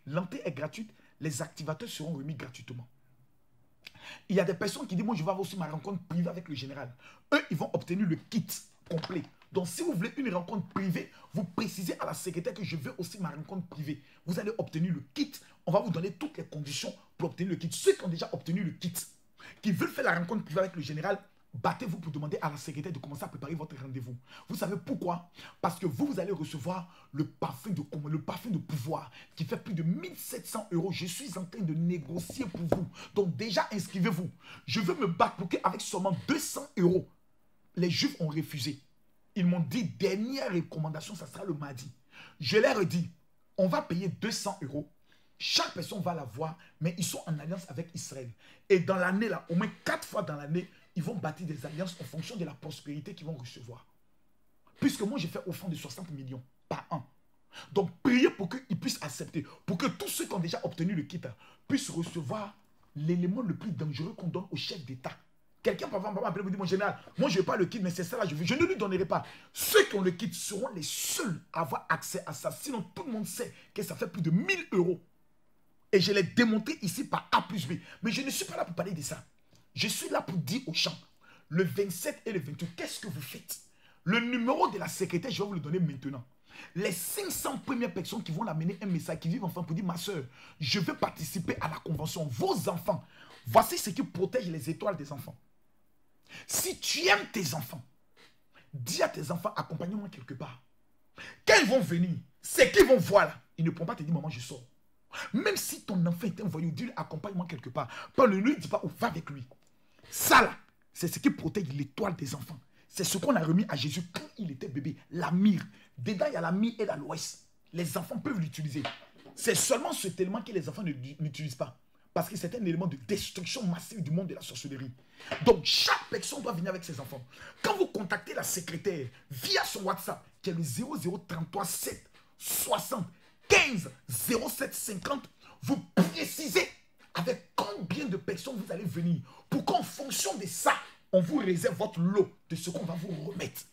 L'entrée est gratuite, les activateurs seront remis gratuitement. Il y a des personnes qui disent, moi je vais avoir aussi ma rencontre privée avec le général. Eux, ils vont obtenir le kit complet. Donc si vous voulez une rencontre privée, vous précisez à la secrétaire que je veux aussi ma rencontre privée. Vous allez obtenir le kit. On va vous donner toutes les conditions pour obtenir le kit. Ceux qui ont déjà obtenu le kit, qui veulent faire la rencontre privée avec le général, battez-vous pour demander à la secrétaire de commencer à préparer votre rendez-vous. Vous savez pourquoi? Parce que vous allez recevoir le parfum de pouvoir qui fait plus de 1700 €. Je suis en train de négocier pour vous. Donc déjà, inscrivez-vous. Je veux me battre pour qu'avec seulement 200 €, les Juifs ont refusé. Ils m'ont dit, dernière recommandation, ça sera le mardi. Je leur ai dit, on va payer 200 €. Chaque personne va la voir, mais ils sont en alliance avec Israël. Et dans l'année, là, au moins 4 fois dans l'année, ils vont bâtir des alliances en fonction de la prospérité qu'ils vont recevoir. Puisque moi, j'ai fait offrande de 60 millions par an. Donc, priez pour qu'ils puissent accepter. Pour que tous ceux qui ont déjà obtenu le kit puissent recevoir l'élément le plus dangereux qu'on donne au chef d'État. Quelqu'un peut m'appeler et me dire, mon général, moi, je n'ai pas le kit, mais c'est ça là, je veux. Je ne lui donnerai pas. Ceux qui ont le kit seront les seuls à avoir accès à ça. Sinon, tout le monde sait que ça fait plus de 1000 €. Et je l'ai démontré ici par A plus B. Mais je ne suis pas là pour parler de ça. Je suis là pour dire aux gens, le 27 et le 28, qu'est-ce que vous faites? Le numéro de la secrétaire, je vais vous le donner maintenant. Les 500 premières personnes qui vont l'amener un message, qui vivent enfin pour dire, ma soeur, je veux participer à la convention. Vos enfants, voici ce qui protège les étoiles des enfants. Si tu aimes tes enfants, dis à tes enfants, accompagnez-moi quelque part. Quand ils vont venir, c'est qu'ils vont voir là. Ils ne pourront pas te dire, maman, je sors. Même si ton enfant est un voyou, dis-lui, accompagne-moi quelque part. Pas ne lui dis pas, va avec lui. Ça là, c'est ce qui protège l'étoile des enfants. C'est ce qu'on a remis à Jésus quand il était bébé. La myrrhe. Dedans, il y a la myrrhe et l'aloès. Les enfants peuvent l'utiliser. C'est seulement cet élément que les enfants n'utilisent pas. Parce que c'est un élément de destruction massive du monde de la sorcellerie. Donc, chaque personne doit venir avec ses enfants. Quand vous contactez la secrétaire via son WhatsApp, qui est le 0033 7 60 15 07 50, vous précisez avec combien de personnes vous allez venir. Pour qu'en fonction de ça, on vous réserve votre lot de ce qu'on va vous remettre.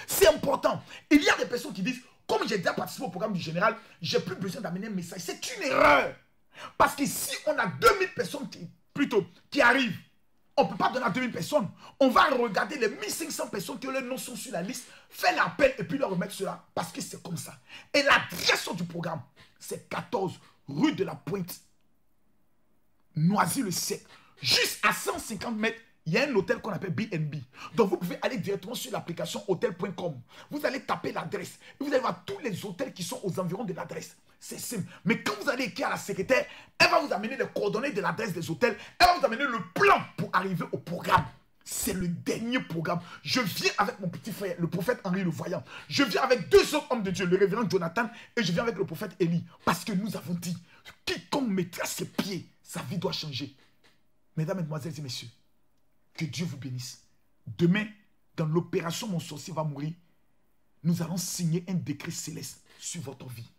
C'est important. Il y a des personnes qui disent, comme j'ai déjà participé au programme du général, j'ai plus besoin d'amener un message. C'est une erreur. Parce que si on a 2000 personnes qui arrivent, on ne peut pas donner à 2000 personnes. On va regarder les 1500 personnes qui ont leurs noms sont sur la liste, faire l'appel et puis leur remettre cela. Parce que c'est comme ça. Et la direction du programme, c'est 14 rue de la Pointe, Noisy-le-Sec. Juste à 150 mètres, il y a un hôtel qu'on appelle BNB. Donc vous pouvez aller directement sur l'application hotel.com. Vous allez taper l'adresse. Vous allez voir tous les hôtels qui sont aux environs de l'adresse. C'est simple. Mais quand vous allez écrire à la secrétaire, elle va vous amener les coordonnées de l'adresse des hôtels. Elle va vous amener le plan pour arriver au programme. C'est le dernier programme. Je viens avec mon petit frère, le prophète Henri le Voyant. Je viens avec 2 autres hommes de Dieu, le révérend Jonathan, et je viens avec le prophète Élie. Parce que nous avons dit, quiconque mettra ses pieds, sa vie doit changer. Mesdames, Mesdemoiselles et Messieurs, que Dieu vous bénisse. Demain, dans l'opération Mon sorcier va mourir, nous allons signer un décret céleste sur votre vie.